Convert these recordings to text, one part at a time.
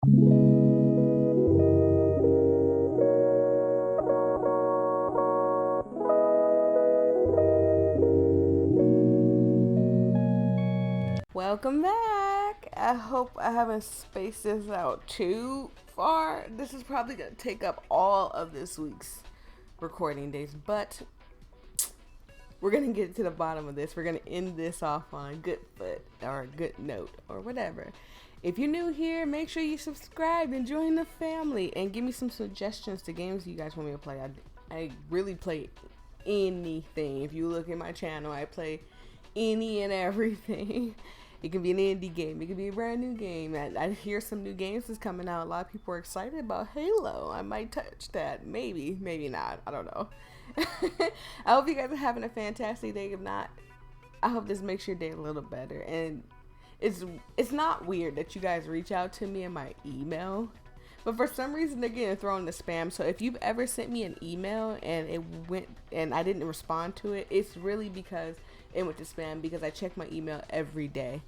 Welcome back. I hope I haven't spaced this out too far. This is probably going to take up all of this week's recording days, but we're going to get to the bottom of this. We're going to end this off on a good foot or a good note or whatever. If you're new here, make sure you subscribe and join the family and give me some suggestions to games you guys want me to play. I really play anything. If you look at my channel, I play any and everything. It can be an indie game. It can be a brand new game. I hear some new games is coming out. A lot of people are excited about Halo. I might touch that. Maybe, maybe not. I don't know. I hope you guys are having a fantastic day. If not, I hope this makes your day a little better. And it's not weird that you guys reach out to me in my email. But for some reason, they're getting thrown in the spam. So if you've ever sent me an email and it went and I didn't respond to it, it's really because it went to spam, because I check my email every day.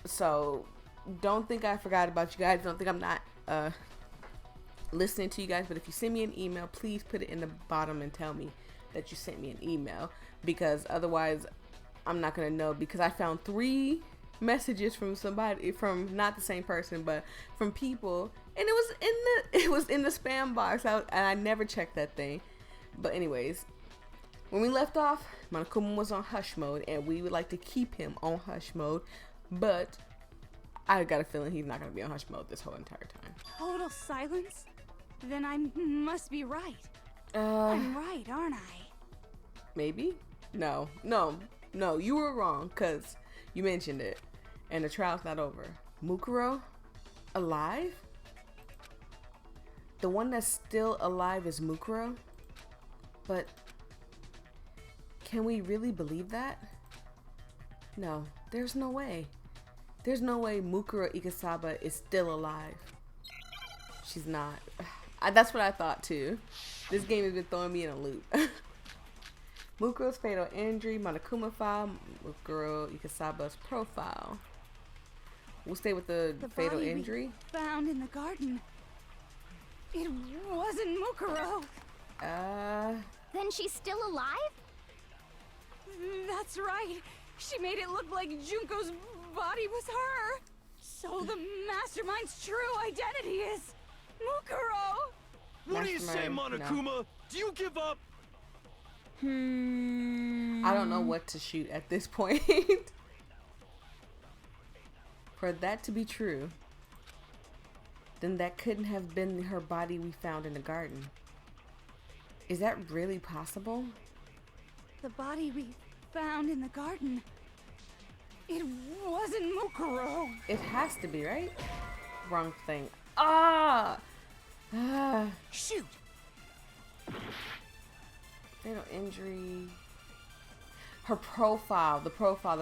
So don't think I forgot about you guys. Don't think I'm not listening to you guys. But if you send me an email, please put it in the bottom and tell me that you sent me an email, because otherwise I'm not gonna know. Because I found 3 messages from somebody, from not the same person, but from people, and it was in the spam box. And I never checked that thing. But anyways, when we left off, Monokuma was on hush mode, and we would like to keep him on hush mode, but I got a feeling he's not going to be on hush mode this whole entire time. Total silence? Then I must be right. I'm right, aren't I? Maybe? No, you were wrong, because you mentioned it, and the trial's not over. Mukuro? Alive? The one that's still alive is Mukuro? But can we really believe that? No, there's no way. There's no way Mukuro Ikasaba is still alive. She's not. That's what I thought too. This game has been throwing me in a loop. Mukuro's fatal injury, Monokuma file, Mukuro Ikasaba's profile. We'll stay with the fatal injury. Found in the garden. It wasn't Mukuro. Then she's still alive? That's right. She made it look like Junko's body was her. So the Mastermind's true identity is Mukuro. What do you say, Monokuma? No. Do you give up? I don't know what to shoot at this point. For that to be true, then that couldn't have been her body we found in the garden. Is that really possible? The body we found in the garden. It wasn't Mukuro. It has to be, right? Wrong thing. Shoot! Fatal injury. Her profile. The profile.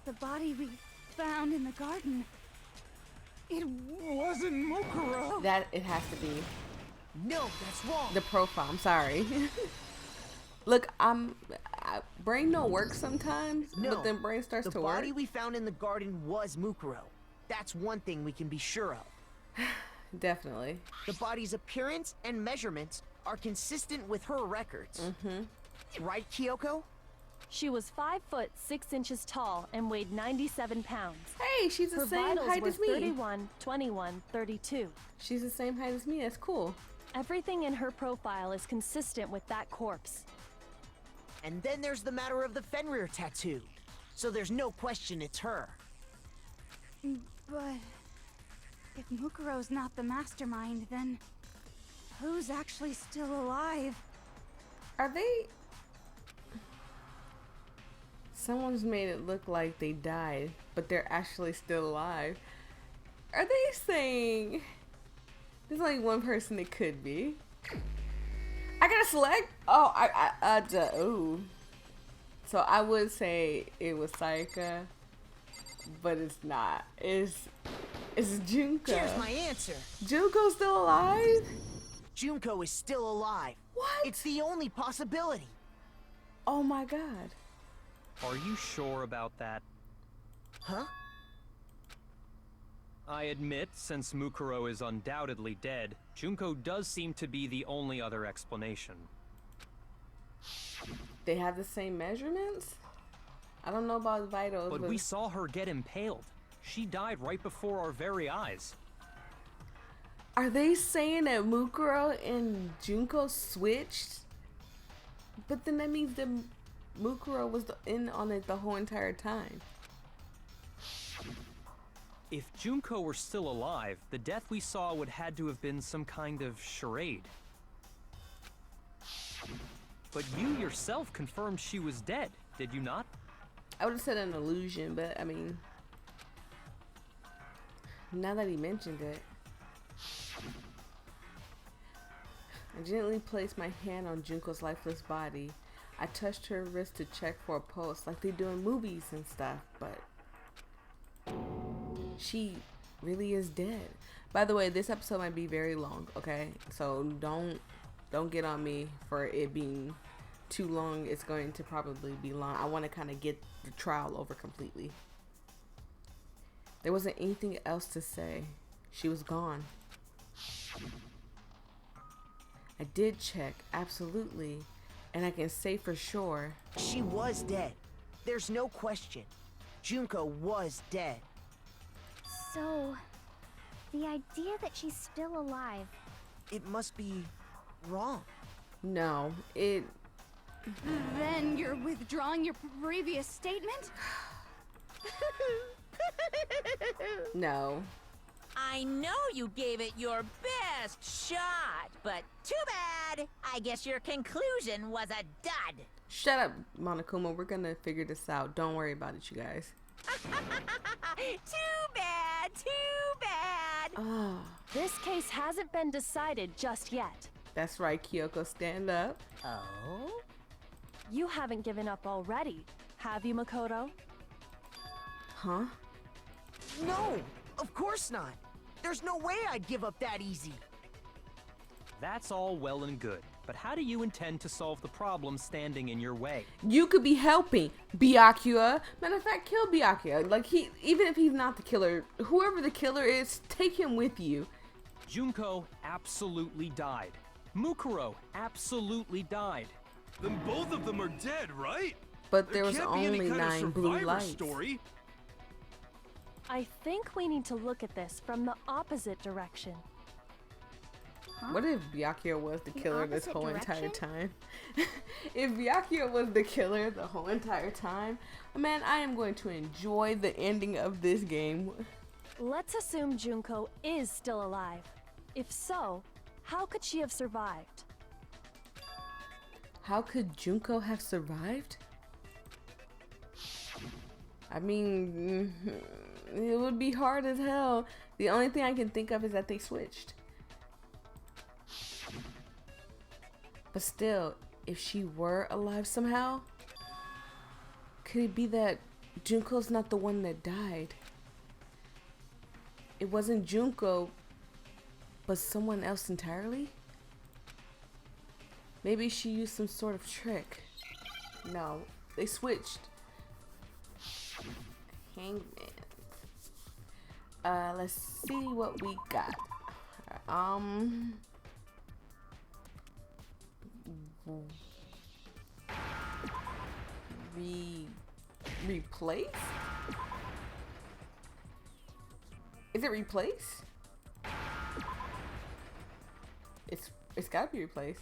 The body we found in the garden. It wasn't Mukuro. That it has to be. No, that's wrong. The profile. I'm sorry. Look, brain don't work sometimes, but then brain starts to work. The body we found in the garden was Mukuro. That's one thing we can be sure of. Definitely. The body's appearance and measurements are consistent with her records. Right, Kyoko? She was 5 foot 6 inches tall and weighed 97 pounds. Hey, she's the Her same vitals height were as me. 31, 21, 32. She's the same height as me. That's cool. Everything in her profile is consistent with that corpse. And then there's the matter of the Fenrir tattoo. So there's no question it's her. But if Mukuro's not the mastermind, then who's actually still alive? Are they... Someone's made it look like they died, but they're actually still alive. Are they saying there's only one person it could be? I gotta select? Oh, ooh. So I would say it was Sayaka, but it's not. It's Junko. Here's my answer. Junko's still alive? Junko is still alive. What? It's the only possibility. Oh my god. Are you sure about that? Huh? I admit, since Mukuro is undoubtedly dead, Junko does seem to be the only other explanation. They have the same measurements? I don't know about vitals, But we saw her get impaled. She died right before our very eyes. Are they saying that Mukuro and Junko switched? But then that means that Mukuro was in on it the whole entire time. If Junko were still alive, the death we saw would had to have been some kind of charade. But you yourself confirmed she was dead, did you not? I would have said an illusion, but I mean, now that he mentioned it. I gently placed my hand on Junko's lifeless body. I touched her wrist to check for a pulse like they do in movies and stuff, but she really is dead. By the way, this episode might be very long, okay? So don't get on me for it being too long. It's going to probably be long. I want to kind of get the trial over completely. There wasn't anything else to say. She was gone. I did check, absolutely, and I can say for sure. She was dead. There's no question. Junko was dead. So, the idea that she's still alive. It must be wrong. No, Then you're withdrawing your previous statement? no. I know you gave it your best shot, but too bad. I guess your conclusion was a dud. Shut up, Monokuma. We're gonna figure this out. Don't worry about it, you guys. Too bad, too bad. Oh, This case hasn't been decided just yet. that's right, Kyoko. Stand up. Oh? You haven't given up already, have you, Makoto? Huh? No, of course not. There's no way I'd give up that easy. That's all well and good, but how do you intend to solve the problem standing in your way? You could be helping Byakuya. Matter of fact, kill Byakuya. Like, even if he's not the killer, whoever the killer is, take him with you. Junko absolutely died. Mukuro absolutely died. Then both of them are dead, right? But there was can't be any only kind of 9 blue survivor lights. story. I think we need to look at this from the opposite direction. What if Byakuya was the killer this opposite whole entire direction? time? If Byakuya was the killer the whole entire time, man, I am going to enjoy the ending of this game. Let's assume Junko is still alive. If so, how could she have survived? How could Junko have survived? I mean, it would be hard as hell. The only thing I can think of is that they switched. But still, if she were alive somehow, could it be that Junko's not the one that died? It wasn't Junko, but someone else entirely? Maybe she used some sort of trick. No, they switched. Hangman. Let's see what we got. Replace? Is it replace? It's gotta be replaced.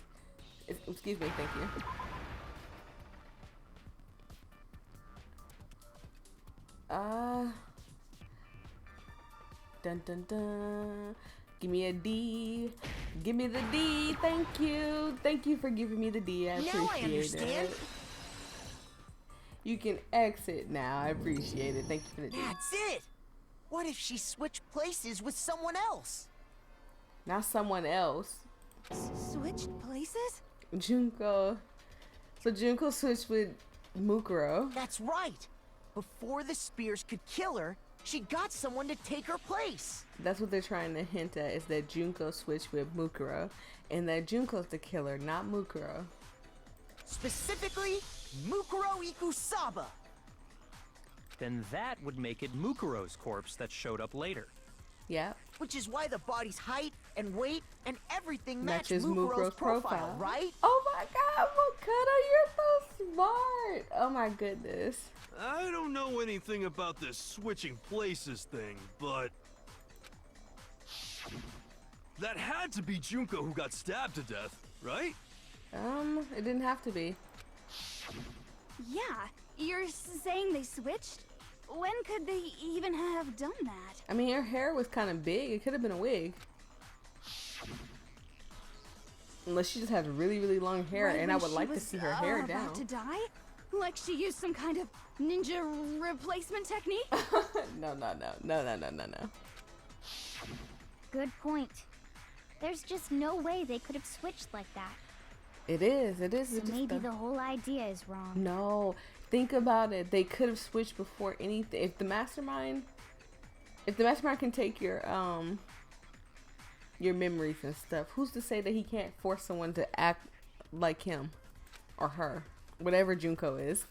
Excuse me, thank you. Dun dun dun. Give me a D. Give me the D. Thank you. Thank you for giving me the D. I appreciate Now I understand. it. You can exit now. I appreciate it. Thank you for the D. That's it. What if she switched places with someone else? Not someone else. Switched places? Junko. So Junko switched with Mukuro. That's right. Before the spears could kill her, she got someone to take her place. That's what they're trying to hint at, is that Junko switched with Mukuro, and that Junko's the killer, not Mukuro. Specifically, Mukuro Ikusaba. Then that would make it Mukuro's corpse that showed up later. Yep. Which is why the body's height and weight and everything Matches match Mukuro's Mukuro's profile, right? Oh my god, Makoto, you're so smart. Oh my goodness. I don't know anything about this switching places thing, but that had to be Junko who got stabbed to death, right? It didn't have to be. Yeah, you're saying they switched? When could they even have done that? I mean, her hair was kind of big. It could have been a wig. Unless she just has really, really long hair, Right and I when would she like to was, see her hair down. about to die? Like she used some kind of ninja replacement technique? No. Good point. There's just no way they could have switched like that. It is. So It's just maybe the whole idea is wrong. No, think about it. They could have switched before anything. If the mastermind can take your memories and stuff, who's to say that he can't force someone to act like him or her, whatever Junko is?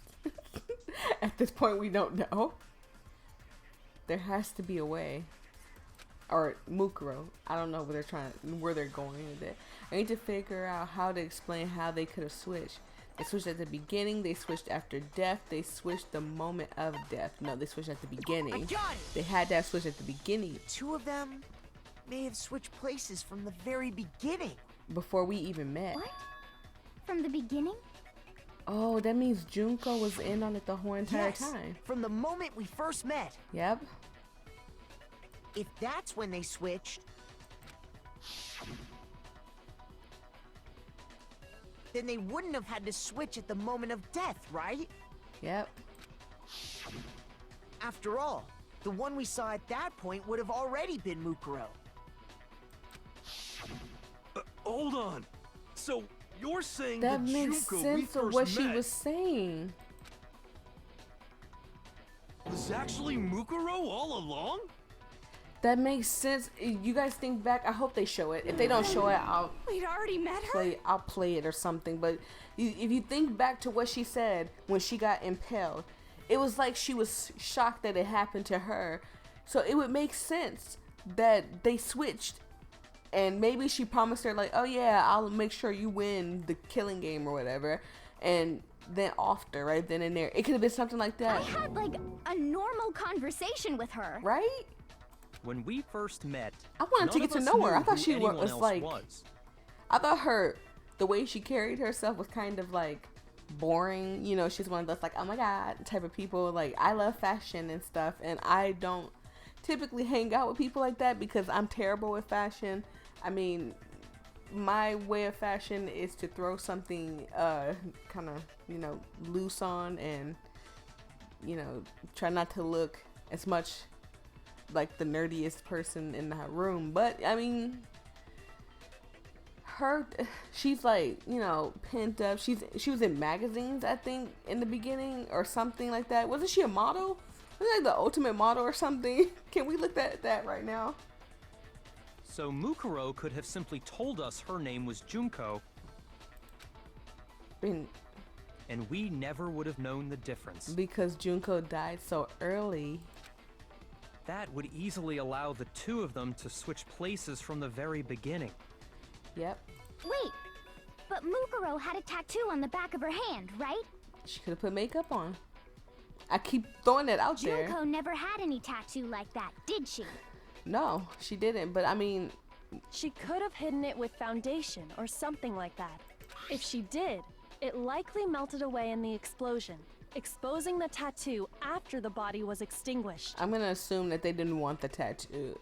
At this point, we don't know. There has to be a way. Or Mukuro. I don't know where they're going with it. I need to figure out how to explain how they could have switched. They switched at the beginning. They switched after death. They switched the moment of death. No, they switched at the beginning. I got it! They had to have switched at the beginning Two of them may have switched places from the very beginning. before we even met. What? From the beginning? Oh, that means Junko was in on it the whole entire Yes, time. from the moment we first met. Yep. If that's when they switched, then they wouldn't have had to switch at the moment of death, right? Yep. After all, the one we saw at that point would have already been Mukuro. Hold on. So you're saying That the makes Junko we sense of first what she met was saying. was actually Mukuro all along? That makes sense. You guys think back. I hope they show it. If they don't show it, We'd already met her? I'll play it or something. But if you think back to what she said when she got impaled, it was like she was shocked that it happened to her. So it would make sense that they switched, and maybe she promised her like, oh yeah, I'll make sure you win the killing game or whatever, and then after right then and there, it could have been something like that. I had like a normal conversation with her. Right? When we first met, I wanted none to get of to us know her. I knew thought who she anyone was else like, was. I thought the way she carried herself was kind of like boring. You know, she's one of those like, oh my god type of people. Like, I love fashion and stuff, and I don't typically hang out with people like that because I'm terrible with fashion. I mean, my way of fashion is to throw something kind of, you know, loose on, and, you know, try not to look as much like the nerdiest person in that room. But I mean, she's like, you know, pent up. She was in magazines, I think, in the beginning or something like that. Wasn't she a model? Was it like the ultimate model or something? Can we look at that right now? So Mukuro could have simply told us her name was Junko, I mean, and we never would have known the difference. because Junko died so early. That would easily allow the two of them to switch places from the very beginning. Yep. Wait, but Mukuro had a tattoo on the back of her hand, right? She could have put makeup on. I keep throwing it out there. Junko never had any tattoo like that, did she? No, she didn't. But I mean, She could have hidden it with foundation or something like that. If she did, it likely melted away in the explosion, exposing the tattoo after the body was extinguished. I'm gonna assume that they didn't want the tattoo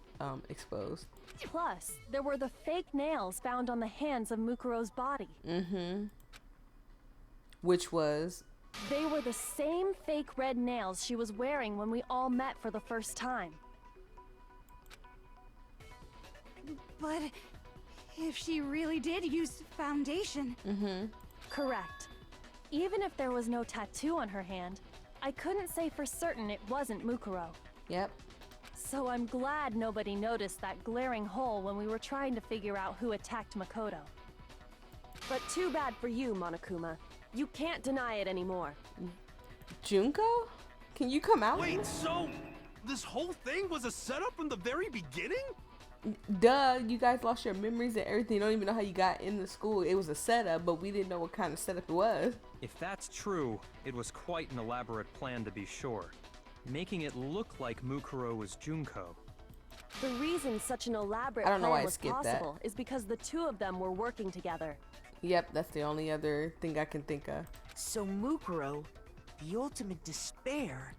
exposed. Plus, there were the fake nails found on the hands of Mukuro's body. Which was, They were the same fake red nails she was wearing when we all met for the first time. But if she really did use foundation, Correct. Even if there was no tattoo on her hand, I couldn't say for certain it wasn't Mukuro. yep. So I'm glad nobody noticed that glaring hole when we were trying to figure out who attacked Makoto. But too bad for you, Monokuma. You can't deny it anymore. Junko? Can you come out? Wait, so This whole thing was a setup from the very beginning? Duh, you guys lost your memories and everything. You don't even know how you got in the school. It was a setup, but we didn't know what kind of setup it was. If that's true, it was quite an elaborate plan to be sure, making it look like Mukuro was Junko. The reason such an elaborate I don't know why plan I was skipped that. possible is because the two of them were working together. Yep, that's the only other thing I can think of. So Mukuro, the ultimate despair,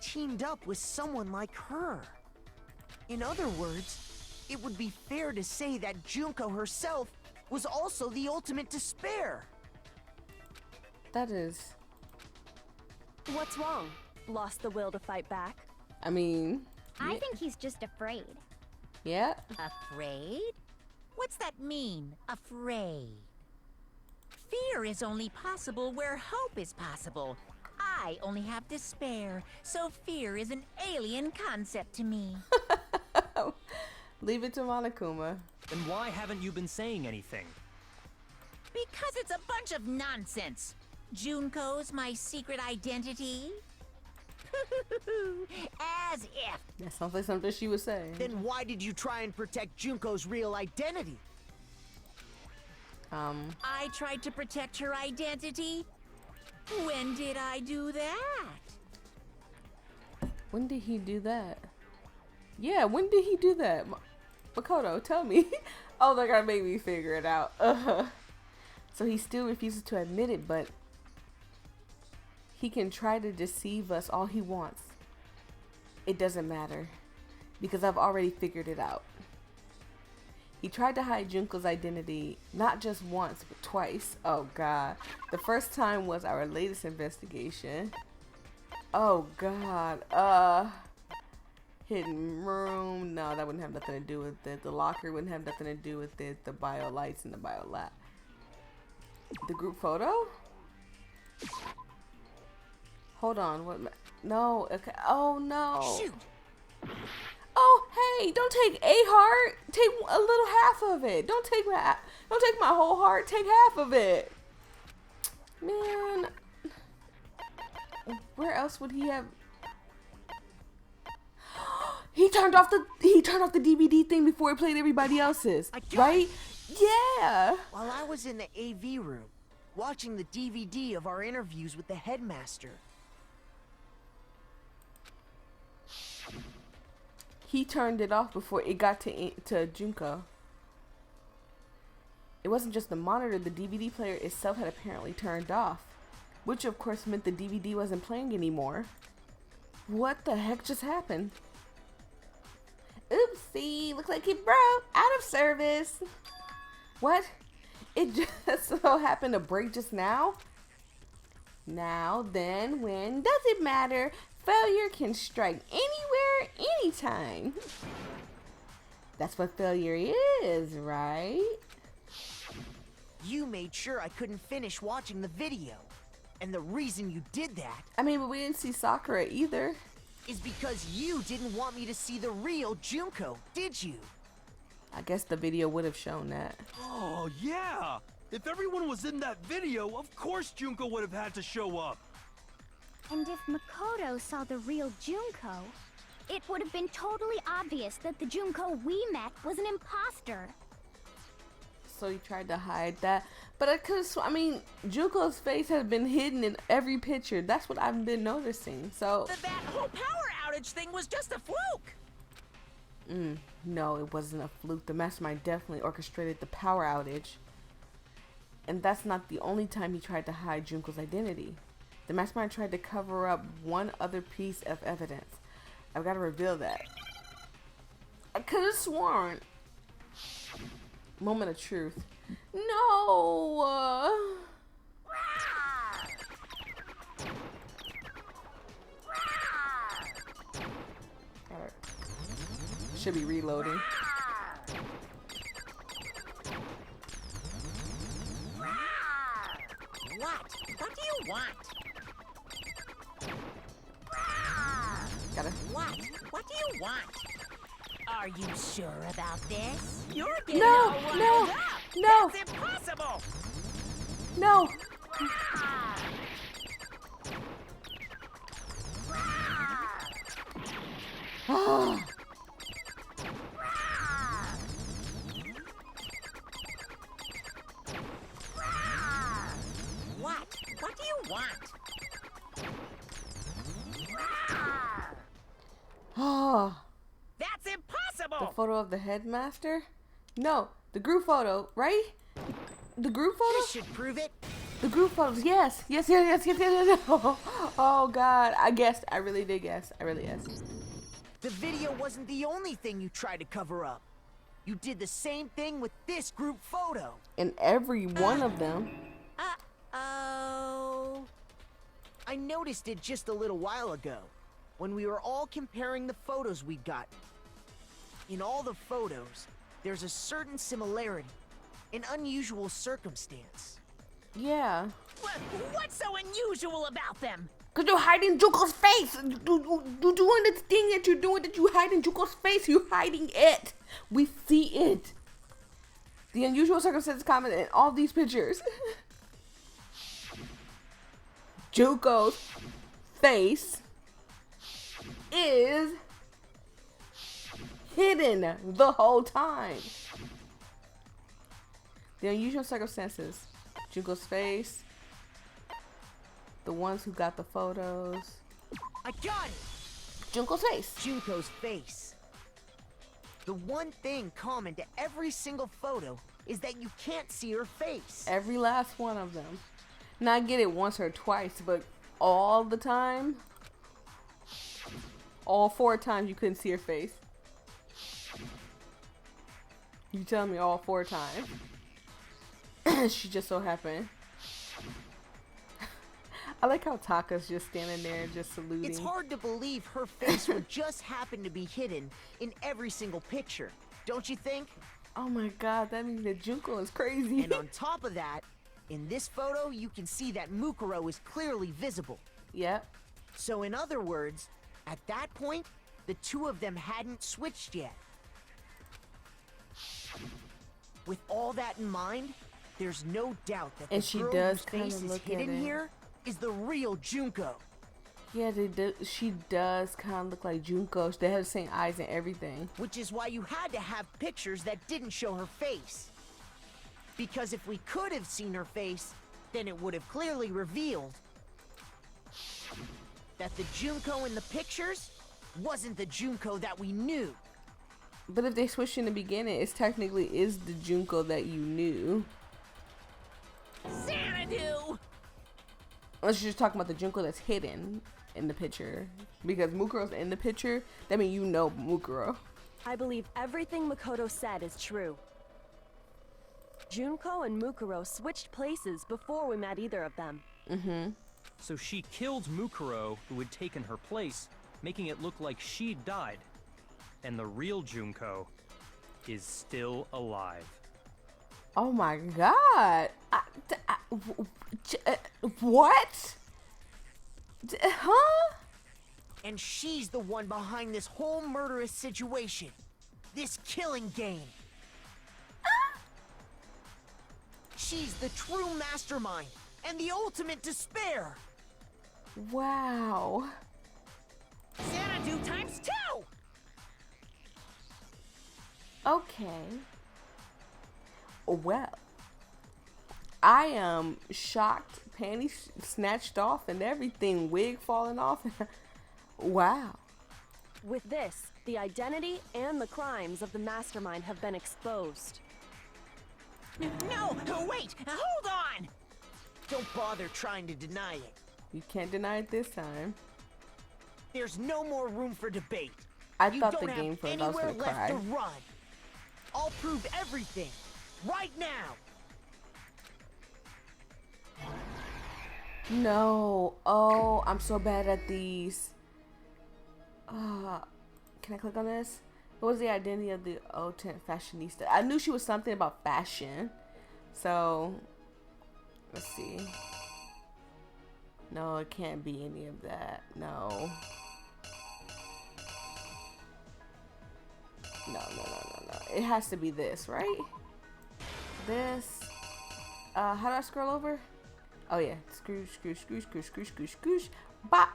teamed up with someone like her. In other words, it would be fair to say that Junko herself was also the ultimate despair. That is... What's wrong? Lost the will to fight back? I mean... I think he's just afraid. Yeah. Afraid? What's that mean, afraid? Fear is only possible where hope is possible. I only have despair, so fear is an alien concept to me. Leave it to Monokuma. Then why haven't you been saying anything? Because it's a bunch of nonsense. Junko's my secret identity? As if. That sounds like something she was saying. Then why did you try and protect Junko's real identity? I tried to protect her identity? When did I do that? When did he do that? Yeah, when did he do that? Makoto, tell me. Oh, they're gonna make me figure it out. So he still refuses to admit it, but he can try to deceive us all he wants. It doesn't matter, because I've already figured it out. He tried to hide Junko's identity not just once, but twice. Oh god. The first time was our latest investigation. Oh god. Hidden room. No, that wouldn't have nothing to do with it. The locker wouldn't have nothing to do with it. The bio lights and the bio lab. The group photo? Hold on. What? No. Okay. Oh no. Shoot. Oh, hey, don't take a heart. Take a little half of it. Don't take my whole heart. Take half of it. Man. Where else would he have? He turned off the DVD thing before he played everybody else's. Right? Yeah. While I was in the AV room, watching the DVD of our interviews with the headmaster. He turned it off before it got to Junko. It wasn't just the monitor, the DVD player itself had apparently turned off, which of course meant the DVD wasn't playing anymore. What the heck just happened? Oopsie, looks like it broke, out of service. What? It just so happened to break just now? Now, then, when does it matter? Failure can strike anywhere, anytime. That's what failure is, right? You made sure I couldn't finish watching the video. And the reason you did that... I mean, but we didn't see Sakura either. ...is because you didn't want me to see the real Junko, did you? I guess the video would have shown that. Oh, yeah! If everyone was in that video, of course Junko would have had to show up. And if Makoto saw the real Junko, it would have been totally obvious that the Junko we met was an imposter. So he tried to hide that. But I mean, Junko's face has been hidden in every picture. That's what I've been noticing. So That whole power outage thing was just a fluke. No, it wasn't a fluke. The mastermind definitely orchestrated the power outage. And that's not the only time he tried to hide Junko's identity. The mastermind tried to cover up one other piece of evidence. I've got to reveal that. I could have sworn. Moment of truth. No! Alright. Should be reloading. What? What do you want? Gotta. What? What do you want? Are you sure about this? You're getting No, all wound no, up. no. That's impossible. No! What? What do you want? Oh, That's the impossible! photo of the headmaster? No, the group photo, right? The group photo? This should prove it. The group photos, yes. Yes, yes, yes, yes, yes, yes. Oh, God. I guessed. I really did guess. I really guessed. The video wasn't the only thing you tried to cover up. You did the same thing with this group photo. And every one of them. Uh-oh. I noticed it just a little while ago, when we were all comparing the photos we'd gotten. In all the photos, there's a certain similarity, an unusual circumstance. Yeah. What's so unusual about them? Because you're hiding Juko's face. You're doing this thing that you're doing that you hiding Juko's face. You're hiding it. We see it. The unusual circumstances comment in all these pictures. Juko's face is hidden the whole time. The unusual circumstances. Junko's face. The ones who got the photos. I got it! Junko's face. Junko's face. The one thing common to every single photo is that you can't see her face. Every last one of them. Now I get it once or twice, but all the time? All 4 times you couldn't see her face. You tell me all 4 times. She just so happened. I like how Taka's just standing there just saluting. It's hard to believe her face would just happen to be hidden in every single picture, don't you think? Oh my god, that means that Junko is crazy. And on top of that, in this photo, you can see that Mukuro is clearly visible. Yep. So in other words, at that point, the two of them hadn't switched yet. With all that in mind, there's no doubt that And the she girl does whose kinda face is look at hidden it. here is the real Junko. Yeah, they do. She does kind of look like Junko. They have the same eyes and everything. Which is why you had to have pictures that didn't show her face. Because if we could have seen her face, then it would have clearly revealed that the Junko in the pictures wasn't the Junko that we knew. But if they switched in the beginning, it's technically is the Junko that you knew. Xanadu! Unless you're just talking about the Junko that's hidden in the picture. Because Mukuro's in the picture, that means you know Mukuro. I believe everything Makoto said is true. Junko and Mukuro switched places before we met either of them. Mm-hmm. So she killed Mukuro, who had taken her place, making it look like she'd died. And the real Junko is still alive. Oh my god. What? Huh? And she's the one behind this whole murderous situation. This killing game. She's the true mastermind and the ultimate despair. Wow. Xanadu times 2! Okay. Well, I am shocked. Panties snatched off and everything. Wig falling off. Wow. With this, the identity and the crimes of the mastermind have been exposed. No, wait, hold on! Don't bother trying to deny it. You can't deny it this time. There's no more room for debate. I You thought don't the have game froze. I was anywhere gonna left cry. to run. I'll prove everything right now. No. Oh, I'm so bad at these. Can I click on this? What was the identity of the Otent fashionista? I knew she was something about fashion. So, let's see. No, it can't be any of that. No. No. It has to be this, right? This. How do I scroll over? Oh yeah, scoosh. Bop.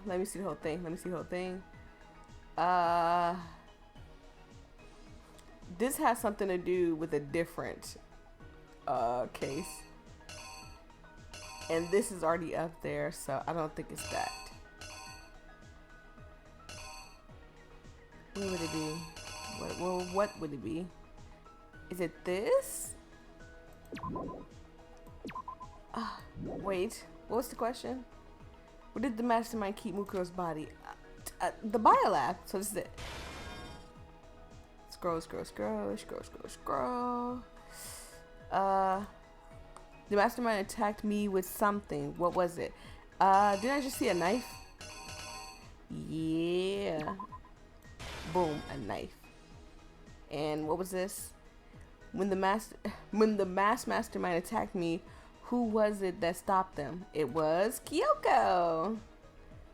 Let me see the whole thing. This has something to do with a different case. And this is already up there, so I don't think it's that. What would it be? What would it be? Is it this? Wait. What was the question? Where did the mastermind keep Mukuro's body? The biolab. So this is it. Scroll. The mastermind attacked me with something. What was it? Didn't I just see a knife? Yeah. Boom, a knife. And what was this? When the mass mastermind attacked me, who was it that stopped them? It was Kyoko.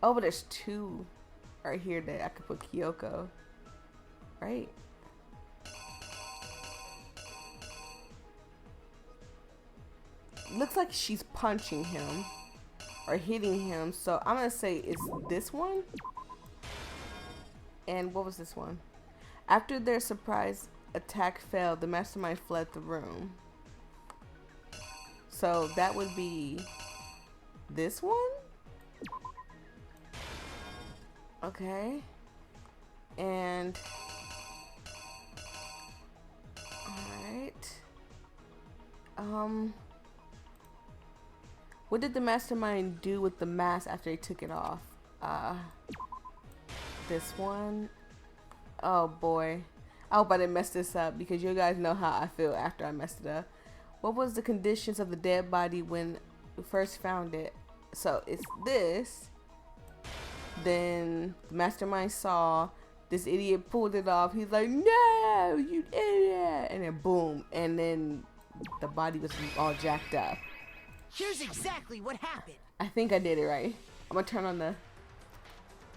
Oh, but there's two right here that I could put Kyoko. Right? Looks like she's punching him or hitting him, so I'm gonna say it's this one. And what was this one? After their surprise attack failed, the mastermind fled the room. So that would be this one? Okay. And alright. What did the mastermind do with the mask after he took it off? This one. Oh boy. I hope I didn't mess this up because you guys know how I feel after I messed it up. What was the conditions of the dead body when we first found it? So it's this. Then the mastermind saw this idiot pulled it off. He's like, no, you idiot. And then boom. And then the body was all jacked up. Here's exactly what happened. I think I did it right. I'm gonna turn on the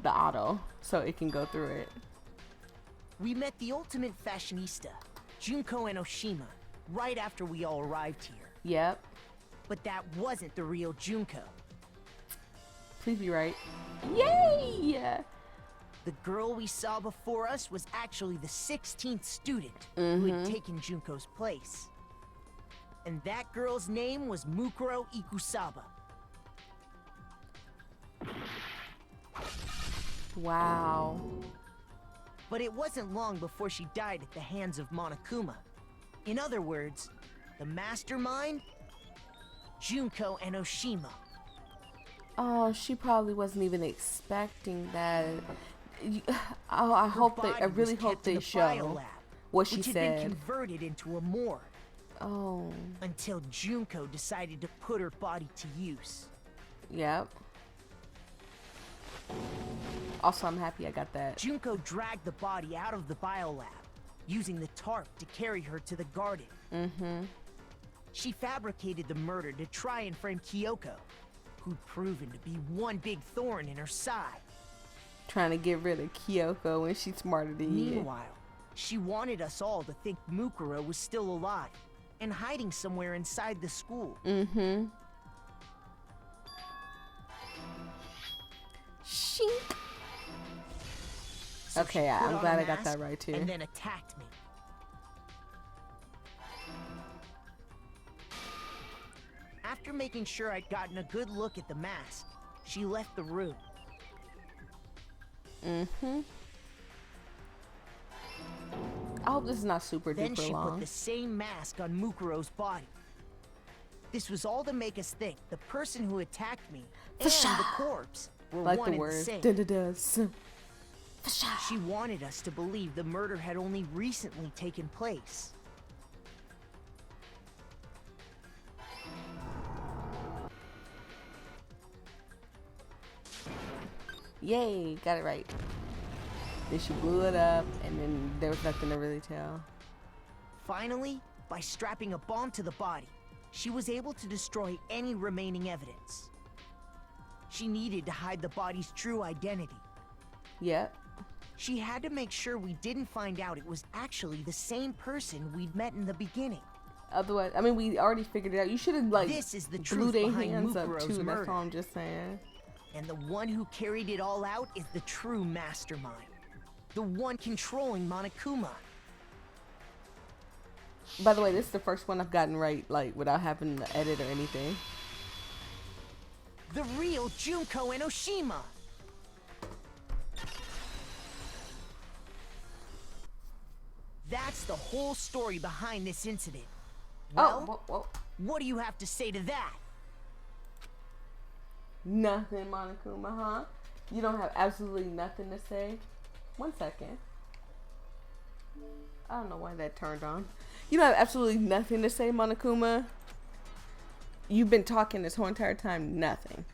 auto so it can go through it. We met the ultimate fashionista, Junko Enoshima, right after we all arrived here. Yep. But that wasn't the real Junko. Please be right. Yay! The girl we saw before us was actually the 16th student who had taken Junko's place. And that girl's name was Mukuro Ikusaba. Wow. But it wasn't long before she died at the hands of Monokuma. In other words, the mastermind, Junko Enoshima. Oh, she probably wasn't even expecting that. Oh, I really hope they show what she which had said. been converted into a morgue. Oh. Until Junko decided to put her body to use. Yep. Also, I'm happy I got that. Junko dragged the body out of the biolab, using the tarp to carry her to the garden. She fabricated the murder to try and frame Kyoko, who'd proven to be one big thorn in her side. Trying to get rid of Kyoko when she's smarter than you. Meanwhile, she wanted us all to think Mukuro was still alive and hiding somewhere inside the school. Shink. So okay, she put I'm on glad a I got that mask right too. And then attacked me. After making sure I'd gotten a good look at the mask, she left the room. I hope this is not super Then duper she long. put the same mask on Mukuro's body. This was all to make us think the person who attacked me and the corpse were Like one the and word. the same. Da-da-das. She wanted us to believe the murder had only recently taken place. Yay, got it right. Then she blew it up, and then there was nothing to really tell. Finally, by strapping a bomb to the body, she was able to destroy any remaining evidence. She needed to hide the body's true identity. Yep. She had to make sure we didn't find out it was actually the same person we'd met in the beginning. Otherwise, I mean, we already figured it out. You should have, like, This is the blew truth their behind hands up, Mukuro's too. murder. That's all I'm just saying. And the one who carried it all out is the true mastermind. The one controlling Monokuma. By the way, this is the first one I've gotten right, like, without having to edit or anything. The real Junko Enoshima. That's the whole story behind this incident. Well, Whoa. what do you have to say to that? Nothing, Monokuma, huh? You don't have absolutely nothing to say? 1 second. I don't know why that turned on. You don't have absolutely nothing to say, Monokuma? You've been talking this whole entire time, nothing.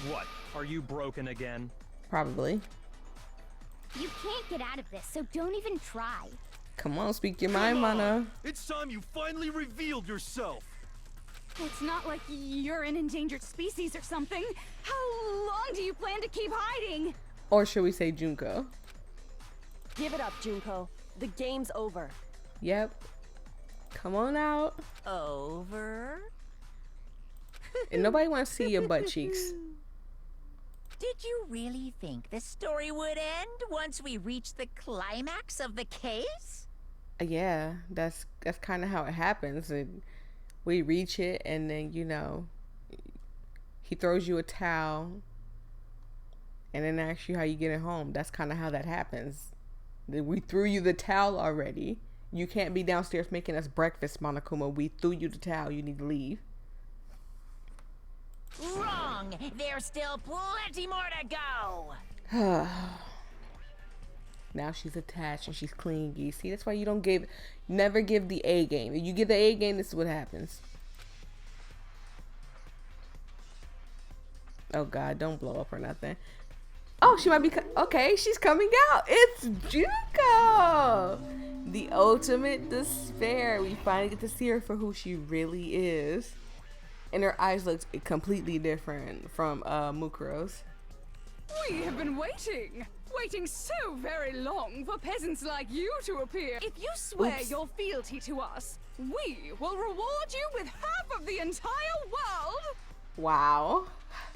What? Are you broken again? Probably. You can't get out of this, so don't even try. Come on, speak your mind, Come on! Mono. It's time you finally revealed yourself. It's not like you're an endangered species or something. How long do you plan to keep hiding? Or should we say Junko? Give it up, Junko. The game's over. Yep. Come on out. Over? And nobody wants to see your butt cheeks. Did you really think the story would end once we reached the climax of the case? Yeah, that's kind of how it happens. And we reach it, and then, you know, he throws you a towel and then asks you how you get it home. That's kind of how that happens. We threw you the towel already. You can't be downstairs making us breakfast, Monokuma. We threw you the towel. You need to leave. Wrong! There's still plenty more to go! Now she's attached and she's clingy. See, that's why you don't never give the A game. If you give the A game, this is what happens. Oh God, don't blow up or nothing. Oh, she might be, okay, she's coming out. It's Junko! The ultimate despair. We finally get to see her for who she really is. And her eyes look completely different from Mukuro's. We have been waiting so very long for peasants like you to appear. If you swear your fealty to us, we will reward you with half of the entire world. Wow.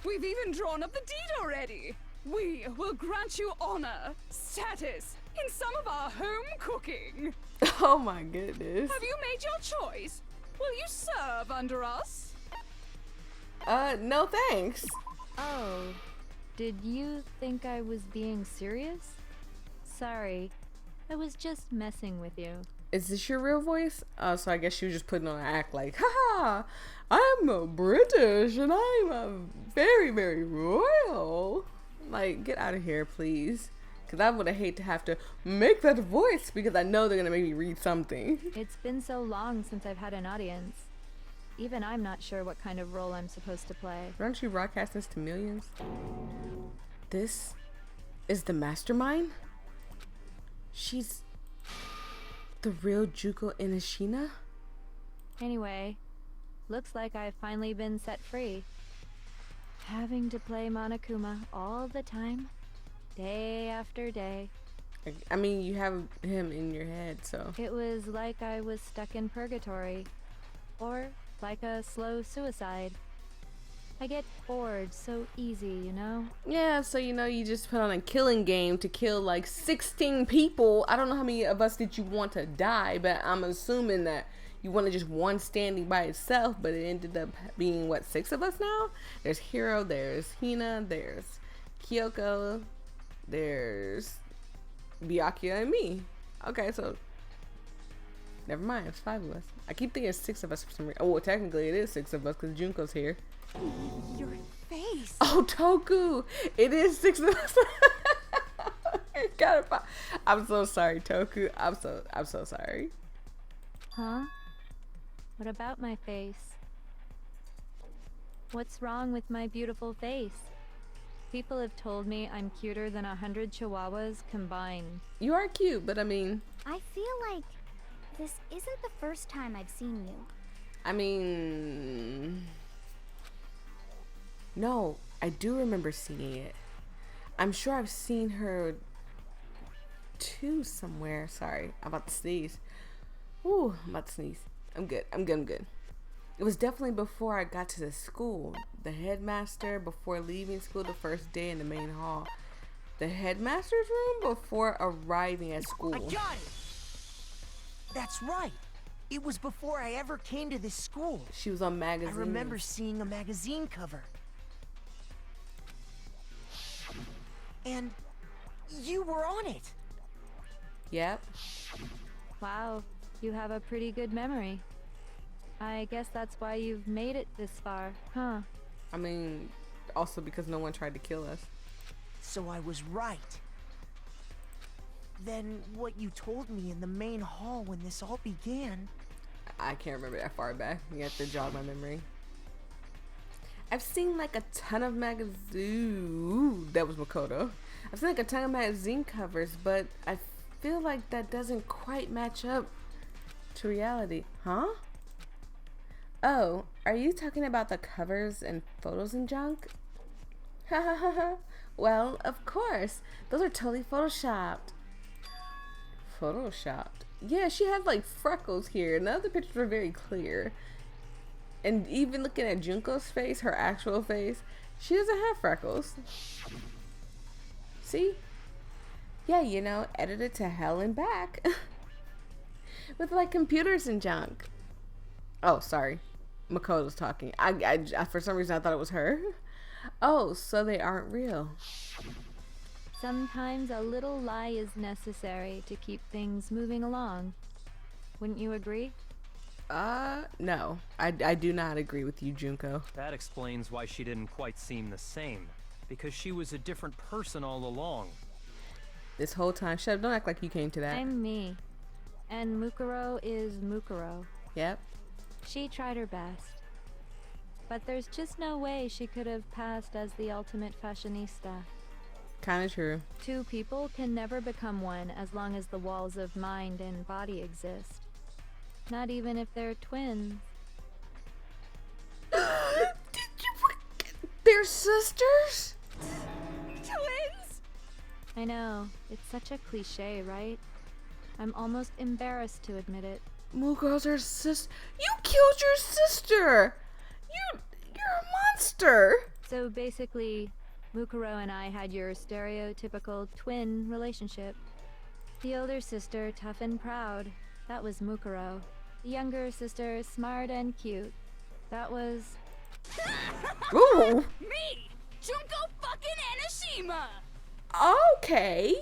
We've even drawn up the deed already. We will grant you honor, status, in some of our home cooking. Oh my goodness. Have you made your choice? Will you serve under us? No thanks. Oh, did you think I was being serious? Sorry, I was just messing with you. Is this your real voice? So I guess she was just putting on an act like, haha, I'm British and I'm very, very royal. Like, get out of here, please. Because I would hate to have to make that voice because I know they're going to make me read something. It's been so long since I've had an audience. Even I'm not sure what kind of role I'm supposed to play. Aren't you broadcasting this to millions? This is the mastermind? She's the real Junko Enoshima? Anyway, looks like I've finally been set free. Having to play Monokuma all the time, day after day. I mean, you have him in your head, so. It was like I was stuck in purgatory. Or like a slow suicide. I get bored so easy, you know? Yeah, so you know, you just put on a killing game to kill like 16 people. I don't know how many of us did you want to die, but I'm assuming that you wanted just one standing by itself, but it ended up being, what, 6 of us now? There's Hiro, there's Hina, there's Kyoko, there's Byakuya, and me. Okay, so never mind, it's 5 of us. I keep thinking it's 6 of us for some reason. Oh, well, technically it is 6 of us because Junko's here. Your face. Oh, Toku! It is 6 of us. I'm so sorry, Toku. I'm so sorry. Huh? What about my face? What's wrong with my beautiful face? People have told me I'm cuter than 100 chihuahuas combined. You are cute, but I mean... I feel like this isn't the first time I've seen you. I mean... No, I do remember seeing it. I'm sure I've seen her too somewhere. Sorry, I'm about to sneeze. Ooh, I'm about to sneeze. I'm good. It was definitely before I got to the school. The headmaster, before leaving school the first day in the main hall. the headmaster's room before arriving at school. I got it! That's right. It was before I ever came to this school. She was on magazines. I remember seeing a magazine cover. And you were on it. Yep. Wow, you have a pretty good memory. I guess that's why you've made it this far, huh? I mean, also because no one tried to kill us. So I was right. Then what you told me in the main hall when this all began... I can't remember that far back. You have to jog my memory. I've seen like a ton of magazine. That was Makoto. I've seen like a ton of magazine covers, but I feel like that doesn't quite match up to reality. Huh? Oh, are you talking about the covers and photos and junk? Ha ha ha ha. Well, of course. Those are totally photoshopped. Photoshopped? Yeah, she had like freckles here. None of the pictures were very clear. And even looking at Junko's face, her actual face, she doesn't have freckles. See? Yeah, you know, edited to hell and back. With like computers and junk. Oh, sorry. Makoto's talking. I for some reason I thought it was her. Oh, so they aren't real. Sometimes a little lie is necessary to keep things moving along. Wouldn't you agree? No. I do not agree with you, Junko. That explains why she didn't quite seem the same. Because she was a different person all along. This whole time. Shut up, don't act like you came to that. I'm me. And Mukuro is Mukuro. Yep. She tried her best. But there's just no way she could have passed as the ultimate fashionista. Kinda true. Two people can never become one as long as the walls of mind and body exist. Not even if they're twins. Did you forget they're sisters? Twins? I know, it's such a cliche, right? I'm almost embarrassed to admit it. Mukuro's her sister. You killed your sister! You're a monster! So basically, Mukuro and I had your stereotypical twin relationship. The older sister, tough and proud. That was Mukuro. The younger sister, smart and cute. That was... Ooh! Me! Junko fucking Enoshima! Okay.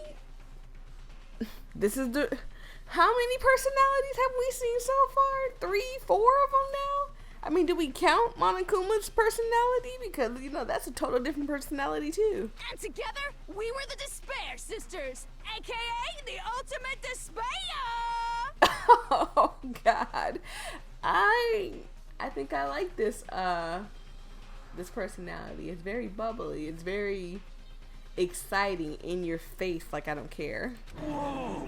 This is the... How many personalities have we seen so far? 3, 4 of them now? I mean, do we count Monokuma's personality? Because, you know, that's a total different personality, too. And together, we were the Despair Sisters, aka the Ultimate Despair! Oh, God. I think I like this, this personality. It's very bubbly. It's very exciting, in your face, like I don't care. Whoa!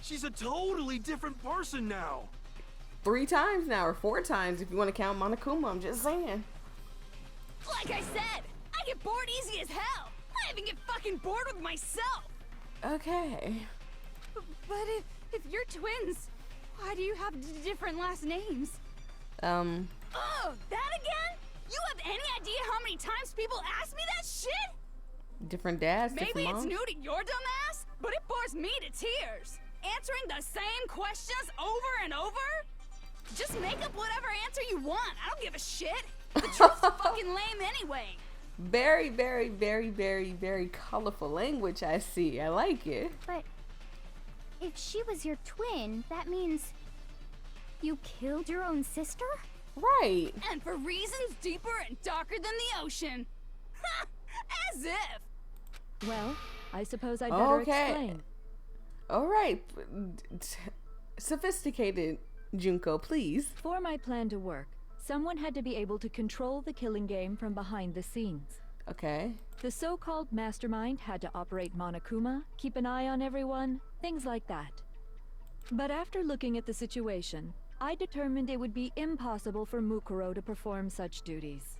She's a totally different person now. 3 times now, or 4 times if you want to count Monokuma. I'm just saying. Like I said, I get bored easy as hell. I even get fucking bored with myself. Okay. But if you're twins, why do you have different last names? Oh, That again? You have any idea how many times people ask me that shit? different dads, Maybe different it's moms. new to your dumb ass, but it bores me to tears. Answering the same questions over and over? Just make up whatever answer you want. I don't give a shit. The truth's fucking lame anyway. Very, very, very, very, very colorful language, I see. I like it. But if she was your twin, that means you killed your own sister? Right. And for reasons deeper and darker than the ocean. Ha! As if. Well, I suppose I'd better Okay. explain. All right. Sophisticated Junko, please. For my plan to work, someone had to be able to control the killing game from behind the scenes. Okay. The so-called mastermind had to operate Monokuma, keep an eye on everyone, things like that. But after looking at the situation, I determined it would be impossible for Mukuro to perform such duties.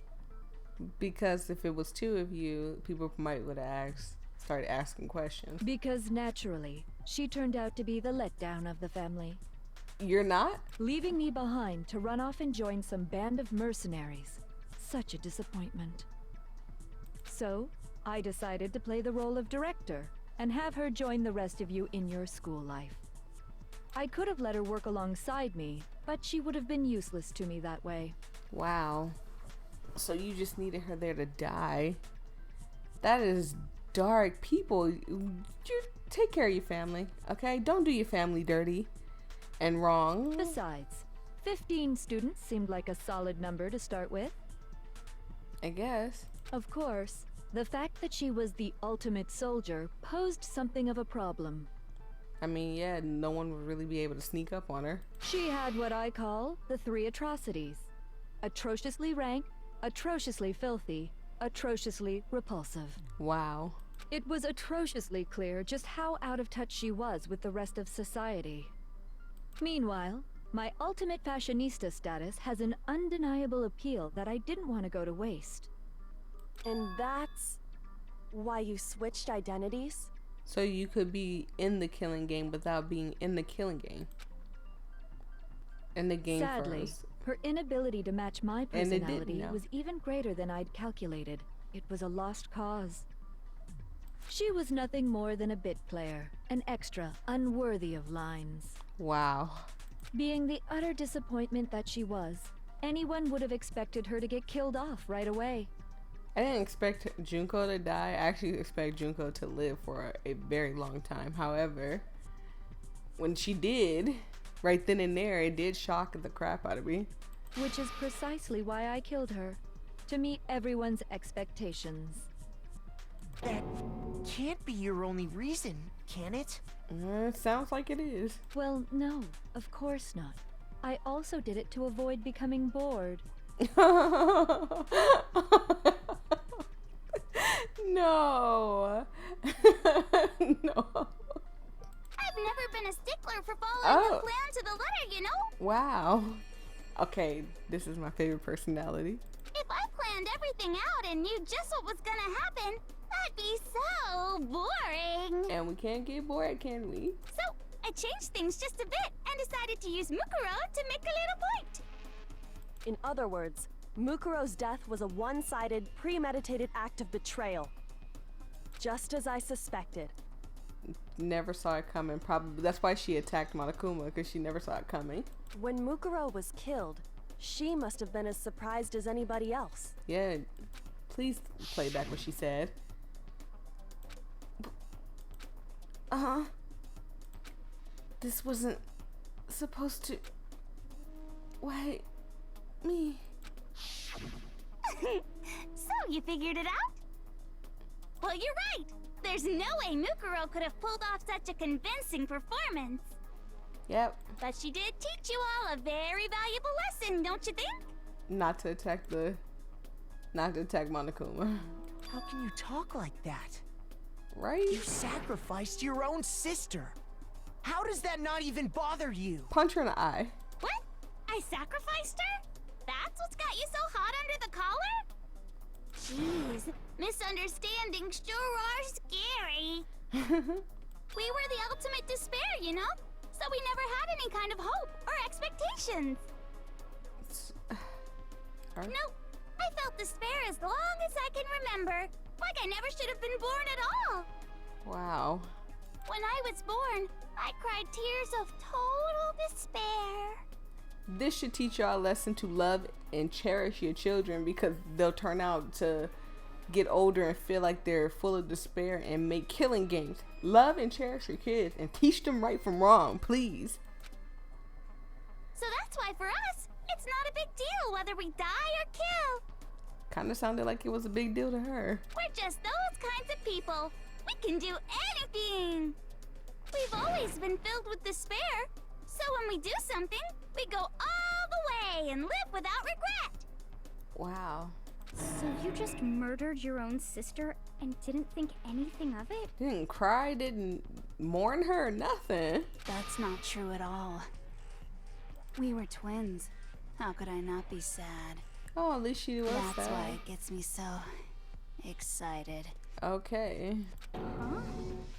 Because if it was 2 of you, people might would have started asking questions. Because naturally, she turned out to be the letdown of the family, You're not? leaving me behind to run off and join some band of mercenaries. Such a disappointment. So, I decided to play the role of director and have her join the rest of you in your school life. I could have let her work alongside me, but she would have been useless to me that way. Wow. So you just needed her there to die. That is dark. People, you take care of your family, okay? Don't do your family dirty and wrong. Besides, 15 students seemed like a solid number to start with. I guess. Of course, the fact that she was the ultimate soldier posed something of a problem. I mean, yeah, no one would really be able to sneak up on her. She had what I call the 3 atrocities. Atrociously rank, atrociously filthy, atrociously repulsive. Wow. It was atrociously clear just how out of touch she was with the rest of society. Meanwhile, my ultimate fashionista status has an undeniable appeal that I didn't want to go to waste. And that's why you switched identities? So you could be in the killing game without being in the killing game. And the game Sadly, froze. her inability to match my And it didn't, personality no. was even greater than I'd calculated. It was a lost cause. She was nothing more than a bit player, an extra unworthy of lines. Wow. Being the utter disappointment that she was, anyone would have expected her to get killed off right away. I didn't expect Junko to die. I actually expect Junko to live for a very long time. However, when she did, right then and there, it did shock the crap out of me. Which is precisely why I killed her, to meet everyone's expectations. That can't be your only reason, can it? Sounds like it is. Well, no, of course not. I also did it to avoid becoming bored. I've No. No. never been a stickler for following the plan to the letter, you know? Wow. Okay, this is my favorite personality. If I planned everything out and knew just what was gonna happen, that'd be so boring. And we can't get bored, can we? So, I changed things just a bit and decided to use Mukuro to make a little point. In other words, Mukuro's death was a one-sided, premeditated act of betrayal. Just as I suspected. Never saw it coming. Probably that's why she attacked Monokuma, because she never saw it coming. When Mukuro was killed, she must have been as surprised as anybody else. Yeah, please play back what she said. This wasn't supposed to. Why me? So, you figured it out? Well, you're right. There's no way Mukuro could have pulled off such a convincing performance. Yep. But she did teach you all a very valuable lesson, don't you think? Not to attack Monokuma. How can you talk like that? Right? You sacrificed your own sister. How does that not even bother you? Punch her in the eye. What? I sacrificed her? That's what's got you so hot under the collar? Jeez, misunderstandings sure are scary. We were the ultimate despair, you know? So we never had any kind of hope or expectations. Nope, I felt despair as long as I can remember. Like I never should have been born at all. Wow. When I was born, I cried tears of total despair. This should teach y'all a lesson to love and cherish your children, because they'll turn out to get older and feel like they're full of despair and make killing games. Love and cherish your kids and teach them right from wrong, please. So that's why for us, it's not a big deal whether we die or kill. Kind of sounded like it was a big deal to her. We're just those kinds of people. We can do anything. We've always been filled with despair. So when we do something, we go all the way and live without regret. Wow. So you just murdered your own sister and didn't think anything of it? Didn't cry, didn't mourn her, nothing. That's not true at all. We were twins. How could I not be sad? Oh, at least she was That's sad. why it gets me so excited. Okay. Huh?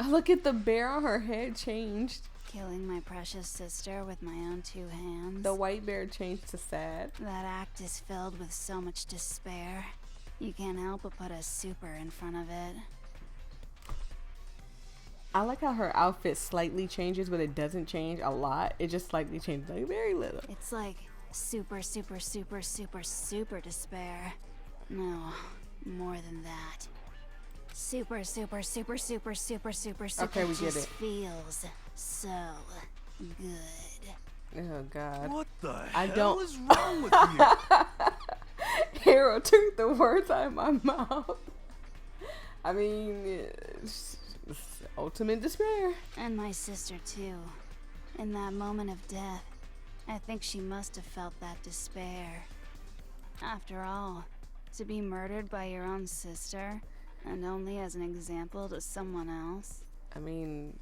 Oh, look at the bear on her head changed. Killing my precious sister with my own 2 hands. The white bear changed to sad. That act is filled with so much despair. You can't help but put a super in front of it. I like how her outfit slightly changes, but it doesn't change a lot. It just slightly changes, like very little. It's like super, super, super, super, super despair. No, more than that. Super, super, super, super, super, super, super. Okay, we get just it. feels so good. Oh God. What the I hell don't- is wrong with you? Hero took the words out of my mouth. I mean, it's ultimate despair. And my sister too. In that moment of death, I think she must have felt that despair. After all, to be murdered by your own sister, and only as an example to someone else. I mean,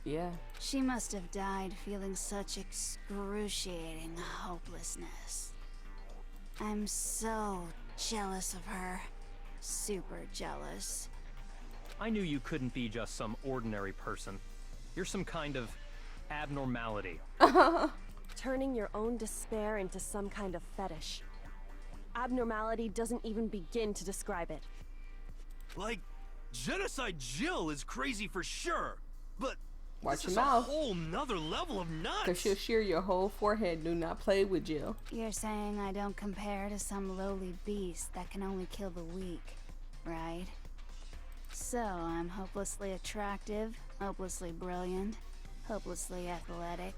yeah. She must have died feeling such excruciating hopelessness. I'm so jealous of her. Super jealous. I knew you couldn't be just some ordinary person. You're some kind of abnormality. Turning your own despair into some kind of fetish. Abnormality doesn't even begin to describe it. Like, Genocide Jill is crazy for sure, but Watch this your is mouth. a whole nother level of nuts. Cause she'll shear your whole forehead. Do not play with Jill. You're saying I don't compare to some lowly beast that can only kill the weak, right? So I'm hopelessly attractive, hopelessly brilliant, hopelessly athletic.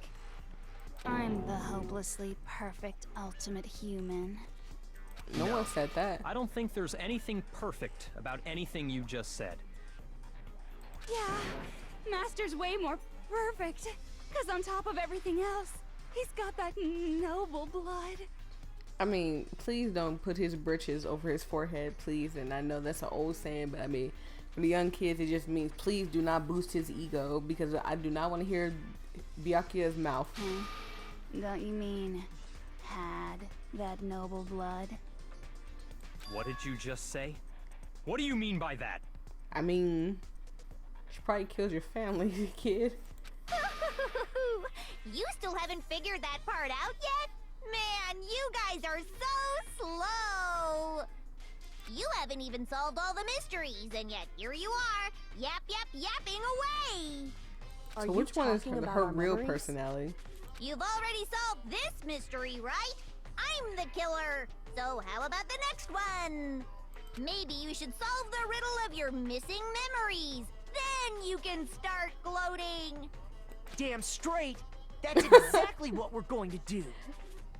I'm the hopelessly perfect ultimate human. No one said that. I don't think there's anything perfect about anything you just said. Yeah, Master's way more perfect. Because on top of everything else, he's got that noble blood. I mean, please don't put his britches over his forehead, please. And I know that's an old saying, but I mean, for the young kids, it just means please do not boost his ego, because I do not want to hear Byakuya's mouth. Don't you mean had that noble blood? What did you just say? What do you mean by that? I mean, she probably killed your family, kid. You still haven't figured that part out yet? Man, you guys are so slow! You haven't even solved all the mysteries, and yet here you are, yapping away! Are So you which one is talking about her our real memories? personality? You've already solved this mystery, right? I'm the killer, so how about the next one? Maybe you should solve the riddle of your missing memories. Then you can start gloating. Damn straight. That's exactly what we're going to do.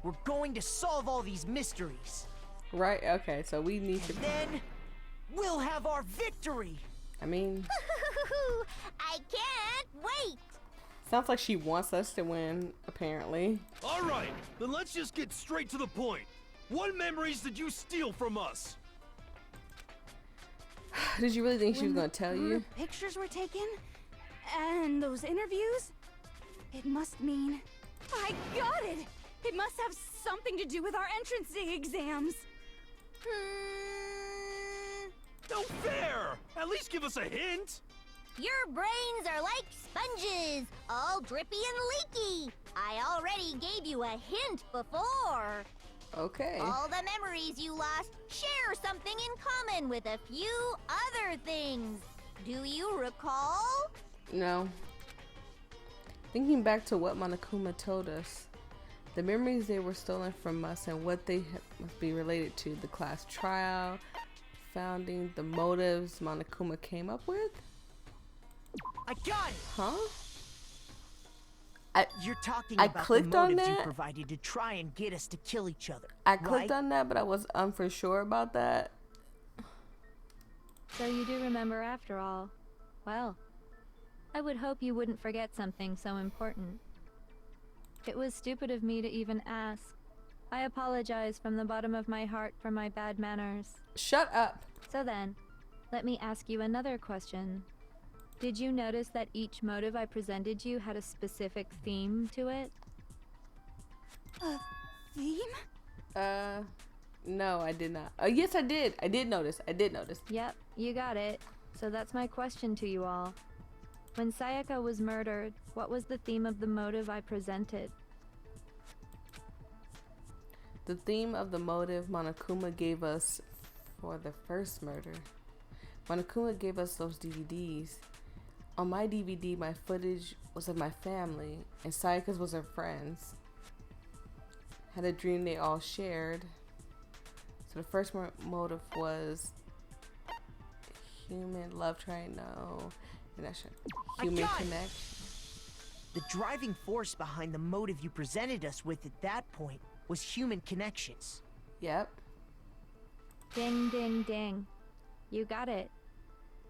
We're going to solve all these mysteries. Right? Okay, so we need to. Then we'll have our victory. I mean, I can't wait. sounds like she wants us to win, apparently. All right, then let's just get straight to the point. What memories did you steal from us? Did you really think she was gonna tell Her you? pictures were taken, and those interviews. It must mean I got it. It must have something to do with our entrance exams. No fair! At least give us a hint! Your brains are like sponges, all drippy and leaky. I already gave you a hint before. Okay. All the memories you lost share something in common with a few other things. Do you recall? No. Thinking back to what Monokuma told us, the memories they were stolen from us and what they must be related to the class trial, founding, the motives Monokuma came up with? I got it. Huh? You're talking I about the clicked on motives you that. provided to try and get us to kill each other. I clicked right? on that, but I was for sure about that. So you do remember after all. Well, I would hope you wouldn't forget something so important. It was stupid of me to even ask. I apologize from the bottom of my heart for my bad manners. Shut up. So then, let me ask you another question. Did you notice that each motive I presented you had a specific theme to it? A theme? No, I did not. Yes, I did. I did notice. Yep, you got it. So that's my question to you all. When Sayaka was murdered, what was the theme of the motive I presented? The theme of the motive Monokuma gave us for the first murder. Monokuma gave us those DVDs. On my DVD, my footage was of my family, and Sayaka's was her friends. Had a dream they all shared. So the first motive was human love triangle, and that's human connection. The driving force behind the motive you presented us with at that point was human connections. Yep. Ding, ding, ding. You got it.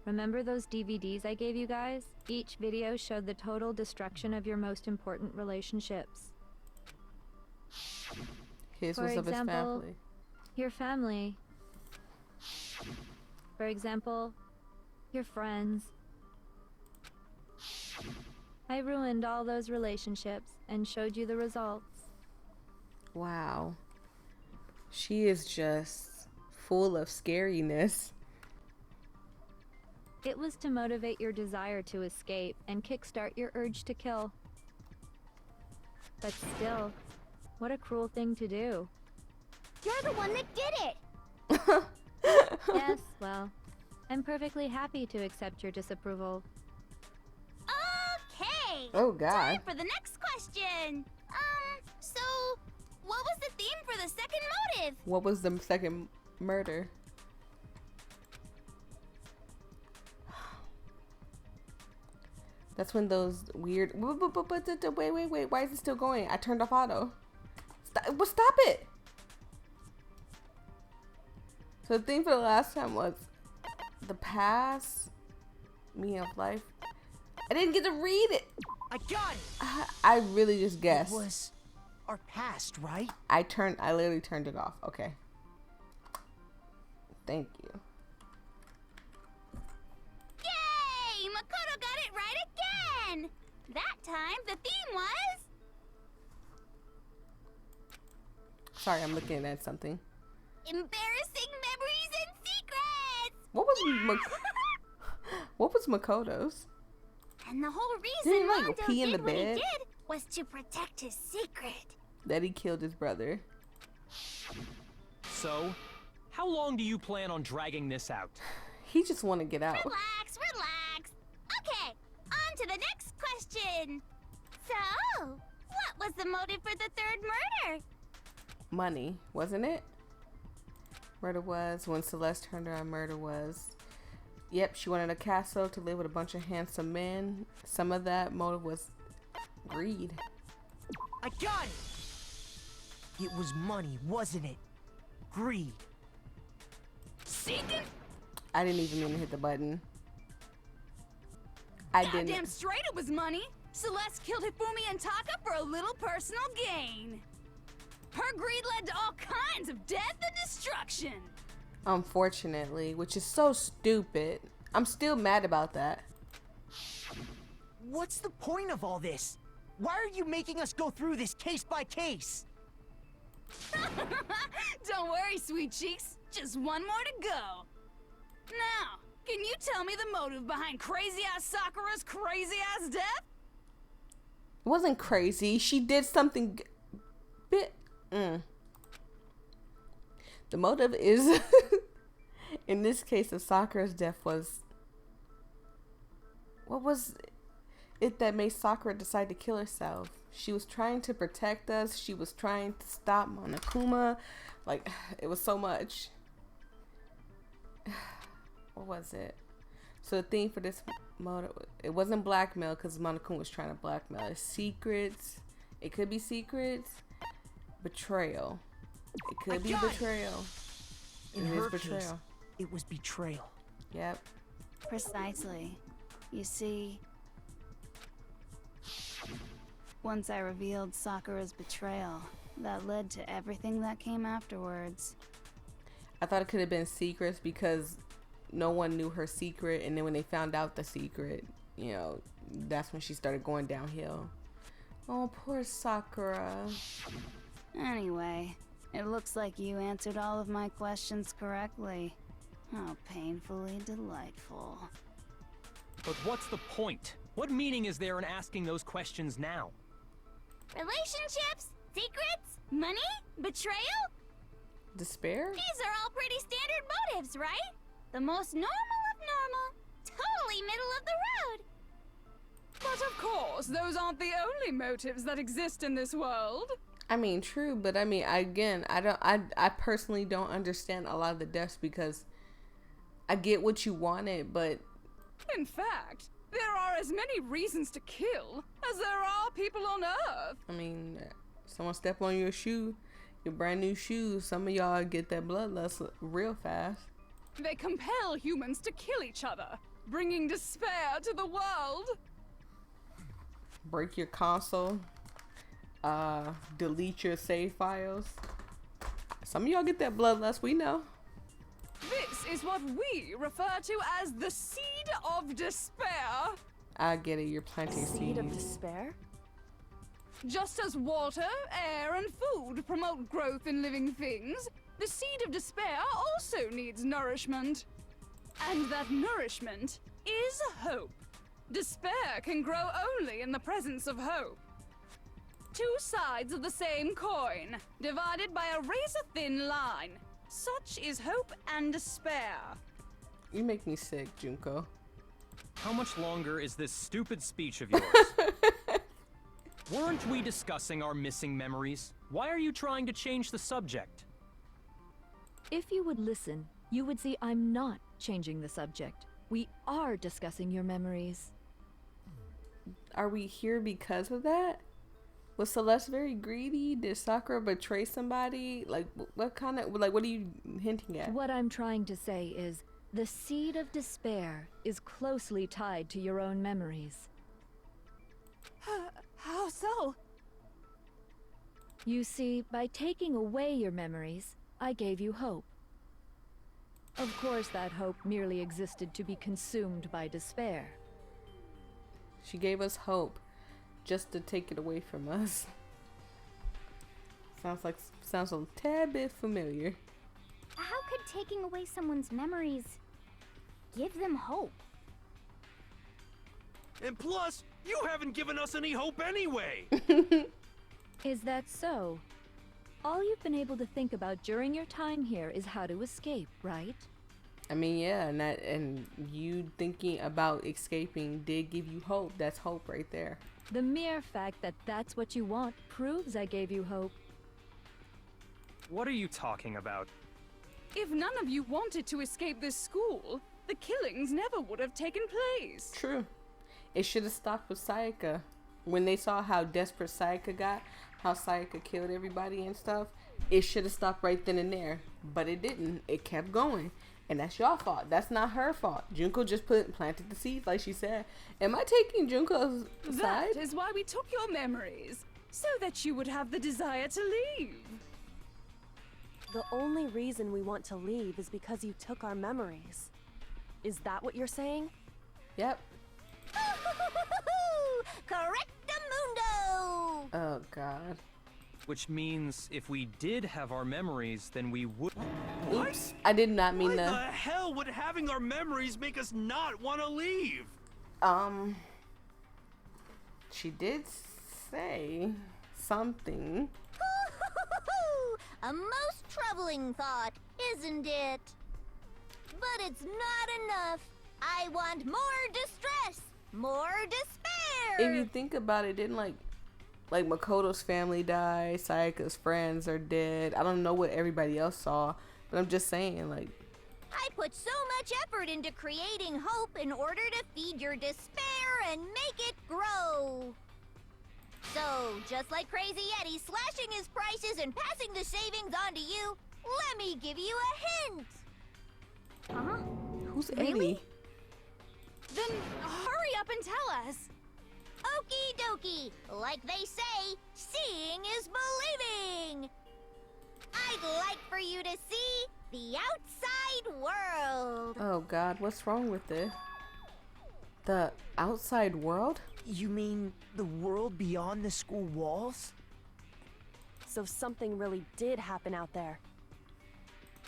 Remember those DVDs I gave you guys? Each video showed the total destruction of your most important relationships. His For was of his example, family. Your family. For example, your friends. I ruined all those relationships and showed you the results. Wow. She is just full of scariness. It was to motivate your desire to escape and kickstart your urge to kill. But still, what a cruel thing to do. You're the one that did it! Yes, well, I'm perfectly happy to accept your disapproval. Okay! Oh, God. Time for the next question! So, what was the theme for the second motive? What was the second murder? That's when those weird... Wait. Why is it still going? I turned off auto. Stop it! So the thing for the last time was the past meaning of life. I didn't get to read it. I got it! I really just guessed. It was our past, right? I literally turned it off. Okay. Thank you. Yay! Makoto got it right again! That time, the theme was... Sorry, I'm looking at something. Embarrassing memories and secrets! What was Makoto's? And the whole Didn't reason he, like, Mondo pee in did the what he bed? did was to protect his secret. That he killed his brother. So, how long do you plan on dragging this out? He just want to get out. Relax. Okay, on to the next question. So, what was the motive for the third murder? Money, wasn't it? Murder was when Celeste turned her on. Murder was, yep, she wanted a castle to live with a bunch of handsome men. Some of that motive was greed. I got it! It was money, wasn't it? Greed. Seeking? I didn't even mean to hit the button. I Goddamn didn't. straight it was money. Celeste killed Hifumi and Taka for a little personal gain. Her greed led to all kinds of death and destruction. Unfortunately, which is so stupid. I'm still mad about that. What's the point of all this? Why are you making us go through this case by case? Don't worry, sweet cheeks. Just one more to go. Now, can you tell me the motive behind crazy-ass Sakura's crazy-ass death? It wasn't crazy. She did something The motive is in this case of Sakura's death was, what was it that made Sakura decide to kill herself? She was trying to protect us. She was trying to stop Monokuma. Like, it was so much. What was it? So the thing for this motive, it wasn't blackmail because Monokuma was trying to blackmail. It's secrets. It could be secrets. Betrayal. It could be betrayal. In It is her betrayal. case, it was betrayal. Yep. Precisely. You see, once I revealed Sakura's betrayal, that led to everything that came afterwards. I thought it could have been secrets because no one knew her secret, and then when they found out the secret, you know, that's when she started going downhill. Oh, poor Sakura. Anyway, it looks like you answered all of my questions correctly. How painfully delightful. But what's the point? What meaning is there in asking those questions now? Relationships? Secrets? Money? Betrayal? Despair? These are all pretty standard motives, right? The most normal of normal. Totally middle of the road. But of course, those aren't the only motives that exist in this world. I mean, true, but I mean, I personally don't understand a lot of the deaths because I get what you wanted, but In fact, there are as many reasons to kill as there are people on Earth. I mean, someone step on your shoe, your brand new shoes, some of y'all get that bloodlust real fast. They compel humans to kill each other, bringing despair to the world. Break your console, delete your save files. Some of y'all get that bloodlust, we know. This is what we refer to as the seed of despair. I get it, you're planting Seed of seeds. despair? Just as water, air, and food promote growth in living things, the seed of despair also needs nourishment. And that nourishment is hope. Despair can grow only in the presence of hope. Two sides of the same coin, divided by a razor-thin line. Such is hope and despair. You make me sick, Junko. How much longer is this stupid speech of yours? Weren't we discussing our missing memories? Why are you trying to change the subject? If you would listen, you would see I'm not changing the subject. We are discussing your memories. Are we here because of that? Was Celeste very greedy? Did Sakura betray somebody? Like, what kind of, like, what are you hinting at? What I'm trying to say is, the seed of despair is closely tied to your own memories. How so? You see, by taking away your memories, I gave you hope. Of course, that hope merely existed to be consumed by despair. She gave us hope just to take it away from us. Sounds a tad bit familiar. How could taking away someone's memories give them hope? And plus, you haven't given us any hope anyway. Is that so? All you've been able to think about during your time here is how to escape, right? I mean, yeah, and you thinking about escaping did give you hope. That's hope right there. The mere fact that that's what you want proves I gave you hope. What are you talking about? If none of you wanted to escape this school, the killings never would have taken place. True. It should have stopped with Sayaka. When they saw how desperate Sayaka got, how Sayaka killed everybody and stuff, it should have stopped right then and there. But it didn't. It kept going. And that's your fault. That's not her fault. Junko just planted the seeds, like she said. Am I taking Junko's side? That is why we took your memories, so that you would have the desire to leave. The only reason we want to leave is because you took our memories. Is that what you're saying? Yep. Correctamundo! Oh, God. Which means if we did have our memories, then we would. Oops. I did not mean Why the that. hell would having our memories make us not want to leave? She did say something. A most troubling thought, isn't it? But it's not enough. I want more distress, more despair. If you think about it, didn't like Makoto's family died, Sayaka's friends are dead. I don't know what everybody else saw, but I'm just saying, like, I put so much effort into creating hope in order to feed your despair and make it grow. So, just like Crazy Eddie slashing his prices and passing the savings on to you, let me give you a hint. Huh? who's Really? Eddie? Then hurry up and tell us. Okie dokie. Like they say, seeing is believing. I'd like for you to see the outside world. Oh, God, what's wrong with it? The outside world? You mean the world beyond the school walls? So something really did happen out there.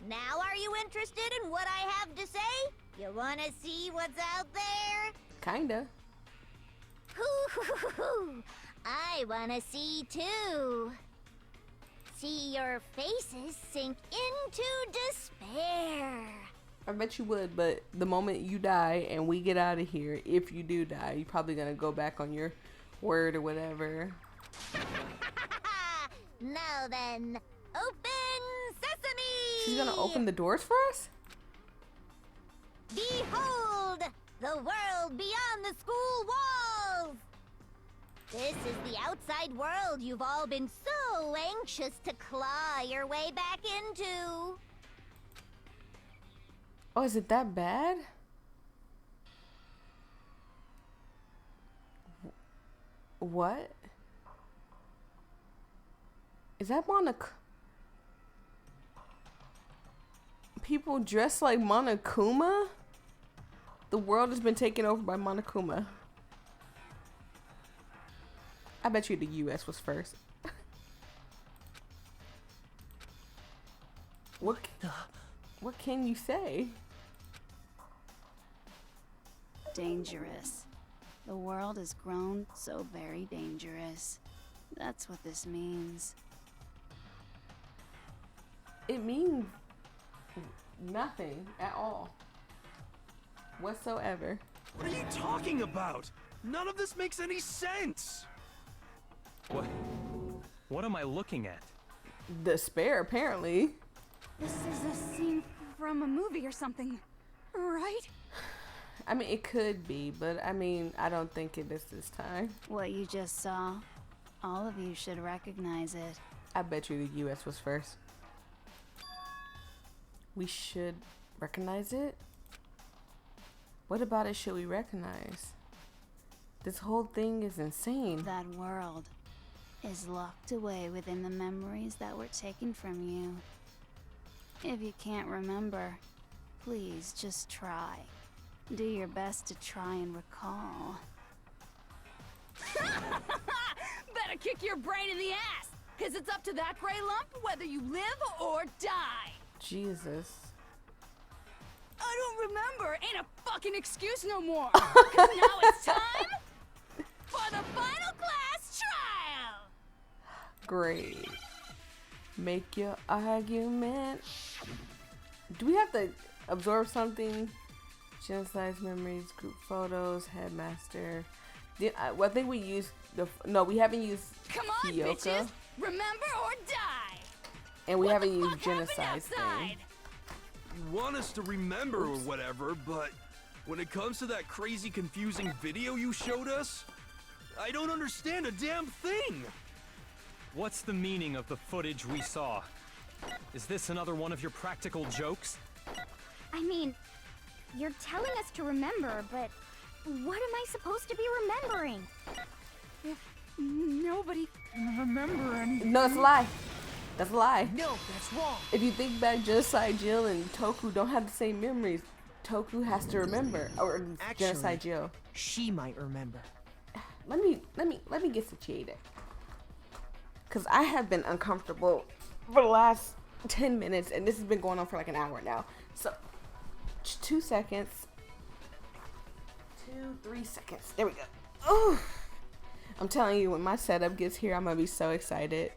Now are you interested in what I have to say? You wanna see what's out there? Kinda. Hoo-hoo-hoo-hoo. I wanna see too. see your faces sink into despair. I bet you would, but the moment you die and we get out of here, if you do die, you're probably gonna go back on your word or whatever. Now then, open sesame! She's gonna open the doors for us? Behold, the world beyond the school walls! This is the outside world you've all been so anxious to claw your way back into. Oh, is it that bad? What? Is that people dressed like Monokuma? The world has been taken over by Monokuma. I bet you the US was first. What can you say? Dangerous. The world has grown so very dangerous. That's what this means. It means nothing at all. Whatsoever. What are you talking about? None of this makes any sense. What am I looking at? Despair, apparently. This is a scene from a movie or something, right? I mean, it could be, but I mean, I don't think it is this time. What you just saw, all of you should recognize it. I bet you the US was first. We should recognize it? What about it should we recognize? This whole thing is insane. That world is locked away within the memories that were taken from you. If you can't remember, please just try. Do your best to try and recall. Better kick your brain in the ass, because it's up to that gray lump whether you live or die. Jesus. I don't remember. Ain't a fucking excuse no more. Because now it's time for the final class trial. Great. Make your argument. Do we have to absorb something? Genocide's memories, group photos, headmaster. I think we used no, we haven't used Come on, Hyoka. bitches. Remember or die. And we What haven't the used fuck happened genocide thing. outside? You want us to remember or whatever, but when it comes to that crazy confusing video you showed us, I don't understand a damn thing. What's the meaning of the footage we saw? Is this another one of your practical jokes? I mean, you're telling us to remember, but what am I supposed to be remembering? If nobody can remember anything. No, it's a lie. That's a lie. No, that's wrong. If you think back, Genocide Jill and Toku don't have the same memories. Toku has to remember, or Actually, Genocide Jill. She might remember. Let me get situated. Cause I have been uncomfortable for the last 10 minutes, and this has been going on for like an hour now. So, 2 seconds. 2-3 seconds. There we go. Oh, I'm telling you, when my setup gets here, I'm gonna be so excited.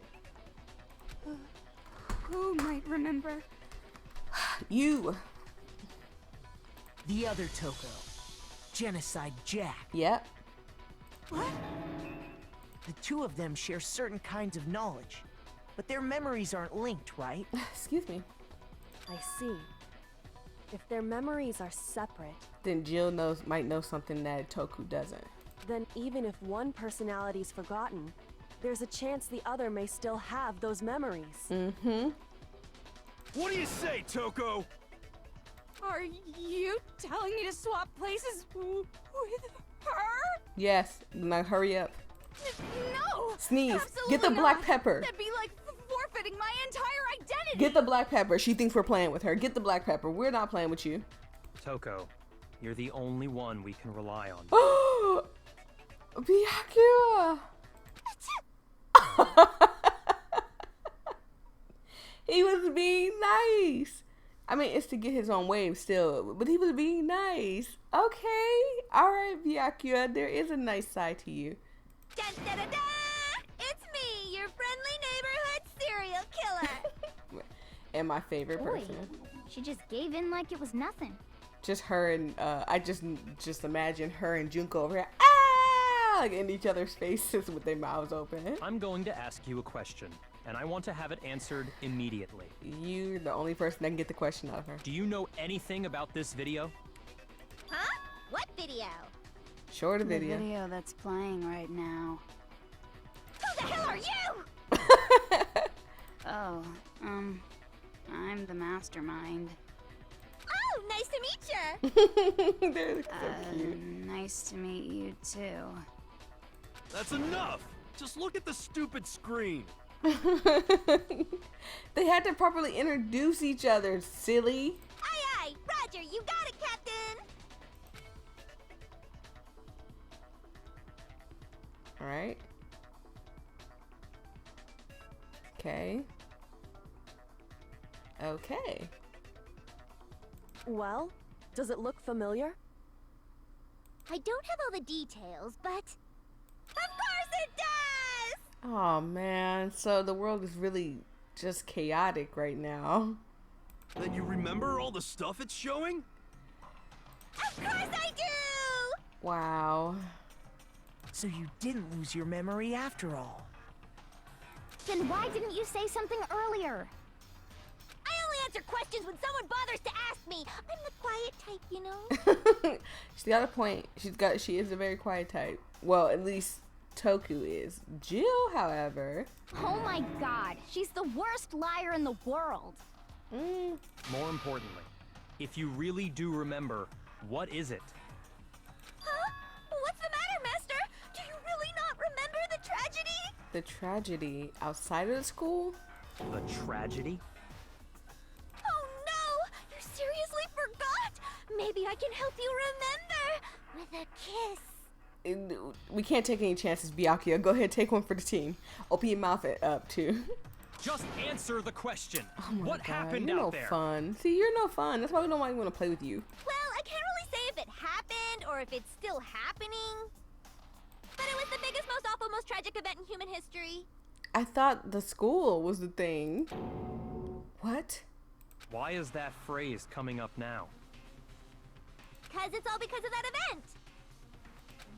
Who might remember? You. The other Toko. Genocide Jack. Yep. What? The two of them share certain kinds of knowledge, but their memories aren't linked, right? Excuse me. I see. If their memories are separate, Then Jill might know something that Toku doesn't. then even if one personality's forgotten, there's a chance the other may still have those memories. Mm-hmm. What do you say, Toko? Are you telling me to swap places with her? Yes. Now hurry up. No! Sneeze. Absolutely Get the black not. pepper. That'd be like forfeiting my entire identity. Get the black pepper. She thinks we're playing with her. Get the black pepper. We're not playing with you. Toko, you're the only one we can rely on. Oh, Byakuya. He was being nice. I mean, it's to get his own wave still, but he was being nice. Okay. All right, Byakuya. There is a nice side to you. Dun, da, da, da! It's me, your friendly neighborhood serial And my favorite Boy, person. she just gave in like it was nothing. Just her and I just imagine her and Junko over here, ah, like in each other's faces with their mouths open. I'm going to ask you a question, and I want to have it answered immediately. You're the only person that can get the question out of her. Do you know anything about this video? Huh? What video? Show her the video. The video that's playing right now. Who the hell are you? Oh, I'm the mastermind. Oh, nice to meet you. They're so cute. Nice to meet you too. That's enough! Just look at the stupid screen. They had to properly introduce each other, silly. Aye, aye. Roger, you got it, Captain. All right. Okay. Okay. Well, does it look familiar? I don't have all the details, but of course it does. Oh man, so the world is really just chaotic right now. Then you remember all the stuff it's showing? Of course I do. Wow. So you didn't lose your memory after all. Then why didn't you say something earlier? I only answer questions when someone bothers to ask me. I'm the quiet type, you know. She's got a point. She is a very quiet type. Well, at least Toku is. Jill, however. Oh my god, she's the worst liar in the world. More importantly, if you really do remember, what is it? Huh? What's the matter, Master? Do you really not remember the tragedy? The tragedy outside of the school? The tragedy? Oh no! You seriously forgot? Maybe I can help you remember with a kiss. We can't take any chances, Byakuya. Go ahead, take one for the team. Open your mouth up, too. Just answer the question. Oh my what God, happened you're out no there? fun. See, you're no fun. That's why we don't want to play with you. Well, I can't really say if it happened or if it's still happening. But it was the biggest, most awful, most tragic event in human history. I thought the school was the thing. What? Why is that phrase coming up now? Because it's all because of that event.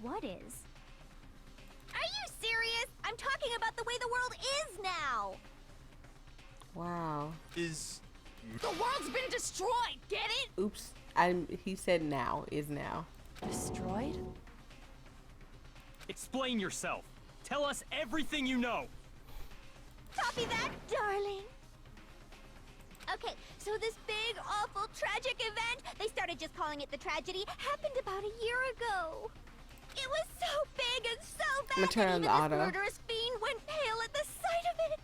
What is? Are you serious? I'm talking about the way the world is now. Wow. Is... The world's been destroyed, get it? Oops. He said now is now. Destroyed? Explain yourself. Tell us everything you know. Copy that, darling. Okay, so this big, awful, tragic event, they started just calling it the tragedy, happened about a year ago. It was so big and so bad I'm gonna turn that on even the this auto. murderous fiend went pale at the sight of it.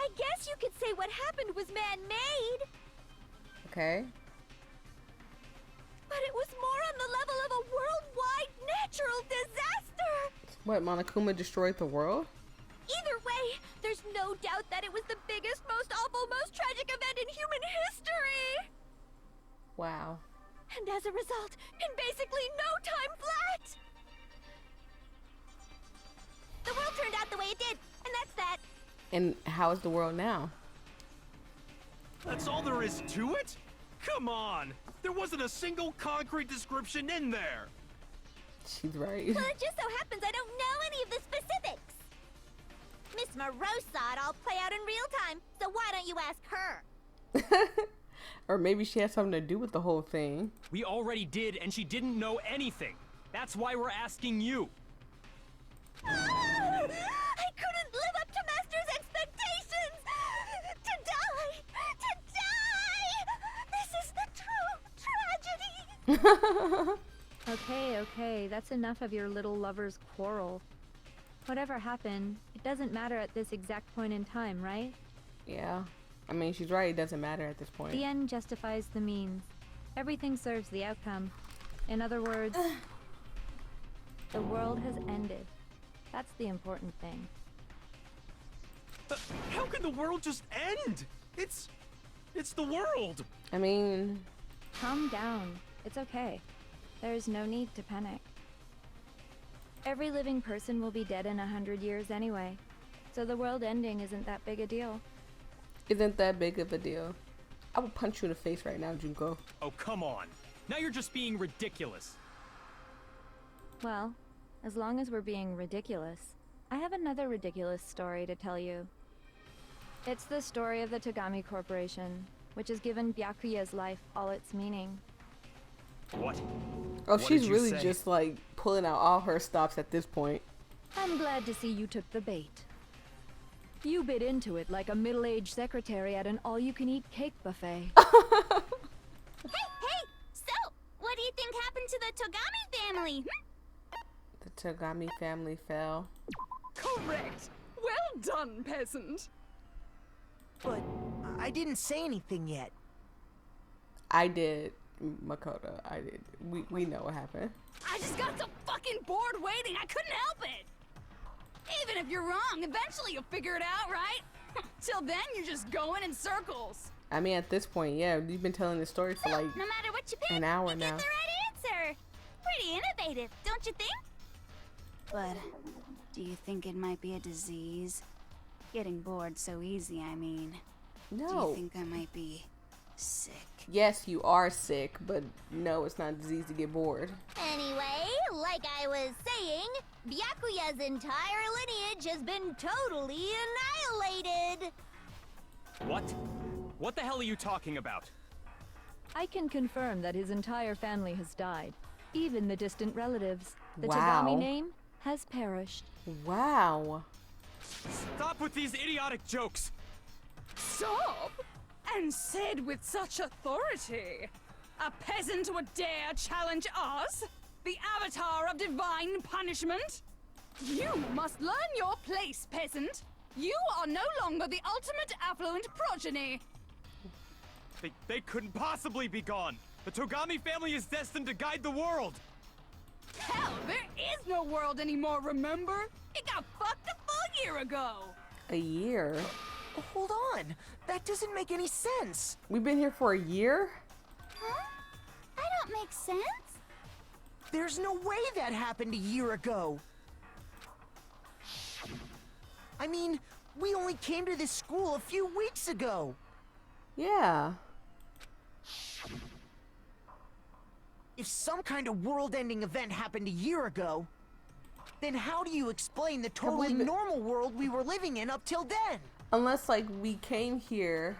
I guess you could say what happened was man-made, Okay. but it was more on the level of a worldwide natural disaster. What, Monokuma destroyed the world? Either way, there's no doubt that it was the biggest, most awful, most tragic event in human history. Wow. And as a result, in basically no time flat, the world turned out the way it did, and that's that. And how is the world now? That's all there is to it? Come on! There wasn't a single concrete description in there! She's right. Well, it just so happens I don't know any of the specifics. Miss Moreau saw it all play out in real time, so why don't you ask her? Or maybe she had something to do with the whole thing. We already did, and she didn't know anything. That's why we're asking you. I couldn't live up to Master's expectations! To die! To die! This is the true tragedy! Okay, that's enough of your little lover's quarrel. Whatever happened, it doesn't matter at this exact point in time, right? Yeah. I mean, she's right. It doesn't matter at this point. The end justifies the means. Everything serves the outcome. In other words, the world has ended. That's the important thing. How can the world just end? It's the world! I mean... Calm down. It's okay. There is no need to panic. Every living person will be dead in 100 years anyway. so the world ending isn't that big a deal. Isn't that big of a deal? I will punch you in the face right now, Junko. Oh, come on. Now you're just being ridiculous. Well, as long as we're being ridiculous, I have another ridiculous story to tell you. It's the story of the Togami Corporation, which has given Byakuya's life all its meaning. What? Oh, What she's did you really say? just like pulling out all her stops at this point. I'm glad to see you took the bait. You bit into it like a middle-aged secretary at an all-you-can-eat cake buffet. Hey! So, what do you think happened to the Togami family? The Togami family fell. Correct. Well done, peasant. But I didn't say anything yet. I did, Makoto. I did. We know what happened. I just got so fucking bored waiting, I couldn't help it. Even if you're wrong, eventually you'll figure it out, right? Till then, you're just going in circles. I mean, at this point, yeah, you've been telling the story for like No matter what you pick, an hour you now. get the right answer. Pretty innovative, don't you think? But do you think it might be a disease? Getting bored so easy, I mean. Do No. you think I might be sick? Yes, you are sick, but no, it's not a disease to get bored. Anyway, like I was saying, Byakuya's entire lineage has been totally annihilated. What? What the hell are you talking about? I can confirm that his entire family has died, even the distant relatives. The Wow. Togami name has perished. Wow. Stop with these idiotic jokes! Stop? And said with such authority. A peasant would dare challenge us? The avatar of divine punishment? You must learn your place, peasant. You are no longer the ultimate affluent progeny. They couldn't possibly be gone! The Togami family is destined to guide the world! Hell, there is no world anymore, remember? It got fucked a full year ago. A year? Hold on. That doesn't make any sense. We've been here for a year? Huh? I don't make sense. There's no way that happened a year ago. I mean, we only came to this school a few weeks ago. Yeah. If some kind of world-ending event happened a year ago, then how do you explain the totally been- normal world we were living in up till then? Unless like we came here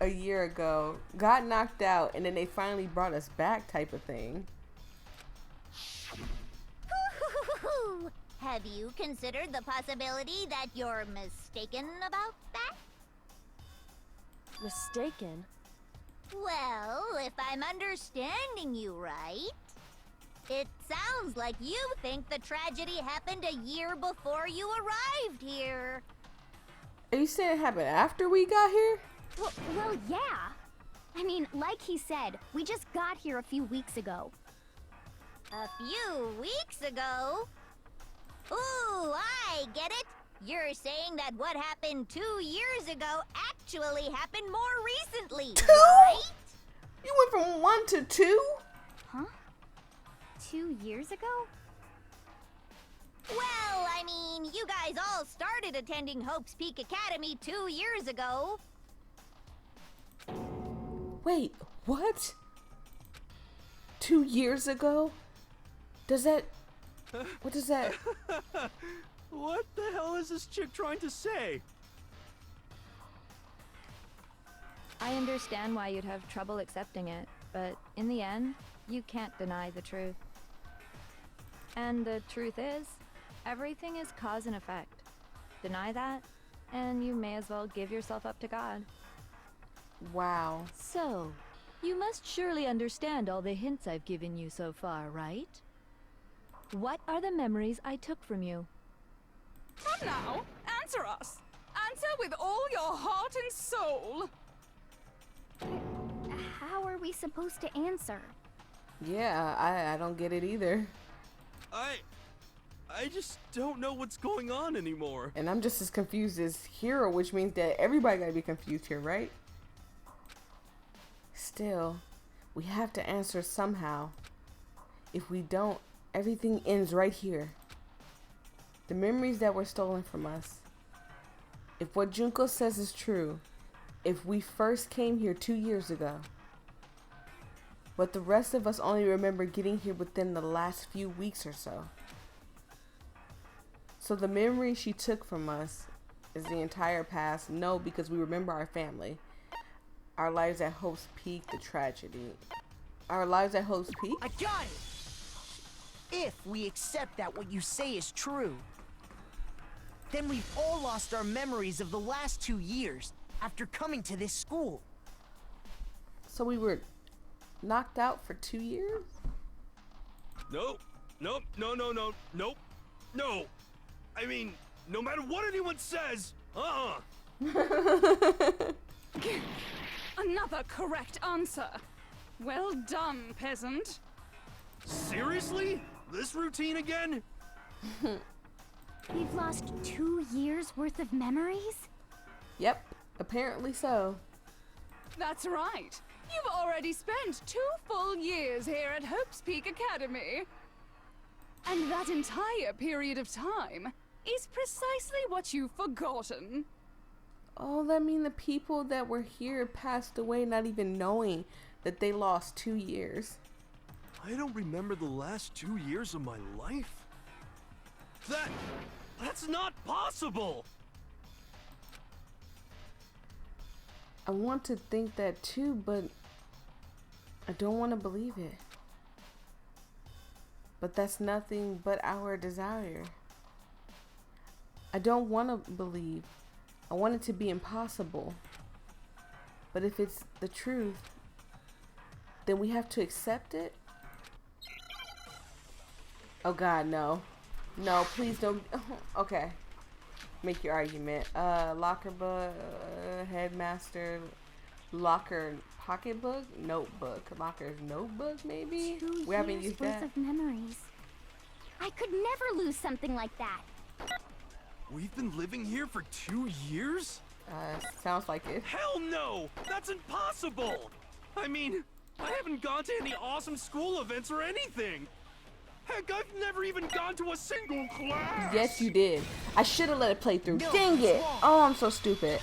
a year ago, got knocked out, and then they finally brought us back type of thing. Have you considered the possibility that you're mistaken about that? Mistaken? Well, if I'm understanding you right, it sounds like you think the tragedy happened a year before you arrived here. Are you saying it happened after we got here? Well, yeah. I mean, like he said, we just got here a few weeks ago. A few weeks ago? Ooh, I get it. You're saying that what happened 2 years ago actually happened more recently, 2? right? You went from 1 to 2? Huh? 2 years ago? Well, I mean, you guys all started attending Hope's Peak Academy 2 years ago. Wait, what? 2 years ago? Does that... What does that... What the hell is this chick trying to say? I understand why you'd have trouble accepting it, but in the end, you can't deny the truth. And the truth is, everything is cause and effect. Deny that, and you may as well give yourself up to God. Wow. So, you must surely understand all the hints I've given you so far, right? What are the memories I took from you? Come now, answer us. Answer with all your heart and soul. How are we supposed to answer? Yeah, I don't get it either. I just don't know what's going on anymore. And I'm just as confused as Hero, which means that everybody gotta be confused here, right? Still, we have to answer somehow. If we don't, everything ends right here. The memories that were stolen from us. If what Junko says is true, if we first came here 2 years ago, but the rest of us only remember getting here within the last few weeks or so. So the memory she took from us is the entire past? No, because we remember our family. Our lives at Hope's Peak, the tragedy. Our lives at Hope's Peak? I got it! If we accept that what you say is true, then we've all lost our memories of the last 2 years after coming to this school. So we were knocked out for 2 years? Nope. Nope. No. Nope. No. I mean, no matter what anyone says, Another correct answer. Well done, peasant. Seriously? This routine again? We've lost 2 years worth of memories? Yep, apparently so. That's right. You've already spent 2 full years here at Hope's Peak Academy. And that entire period of time is precisely what you've forgotten. Oh, that mean the people that were here passed away not even knowing that they lost 2 years. I don't remember the last 2 years of my life? That's not possible! I want to think that too, but I don't want to believe it. But that's nothing but our desire. I don't want to believe. I want it to be impossible. But if it's the truth, then we have to accept it. Oh God, no. No, please don't. Okay. Make your argument. Locker book, headmaster, locker pocketbook, notebook. Locker's notebook, maybe? 2 We haven't years used worth that. of memories. I could never lose something like that. We've been living here for 2 years? Sounds like it. Hell no! That's impossible! I mean, I haven't gone to any awesome school events or anything! Heck, I've never even gone to a single class! Yes, you did. I should have let it play through. No, Dang he's it. wrong. Oh, I'm so stupid.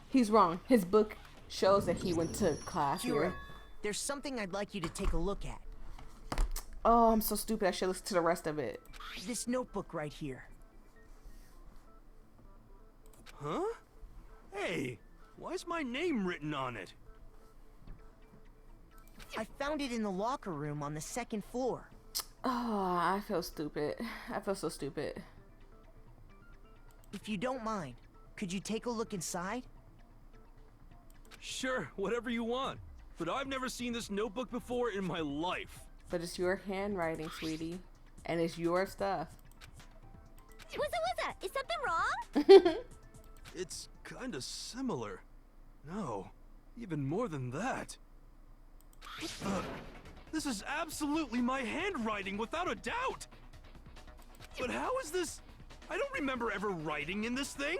He's wrong. His book shows that he went to class Hero, here. there's something I'd like you to take a look at. Oh, I'm so stupid. I should listen to the rest of it. This notebook right here. Huh? Hey, why's my name written on it? I found it in the locker room on the 2nd floor. Oh, I feel stupid. I feel so stupid. If you don't mind, could you take a look inside? Sure, whatever you want. But I've never seen this notebook before in my life. But it's your handwriting, sweetie. And it's your stuff. Wuzza, is something wrong? It's kinda similar. No, even more than that. This is absolutely my handwriting, without a doubt! But how is this? I don't remember ever writing in this thing!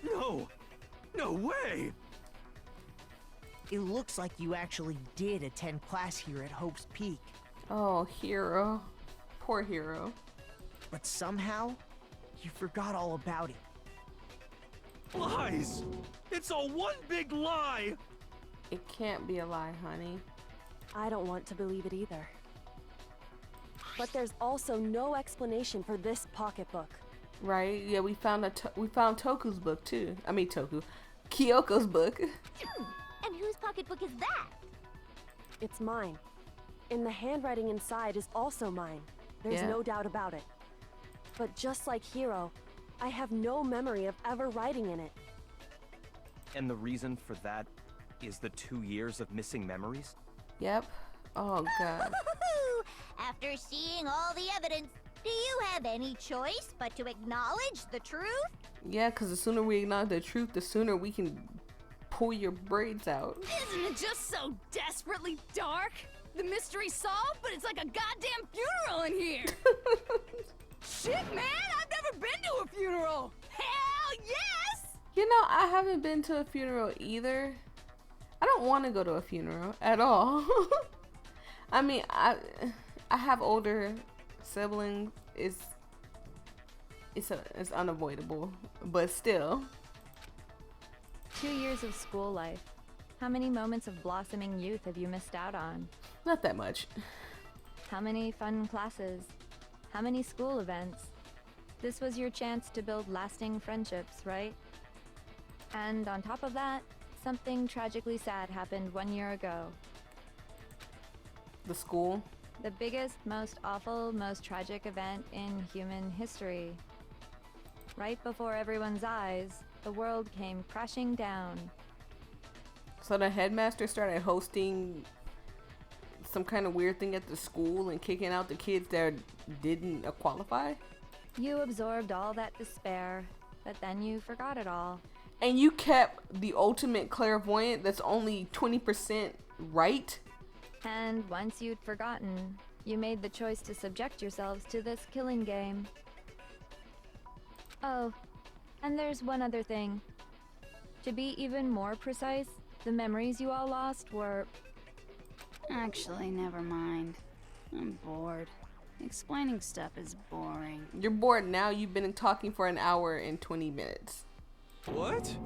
No! No way! It looks like you actually did attend class here at Hope's Peak. Oh, Hero. Poor Hero. But somehow, you forgot all about it. Lies! It's all one big lie! It can't be a lie, honey. I don't want to believe it either. But there's also no explanation for this pocketbook. Right? Yeah, we found Toku's book too. I mean Kyoko's book. And whose pocketbook is that? It's mine. And the handwriting inside is also mine. There's Yeah. no doubt about it. But just like Hero, I have no memory of ever writing in it. And the reason for that is the 2 years of missing memories? Yep. Oh God. After seeing all the evidence, do you have any choice but to acknowledge the truth? Yeah, because the sooner we acknowledge the truth, the sooner we can pull your braids out. Isn't it just so desperately dark? The mystery's solved, but it's like a goddamn funeral in here! Shit, man! I've never been to a funeral! Hell yes! You know, I haven't been to a funeral either. I don't want to go to a funeral at all. I mean, I have older siblings. it's unavoidable, but still. 2 years of school life. How many moments of blossoming youth have you missed out on? Not that much. How many fun classes? How many school events? This was your chance to build lasting friendships, right? And on top of that, something tragically sad happened 1 year ago. The school? The biggest, most awful, most tragic event in human history. Right before everyone's eyes, the world came crashing down. So the headmaster started hosting some kind of weird thing at the school and kicking out the kids that didn't qualify? You absorbed all that despair, but then you forgot it all. And you kept the ultimate clairvoyant that's only 20% right? And once you'd forgotten, you made the choice to subject yourselves to this killing game. Oh, and there's one other thing. To be even more precise, the memories you all lost were... Actually, never mind. I'm bored. Explaining stuff is boring. You're bored now. You've been talking for an hour and 20 minutes. What?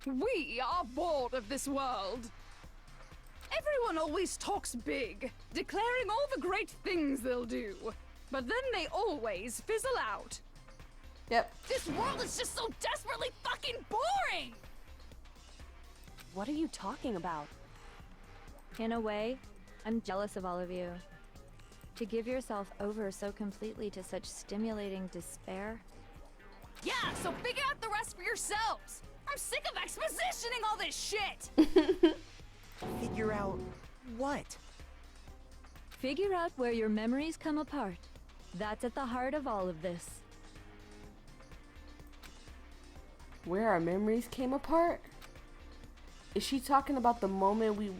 We are bored of this world. Everyone always talks big, declaring all the great things they'll do. But then they always fizzle out. Yep. This world is just so desperately fucking boring! What are you talking about? In a way, I'm jealous of all of you. To give yourself over so completely to such stimulating despair. Yeah, so figure out the rest for yourselves! I'm sick of expositioning all this shit! Figure out what? Figure out where your memories come apart. That's at the heart of all of this. Where our memories came apart? Is she talking about the moment we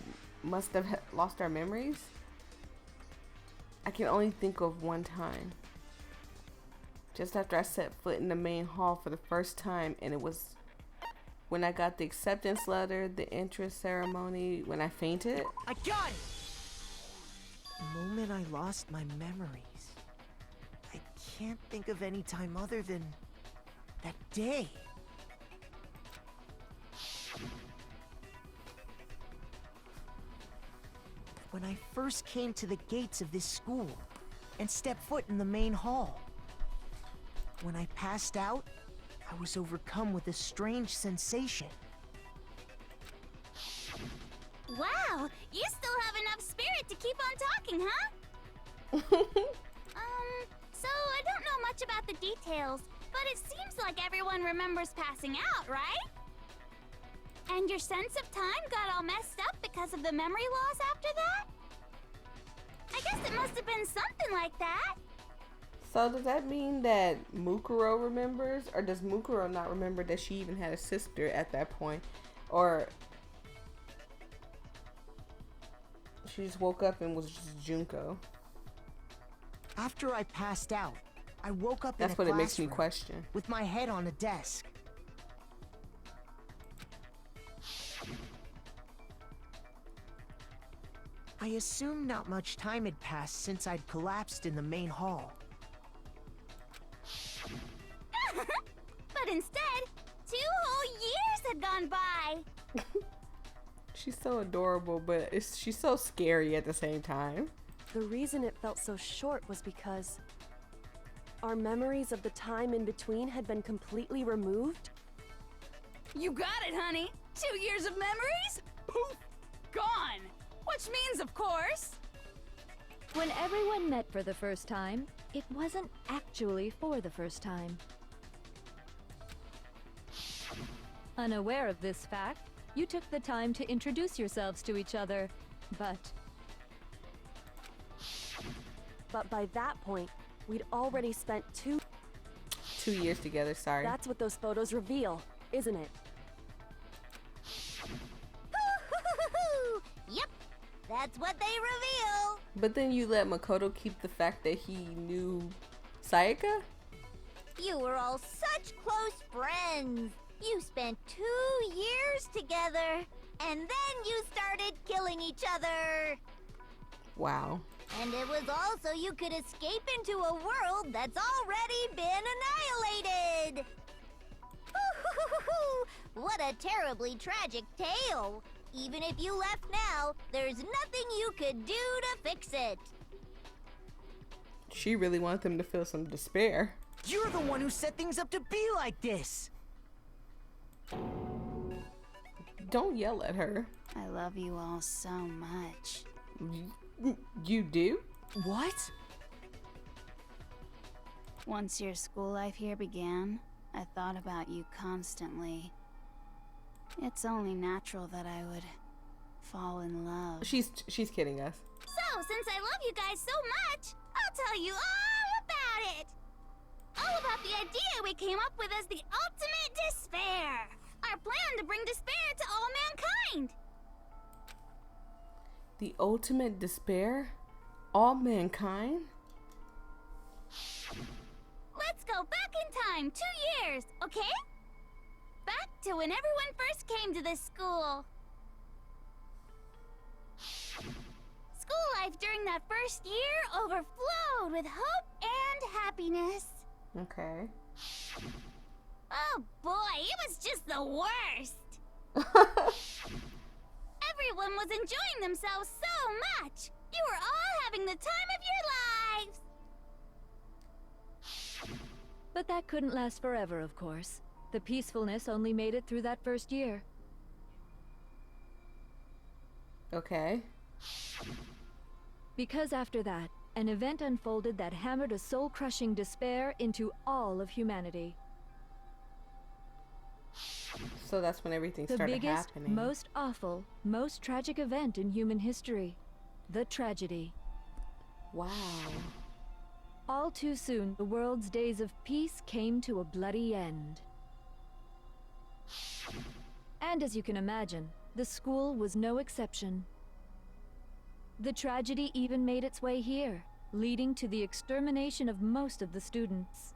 must have lost our memories? I can only think of one time. Just after I set foot in the main hall for the first time, and it was when I got the acceptance letter, the entrance ceremony, when I fainted. I got it! The moment I lost my memories. I can't think of any time other than that day. When I first came to the gates of this school and stepped foot in the main hall. When I passed out, I was overcome with a strange sensation. Wow, you still have enough spirit to keep on talking, huh? So I don't know much about the details, but it seems like everyone remembers passing out, right? And your sense of time got all messed up because of the memory loss after that? I guess it must have been something like that. So does that mean that Mukuro remembers? Or does Mukuro not remember that she even had a sister at that point? Or she just woke up and was just Junko? After I passed out, I woke up That's in a what it makes me classroom question. with my head on a desk. I assumed not much time had passed since I'd collapsed in the main hall. But instead, 2 whole years had gone by. She's so adorable, but she's so scary at the same time. The reason it felt so short was because our memories of the time in between had been completely removed. You got it, honey! 2 years of memories? Poof! Gone! Which means, of course... When everyone met for the first time, it wasn't actually for the first time. Unaware of this fact, you took the time to introduce yourselves to each other, but by that point, we'd already spent 2 years together, sorry. That's what those photos reveal, isn't it? Yep, that's what they reveal. But then you let Makoto keep the fact that he knew Sayaka? You were all such close friends. You spent 2 years together, and then you started killing each other. Wow. And it was also you could escape into a world that's already been annihilated! What a terribly tragic tale! Even if you left now, there's nothing you could do to fix it. She really wants them to feel some despair. You're the one who set things up to be like this! Don't yell at her. I love you all so much. You do? What? Once your school life here began, I thought about you constantly. It's only natural that I would fall in love. She's kidding us. So, since I love you guys so much, I'll tell you all about it! All about the idea we came up with as the ultimate despair! Our plan to bring despair to all mankind! The ultimate despair? All mankind? Let's go back in time 2 years, okay? Back to when everyone first came to this school. School life during that first year overflowed with hope and happiness. Okay. Oh boy, it was just the worst! Everyone was enjoying themselves so much! You were all having the time of your lives! But that couldn't last forever, of course. The peacefulness only made it through that first year. Okay. Because after that, an event unfolded that hammered a soul-crushing despair into all of humanity. So that's when everything The started biggest, happening. most awful, most tragic event in human history. The tragedy. Wow. All too soon, the world's days of peace came to a bloody end. And as you can imagine, the school was no exception. The tragedy even made its way here, leading to the extermination of most of the students.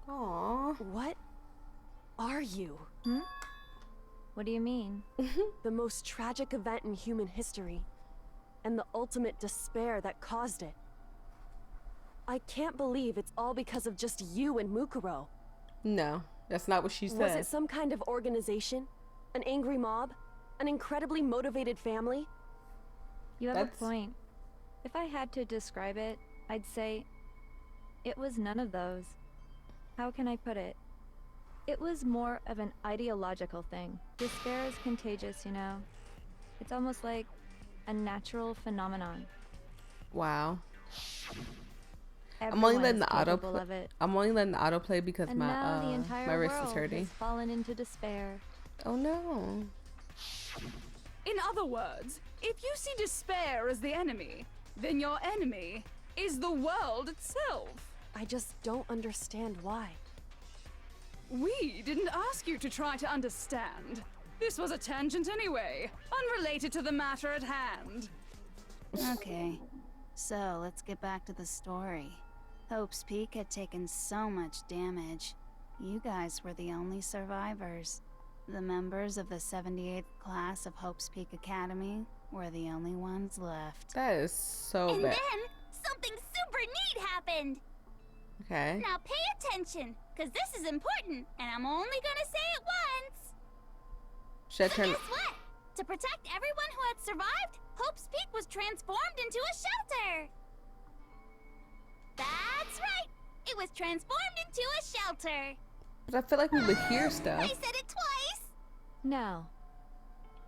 Aww. What are you? What do you mean? The most tragic event in human history, and the ultimate despair that caused it. I can't believe it's all because of just you and Mukuro. No, that's not what she said. Was it some kind of organization? An angry mob? An incredibly motivated family? You have That's- a point. If I had to describe it, I'd say it was none of those. How can I put it? It was more of an ideological thing. Despair is contagious, you know. It's almost like a natural phenomenon. Wow. I'm only letting the auto capable of it. I'm only letting the autoplay because And now the entire my wrist world is hurting. has fallen into despair. Oh no. In other words, if you see despair as the enemy, then your enemy is the world itself. I just don't understand why. We didn't ask you to try to understand. This was a tangent anyway, unrelated to the matter at hand. Okay, so let's get back to the story. Hope's Peak had taken so much damage. You guys were the only survivors. The members of the 78th class of Hope's Peak Academy were the only ones left. That is so And bad. then, something super neat happened! Okay. Now pay attention, because this is important, and I'm only gonna say it once! Should I So turn? guess what? To protect everyone who had survived, Hope's Peak was transformed into a shelter! That's right! It was transformed into a shelter! But I feel like we would hear stuff. I said it twice! Now,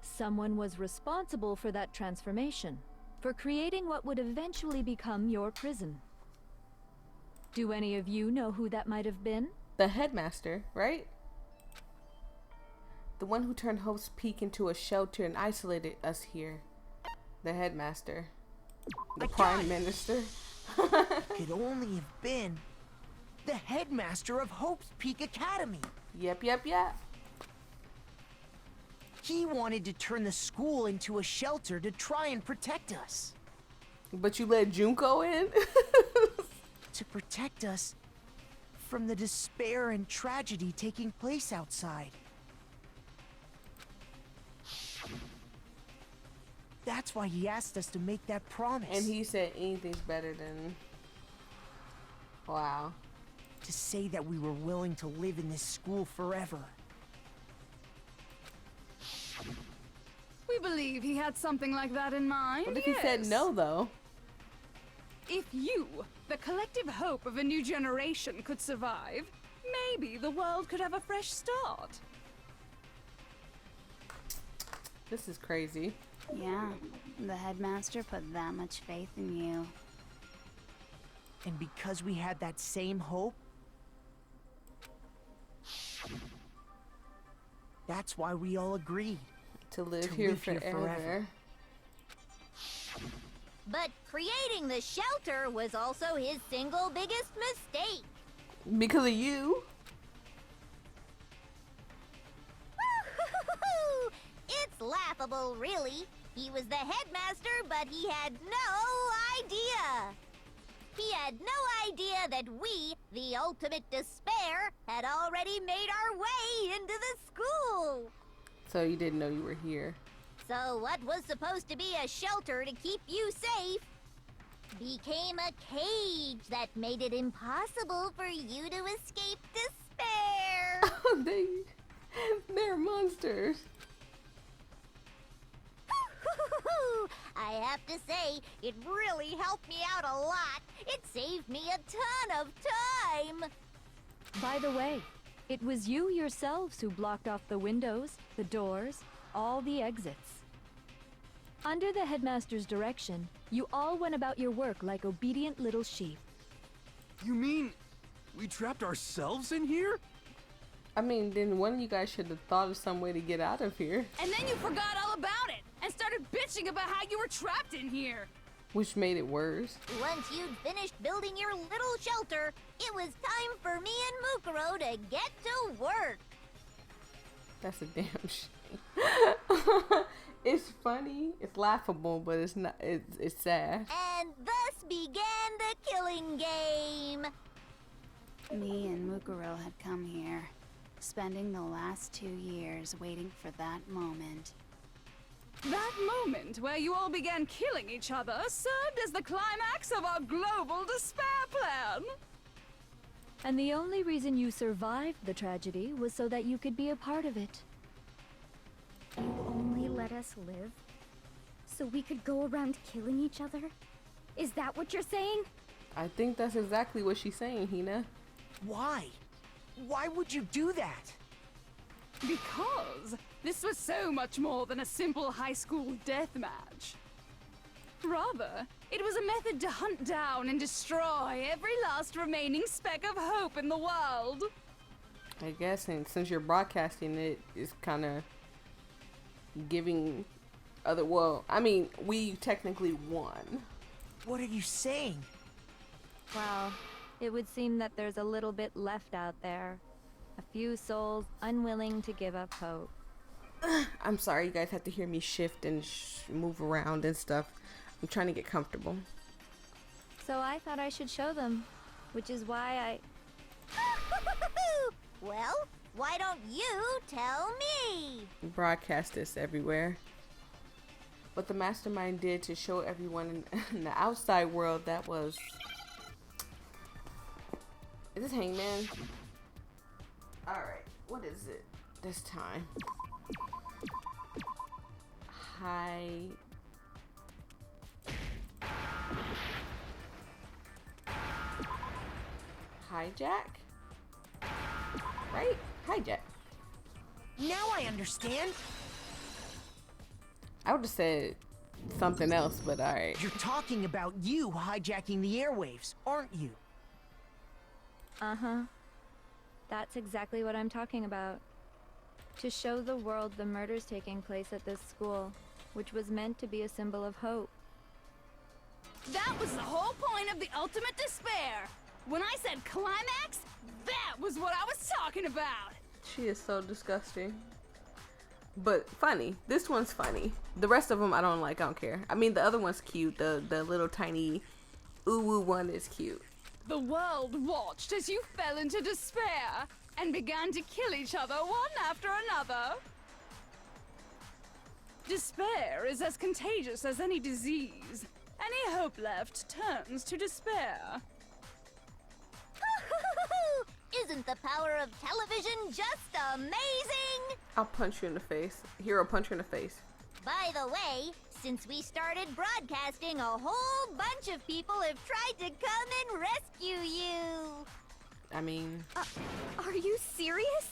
someone was responsible for that transformation, for creating what would eventually become your prison. Do any of you know who that might have been? The headmaster, right? The one who turned Hope's Peak into a shelter and isolated us here. The headmaster. The prime minister. Could only have been the headmaster of Hope's Peak Academy. Yep. He wanted to turn the school into a shelter to try and protect us. But you let Junko in? To protect us from the despair and tragedy taking place outside. That's why he asked us to make that promise. And he said anything's better than... Wow. To say that we were willing to live in this school forever. We believe he had something like that in mind. What if he said no, though? If you, the collective hope of a new generation, could survive, maybe the world could have a fresh start. This is crazy. Yeah, the headmaster put that much faith in you. And because we had that same hope, that's why we all agreed to live here forever. But creating the shelter was also his single biggest mistake. Because of you? It's laughable, really. He was the headmaster, but he had no idea. He had no idea that we, the ultimate despair, had already made our way into the school. So you didn't know you were here. So what was supposed to be a shelter to keep you safe became a cage that made it impossible for you to escape despair. They're monsters. I have to say, it really helped me out a lot. It saved me a ton of time. By the way, it was you yourselves who blocked off the windows, the doors, all the exits. Under the headmaster's direction, you all went about your work like obedient little sheep. You mean we trapped ourselves in here? I mean, then one of you guys should have thought of some way to get out of here. And then you forgot all about it and started bitching about how you were trapped in here. Which made it worse. Once you'd finished building your little shelter, it was time for me and Mukuro to get to work. That's a damn shame. It's funny, it's laughable, but it's not. It's sad. And thus began the killing game. Me and Mukuro had come here, spending the last 2 years waiting for that moment. That moment where you all began killing each other served as the climax of our global despair plan. And the only reason you survived the tragedy was so that you could be a part of it. You only let us live so we could go around killing each other? Is that what you're saying? I think that's exactly what she's saying, Hina. Why? Why would you do that? Because this was so much more than a simple high school death match. Rather, it was a method to hunt down and destroy every last remaining speck of hope in the world. I guess, and since you're broadcasting it, it's kind of giving other... Well, I mean, we technically won. What are you saying? Well, it would seem that there's a little bit left out there. A few souls unwilling to give up hope. I'm sorry you guys have to hear me shift and move around and stuff. I'm trying to get comfortable. So I thought I should show them, which is why I... Well, why don't you tell me? Broadcast this everywhere. What the mastermind did to show everyone in the outside world, that was... Is this Hangman? Alright, what is it this time? Hijack? Right? Hijack. Now I understand. I would have said something else, but alright. You're talking about you hijacking the airwaves, aren't you? Uh-huh. That's exactly what I'm talking about. To show the world the murders taking place at this school, which was meant to be a symbol of hope. That was the whole point of the ultimate despair. When I said climax, that was what I was talking about. She is so disgusting. But funny. This one's funny. The rest of them I don't like. I don't care. I mean, the other one's cute. The little tiny ooh-woo one is cute. The world watched as you fell into despair and began to kill each other one after another. Despair is as contagious as any disease. Any hope left turns to despair. Isn't the power of television just amazing? I'll punch you in the face. Hero punch you in the face. By the way, since we started broadcasting, a whole bunch of people have tried to come and rescue you. I mean... Are you serious?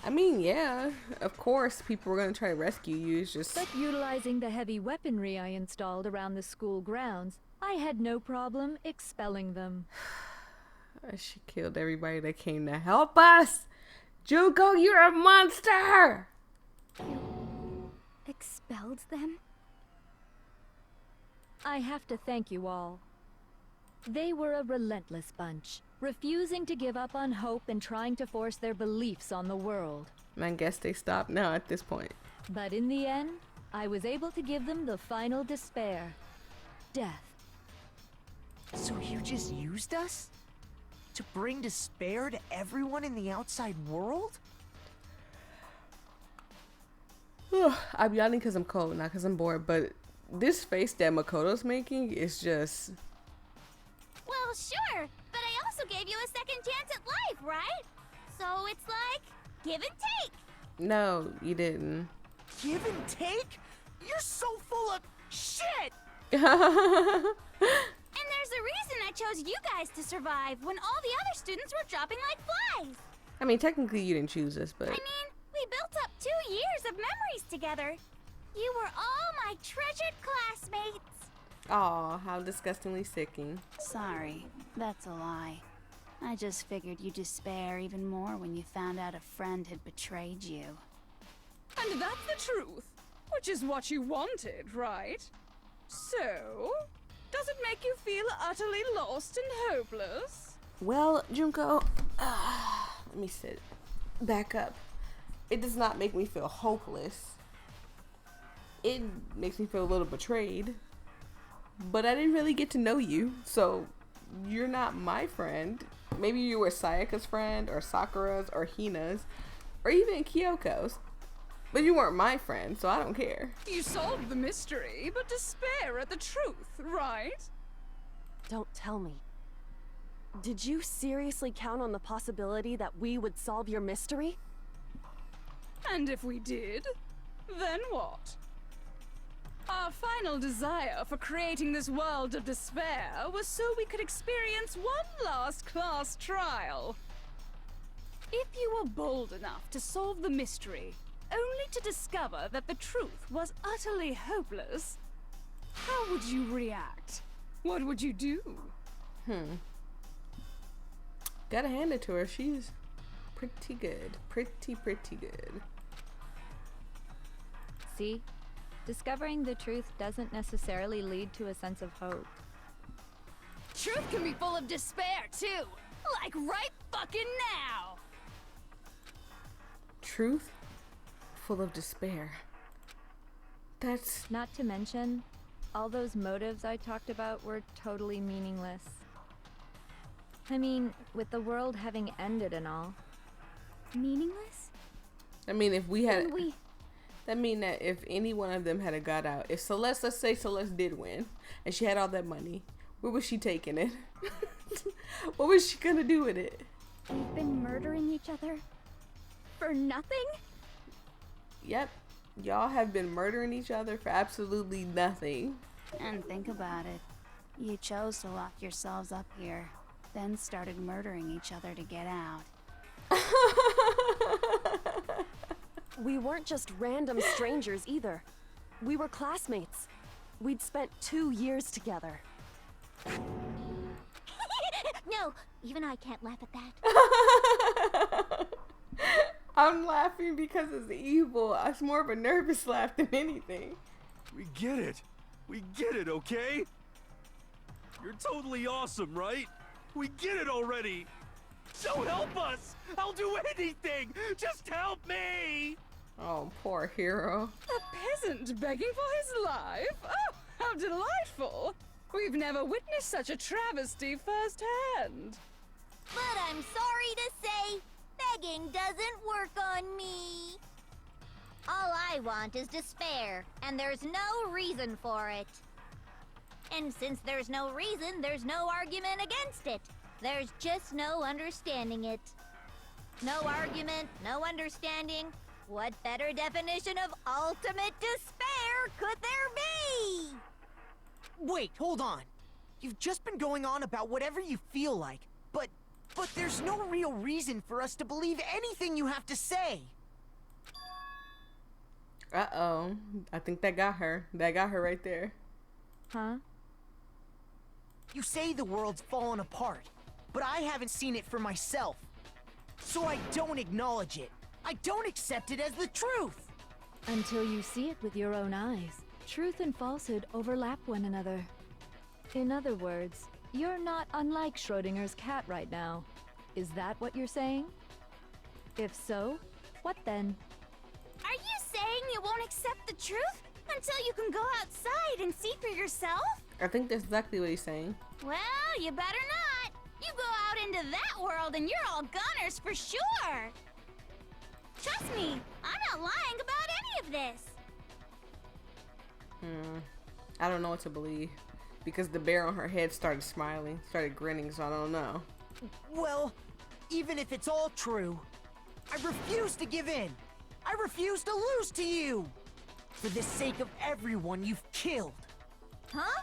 yeah. Of course, people were gonna try to rescue you. It's just... But utilizing the heavy weaponry I installed around the school grounds, I had no problem expelling them. She killed everybody that came to help us. Junko, you're a monster! Expelled them? I have to thank you all. They were a relentless bunch, refusing to give up on hope and trying to force their beliefs on the world. And I guess they stopped now at this point. But in the end, I was able to give them the final despair. Death. So you just used us? To bring despair to everyone in the outside world? I'm yawning because I'm cold, not because I'm bored, but this face that Makoto's making is just... Well, sure, but I also gave you a second chance at life, right? So it's like, give and take. No, you didn't. Give and take? You're so full of shit! And there's a reason I chose you guys to survive when all the other students were dropping like flies. I mean, technically you didn't choose us, but... I mean, we built up 2 years of memories together. You were all my treasured classmates. Aw, how disgustingly sicking. Sorry, that's a lie. I just figured you'd despair even more when you found out a friend had betrayed you. And that's the truth, which is what you wanted, right? So, does it make you feel utterly lost and hopeless? Well, Junko, let me sit back up. It does not make me feel hopeless. It makes me feel a little betrayed. But I didn't really get to know you, so you're not my friend. Maybe you were Sayaka's friend, or Sakura's, or Hina's, or even Kyoko's. But you weren't my friend, so I don't care. You solved the mystery, but despair at the truth, right? Don't tell me. Did you seriously count on the possibility that we would solve your mystery? And if we did, then what? Our final desire for creating this world of despair was so we could experience one last class trial. If you were bold enough to solve the mystery, only to discover that the truth was utterly hopeless, how would you react? What would you do? Gotta hand it to her. She's pretty good. Pretty good. See? Discovering the truth doesn't necessarily lead to a sense of hope. Truth can be full of despair, too! Like right fucking now! Truth? Full of despair. That's... Not to mention, all those motives I talked about were totally meaningless. I mean, with the world having ended and all. Meaningless? I mean, if we had... Then That mean that if any one of them had got out, if Celeste, let's say Celeste did win, and she had all that money, where was she taking it? What was she gonna do with it? we've been murdering each other? For nothing? Yep, y'all have been murdering each other for absolutely nothing. And think about it. You chose to lock yourselves up here, then started murdering each other to get out. We weren't just random strangers either. We were classmates. We'd spent 2 years together. No, even I can't laugh at that. I'm laughing because it's evil. It's more of a nervous laugh than anything. We get it. We get it, okay? You're totally awesome, right? We get it already. So help us. I'll do anything. Just help me. Oh, poor hero. A peasant begging for his life? Oh, how delightful! We've never witnessed such a travesty firsthand. But I'm sorry to say, begging doesn't work on me. All I want is despair, and there's no reason for it. And since there's no reason, there's no argument against it. There's just no understanding it. No argument, no understanding. What better definition of ultimate despair could there be? Wait, hold on. You've just been going on about whatever you feel like, but there's no real reason for us to believe anything you have to say. Uh-oh. I think that got her. That got her right there. Huh? You say the world's fallen apart, but I haven't seen it for myself. So I don't acknowledge it. I don't accept it as the truth. Until you see it with your own eyes. Truth and falsehood overlap one another. In other words, you're not unlike Schrodinger's cat right now. Is that what you're saying? If so, what then? Are you saying you won't accept the truth until you can go outside and see for yourself? I think that's exactly what he's saying. Well, you better not. You go out into that world and you're all gunners for sure. Trust me, I'm not lying about any of this. I don't know what to believe. Because the bear on her head started smiling, started grinning, so I don't know. Well, even if it's all true, I refuse to give in. I refuse to lose to you. For the sake of everyone you've killed. Huh?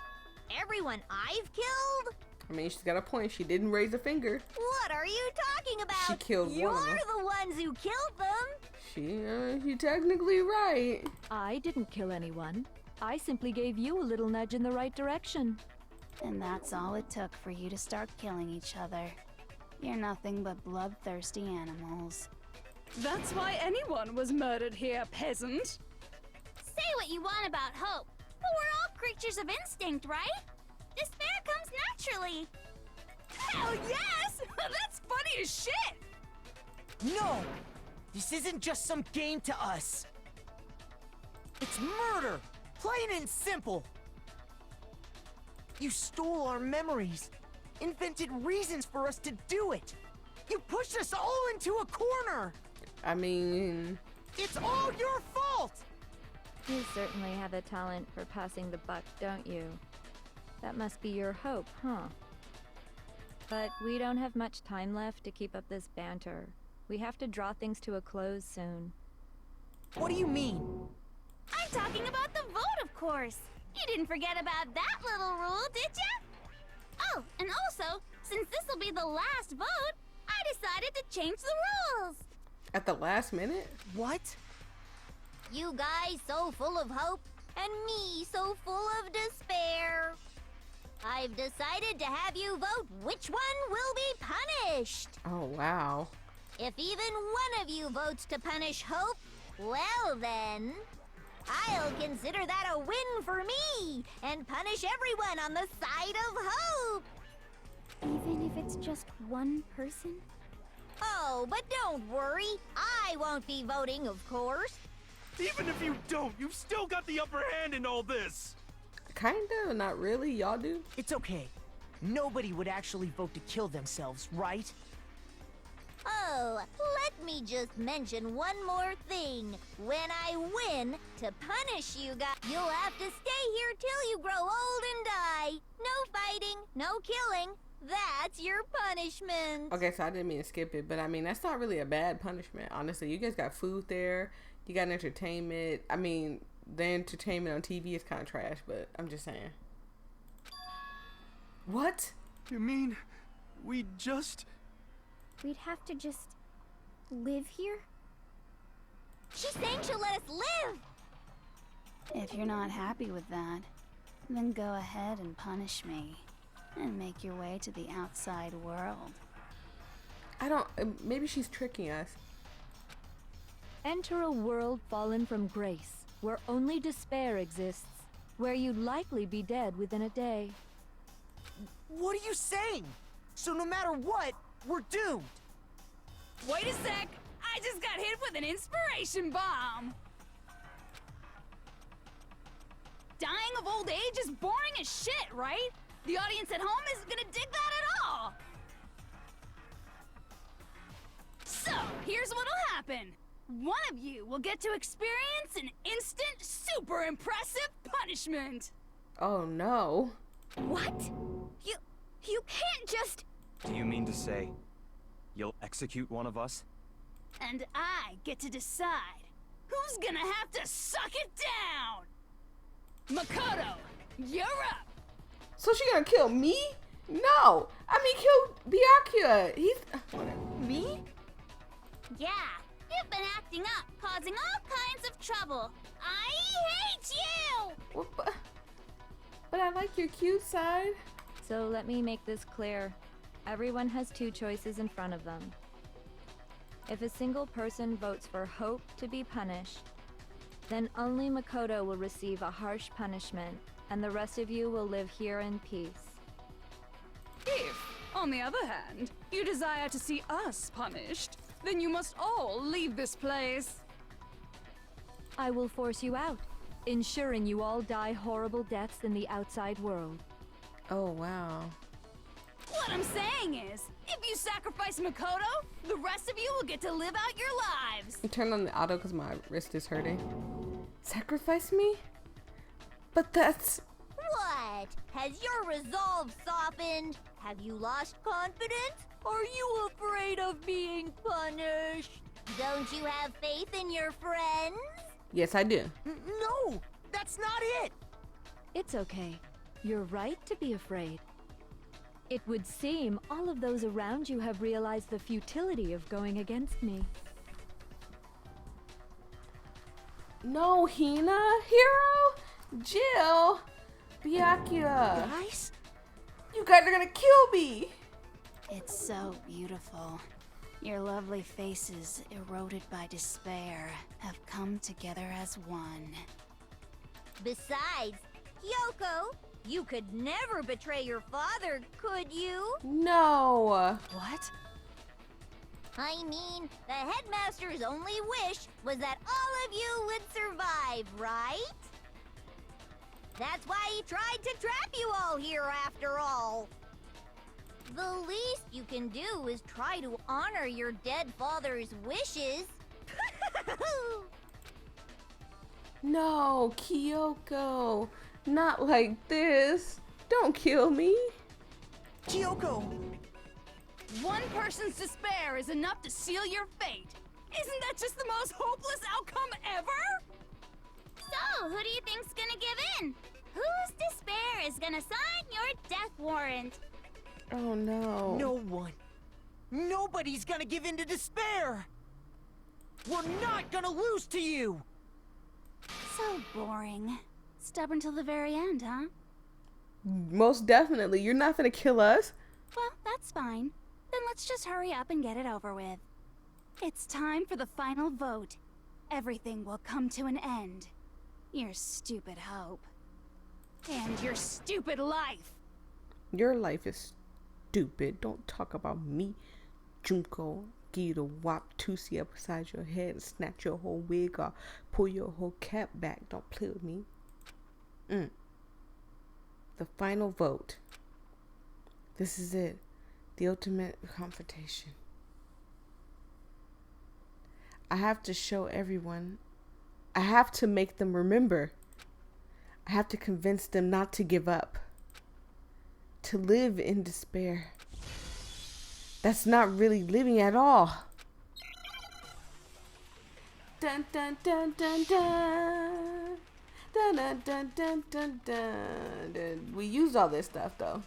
Everyone I've killed? I mean, she's got a point. She didn't raise a finger. What are you talking about? She killed one of them. You're the ones who killed them. She technically right. I didn't kill anyone. I simply gave you a little nudge in the right direction. And that's all it took for you to start killing each other. You're nothing but bloodthirsty animals. That's why anyone was murdered here, peasant. Say what you want about hope, but we're all creatures of instinct, right? Despair comes naturally. Hell yes! That's funny as shit! No! This isn't just some game to us. It's murder! Plain and simple! You stole our memories, invented reasons for us to do it. You pushed us all into a corner! I mean... It's all your fault! You certainly have a talent for passing the buck, don't you? That must be your hope, huh? But we don't have much time left to keep up this banter. We have to draw things to a close soon. What do you mean? I'm talking about the vote, of course. You didn't forget about that little rule, did ya? Oh, and also, since this will be the last vote, I decided to change the rules. At the last minute? What? You guys so full of hope, and me so full of despair. I've decided to have you vote which one will be punished. Oh, wow. If even one of you votes to punish Hope, well then, I'll consider that a win for me and punish everyone on the side of Hope. Even if it's just one person? Oh, but don't worry. I won't be voting, of course. Even if you don't, you've still got the upper hand in all this. Kinda, not really. Y'all do. It's okay. Nobody would actually vote to kill themselves, right? Oh, let me just mention one more thing. When I win, to punish you guys, you'll have to stay here till you grow old and die. No fighting, no killing. That's your punishment. Okay, so I didn't mean to skip it, but I mean, that's not really a bad punishment. Honestly, you guys got food there. You got entertainment. I mean, the entertainment on TV is kind of trash, but I'm just saying. What? You mean we just... We'd have to just live here? She's saying she'll let us live. If you're not happy with that, then go ahead and punish me. And make your way to the outside world. I don't... Maybe she's tricking us. Enter a world fallen from grace, where only despair exists, where you'd likely be dead within a day. What are you saying? So no matter what, we're doomed. Wait a sec. I just got hit with an inspiration bomb. Dying of old age is boring as shit, right? The audience at home isn't gonna dig that at all. So, here's what'll happen. one of you will get to experience an instant, super impressive punishment. Oh no. What? You can't just... Do you mean to say you'll execute one of us? And I get to decide who's gonna have to suck it down. Makoto, you're up. So she gonna kill me? No. I mean, kill Byakuya. He's Me? Yeah, you've been acting up, causing all kinds of trouble. I hate you! Well, but I like your cute side. So let me make this clear. Everyone has two choices in front of them. If a single person votes for Hope to be punished, then only Makoto will receive a harsh punishment, and the rest of you will live here in peace. If, on the other hand, you desire to see us punished, then you must all leave this place. I will force you out, ensuring you all die horrible deaths in the outside world. Oh, wow. What I'm saying is, if you sacrifice Makoto, the rest of you will get to live out your lives. You turn on the auto because my wrist is hurting. Sacrifice me? But that's... What? Has your resolve softened? Have you lost confidence? Are you afraid of being punished? Don't you have faith in your friends? Yes, I do. No, that's not it. It's okay. You're right to be afraid. It would seem all of those around you have realized the futility of going against me. No, Hina, Hero, Jill, Byakuya. Guys? You guys are gonna kill me. It's so beautiful. Your lovely faces, eroded by despair, have come together as one. Besides, Kyoko, you could never betray your father, could you? No. What? I mean, the headmaster's only wish was that all of you would survive, right? That's why he tried to trap you all here after all. The least you can do is try to honor your dead father's wishes. No, Kyoko. Not like this. Don't kill me. Kyoko! One person's despair is enough to seal your fate. Isn't that just the most hopeless outcome ever? So, who do you think's gonna give in? Whose despair is gonna sign your death warrant? Oh no. No one. Nobody's gonna give in to despair. We're not gonna lose to you. So boring. Stubborn till the very end, huh? Most definitely. You're not gonna kill us. Well, that's fine. Then let's just hurry up and get it over with. It's time for the final vote. Everything will come to an end. Your stupid hope. And your stupid life. Your life is stupid. Don't talk about me. Junko, give you the whop Tusi up beside your head and snatch your whole wig off. Pull your whole cap back. Don't play with me. The final vote. This is it. The ultimate confrontation. I have to show everyone. I have to make them remember. I have to convince them not to give up. To live in despair. That's not really living at all. Dun dun dun dun dun. Dun dun dun dun dun dun. We used all this stuff though.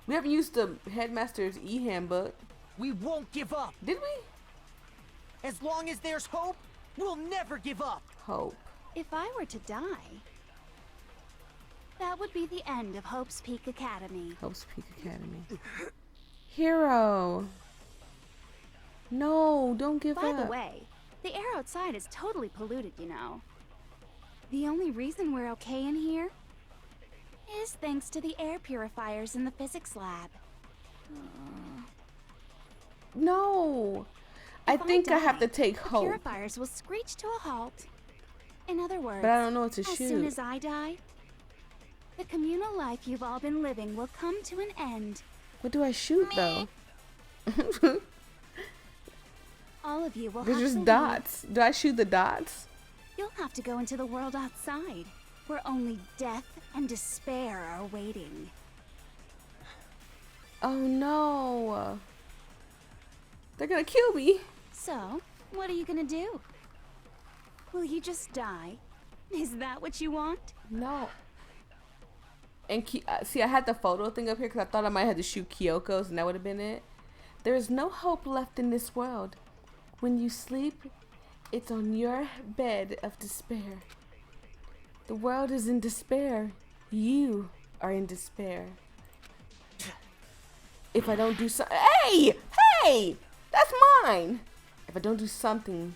We haven't used the headmaster's e-handbook. We won't give up. Did we? As long as there's hope, we'll never give up. Hope. If I were to die, that would be the end of Hope's Peak Academy. Hope's Peak Academy. Hero. No, don't give up. By the way, the air outside is totally polluted, you know. The only reason we're okay in here is thanks to the air purifiers in the physics lab. No. I think I have to take the Hope. purifiers will screech to a halt. In other words, But I don't know what to as shoot. soon as I die, the communal life you've all been living will come to an end. What do I shoot though? All of you will There's have just to leave. dots. Do I shoot the dots? You'll have to go into the world outside, where only death and despair are waiting. Oh no. They're gonna kill me. So, what are you gonna do? Will you just die? Is that what you want? No. And see, I had the photo thing up here because I thought I might have to shoot Kyoko's and that would have been it. There is no hope left in this world. When you sleep, it's on your bed of despair. The world is in despair. You are in despair. If I don't do something... Hey! Hey! That's mine! If I don't do something,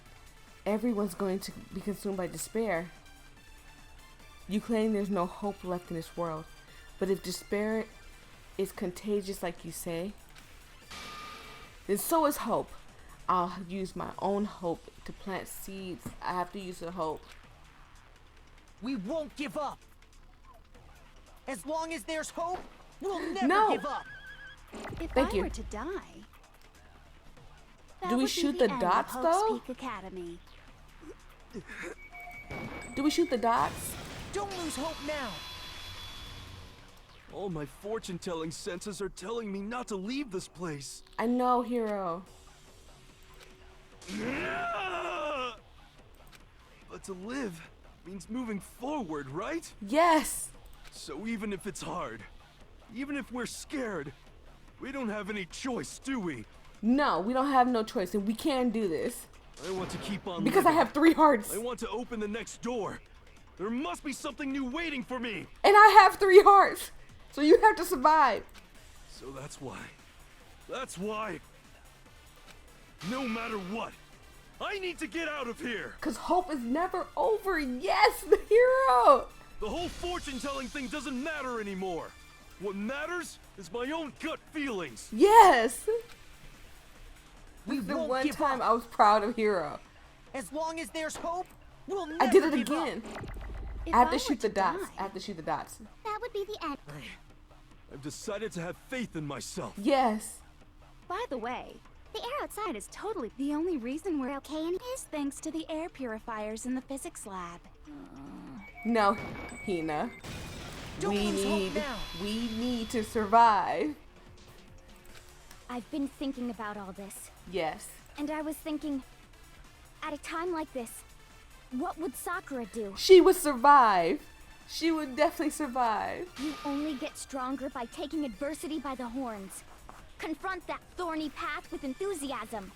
everyone's going to be consumed by despair. You claim there's no hope left in this world. But if despair is contagious like you say, then so is hope. I'll use my own hope to plant seeds. I have to use the hope. We won't give up. As long as there's hope, we'll never No. give up. If Thank I you. were to die, that Do we would be shoot the the end dots, of Hope's though? Peak Academy. Do we shoot the dots? Don't lose hope now. All my fortune-telling senses are telling me not to leave this place. I know, hero. But to live means moving forward, right? Yes. So even if it's hard, even if we're scared, we don't have any choice, do we? No, we don't have no choice, and we can do this. I want to keep on Because I living. have 3 hearts. I want to open the next door. There must be something new waiting for me. And I have 3 hearts. So you have to survive. So that's why. That's why. No matter what, I need to get out of here. Because hope is never over. Yes, the hero. The whole fortune-telling thing doesn't matter anymore. What matters is my own gut feelings. Yes. We This is the won't one give time up. I was proud of hero. As long as there's hope, we'll never I did it give up. again. If I have I to were shoot the to dots. die, I have to shoot the dots. That would be the end. I've decided to have faith in myself. Yes. By the way, the air outside is totally the only reason we're okay and is thanks to the air purifiers in the physics lab. No, Hina. Don't lose hope now. We need to survive. I've been thinking about all this, Yes. and I was thinking, at a time like this, what would Sakura do? She would survive. She would definitely survive. You only get stronger by taking adversity by the horns. Confront that thorny path with enthusiasm.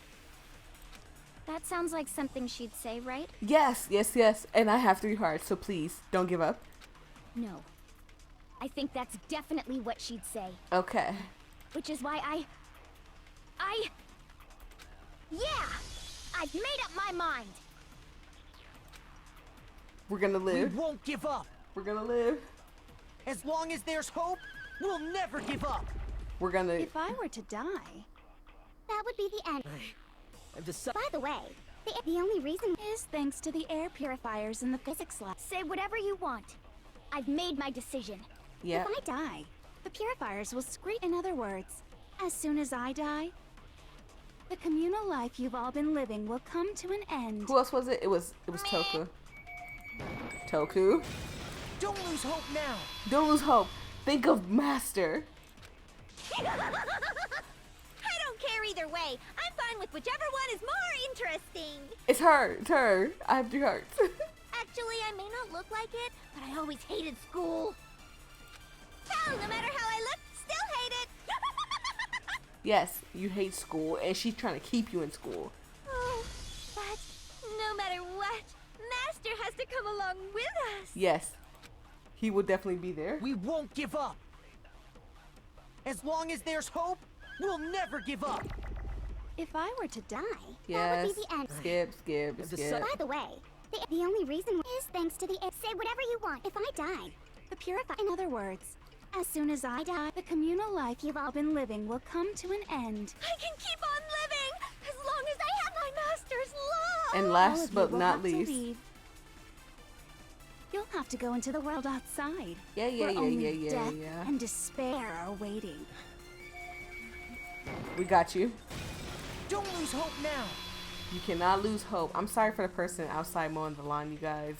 That sounds like something she'd say, right? Yes, yes, yes. And I have 3 hearts, so please don't give up. No. I think that's definitely what she'd say. Okay. Which is why Yeah! I've made up my mind! We're gonna We live. won't give up. We're gonna live. As long as there's hope, we'll never give up. We're gonna... If I were to die, That would be the end. I've decided. By the way, the only reason is thanks to the air purifiers in the physics lab. Say whatever you want. I've made my decision. Yeah. If I die, the purifiers will scream. In other words, as soon as I die, the communal life you've all been living will come to an end. Who else was it? It was Toku. Toku. Don't lose hope now. Don't lose hope. Think of Master. I don't care either way. I'm fine with whichever one is more interesting. It's her. It's her. I have 3 hearts. Actually, I may not look like it, but I always hated school. Hell, no matter how I look, still hate it. Yes, you hate school, and she's trying to keep you in school. Oh, but no matter what, Master has to come along with us. Yes. He will definitely be there. We won't give up. As long as there's hope, we'll never give up. If I were to die, Yes. That would be the end. Skip. By the way, the only reason is thanks to the say whatever you want. If I die, the purify. In other words, as soon as I die, the communal life you've all been living will come to an end. I can keep on living as long as I have my Master's love. And All last of you but will not have to least. leave. You'll have to go into the world outside. Yeah. where only death and despair are waiting. We got you. Don't lose hope now. You cannot lose hope. I'm sorry for the person outside mowing the lawn, you guys.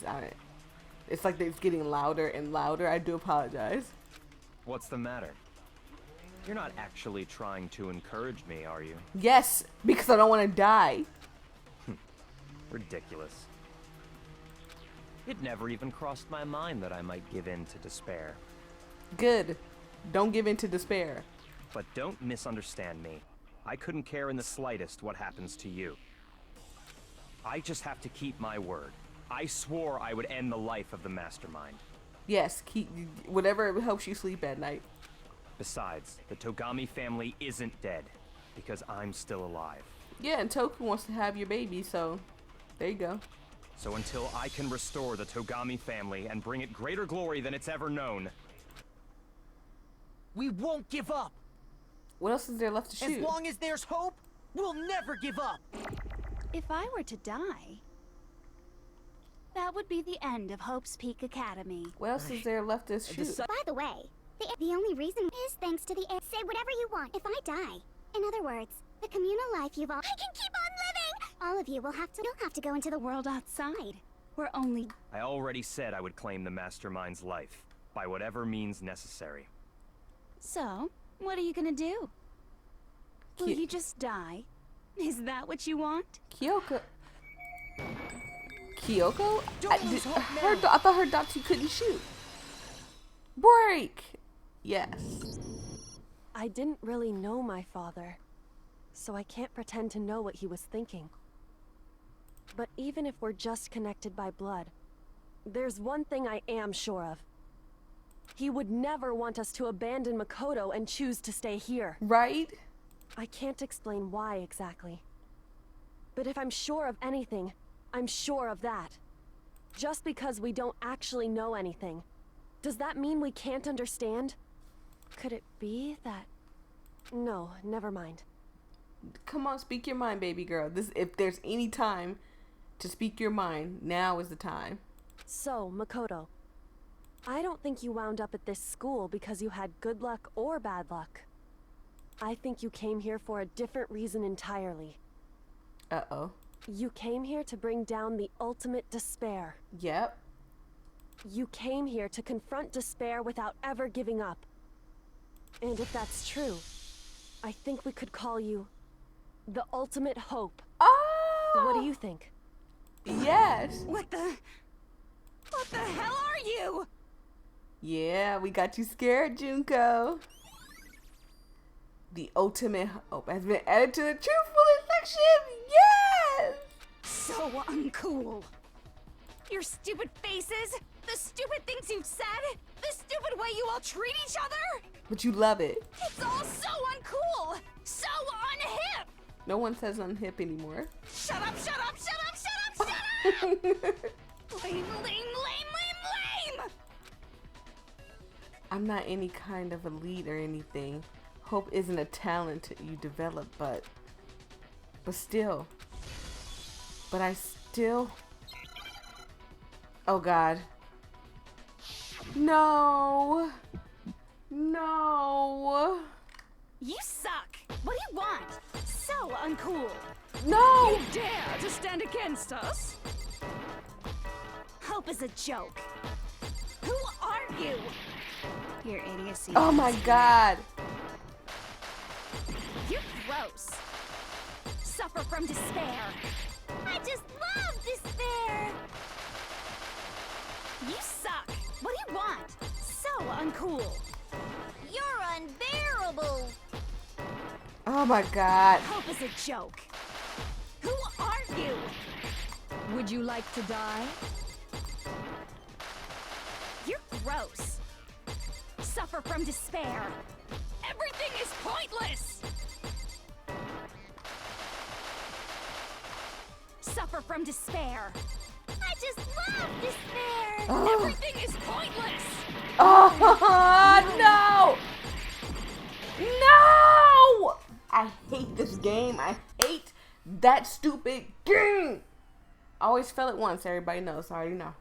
It's like it's getting louder and louder. I do apologize. What's the matter? You're not actually trying to encourage me, are you? Yes, because I don't want to die. Ridiculous. It never even crossed my mind that I might give in to despair. Good. Don't give in to despair. But don't misunderstand me. I couldn't care in the slightest what happens to you. I just have to keep my word. I swore I would end the life of the mastermind. Yes, keep whatever helps you sleep at night. Besides, the Togami family isn't dead, because I'm still alive. Yeah, and Toku wants to have your baby, so there you go. So until I can restore the Togami family and bring it greater glory than it's ever known, We won't give up. What else is there left to shoot? As long as there's hope, we'll never give up. If I were to die, that would be the end of Hope's Peak Academy. What else is there left to shoot? By the way, the only reason is thanks to the air. Say whatever you want if I die. In other words, the communal life you've all— I can keep on living! All of you will have to— you'll have to go into the world Outside, we're only— I already said I would claim the mastermind's life, by whatever means necessary. So, what are you gonna do? Will you just die? Is that what you want? Kyoko? Kyoko? Don't I thought her Datsu couldn't shoot. Break! Yes. I didn't really know my father, so I can't pretend to know what he was thinking. But even if we're just connected by blood, there's one thing I am sure of. He would never want us to abandon Makoto and choose to stay here. Right? I can't explain why exactly. But if I'm sure of anything, I'm sure of that. Just because we don't actually know anything, does that mean we can't understand? Could it be that... No, never mind. Come on, speak your mind, baby girl. If there's any time to speak your mind, now is the time. So, Makoto, I don't think you wound up at this school because you had good luck or bad luck. I think you came here for a different reason entirely. Uh-oh. You came here to bring down the ultimate despair. Yep. You came here to confront despair without ever giving up. And if that's true, I think we could call you the ultimate hope. Oh! What do you think? Yes. What the hell are you? Yeah, we got you scared, Junko. The ultimate hope has been added to the truthful section. Yes! So uncool. Your stupid faces, the stupid things you've said, the stupid way you all treat each other. But you love it. It's all so uncool, so unhip. No one says unhip anymore. Shut up, shut up, shut up, shut up, shut up! Lame, lame, lame, lame, lame! I'm not any kind of elite or anything. Hope isn't a talent you develop, but still. But I still... Oh God. No. No. You suck. What do you want? So uncool. No. You dare to stand against us? Hope is a joke. Who are you? Your idiocy. Oh my God. You're gross. Suffer from despair. I just love despair! You suck. What do you want? So uncool. You're unbearable! Oh my God. Hope is a joke. Who are you? Would you like to die? You're gross. Suffer from despair. Everything is pointless. Suffer from despair. I just love despair! Oh. Everything is pointless. Oh no. No. I hate this game. I hate that stupid game. I always fail it once. Everybody knows. I already know.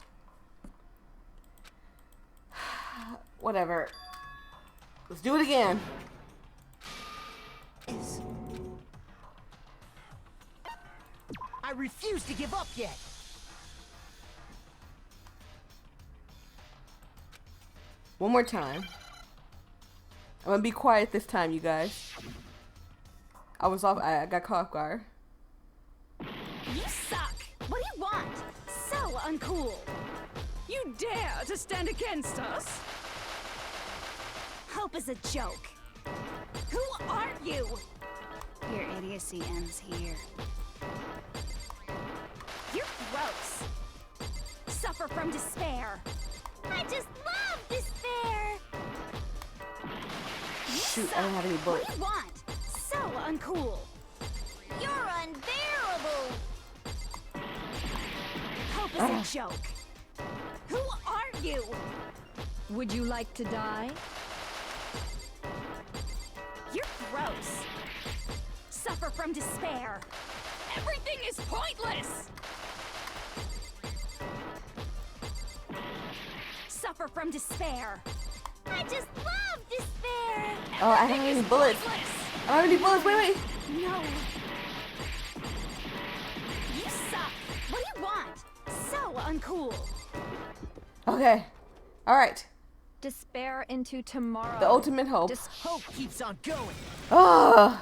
Whatever. Let's do it again. I refuse to give up yet. One more time. I'm gonna be quiet this time, you guys. I was off. I got caught off guard. You suck! What do you want? So uncool! You dare to stand against us? Hope is a joke. Who are you? Your idiocy ends here. You're gross. Suffer from despair. I just love despair. Shoot, I don't have any bullets. What do you want? So uncool! You're unbearable. Hope is a joke. Who are you? Would you like to die? You're gross. Suffer from despair. Everything is pointless! Suffer from despair. I just love despair. Oh, I don't have any bullets. I don't have any bullets. Wait. No. You suck. What do you want? So uncool! Okay. All right. Despair into tomorrow. The ultimate hope. Hope keeps on going. Oh.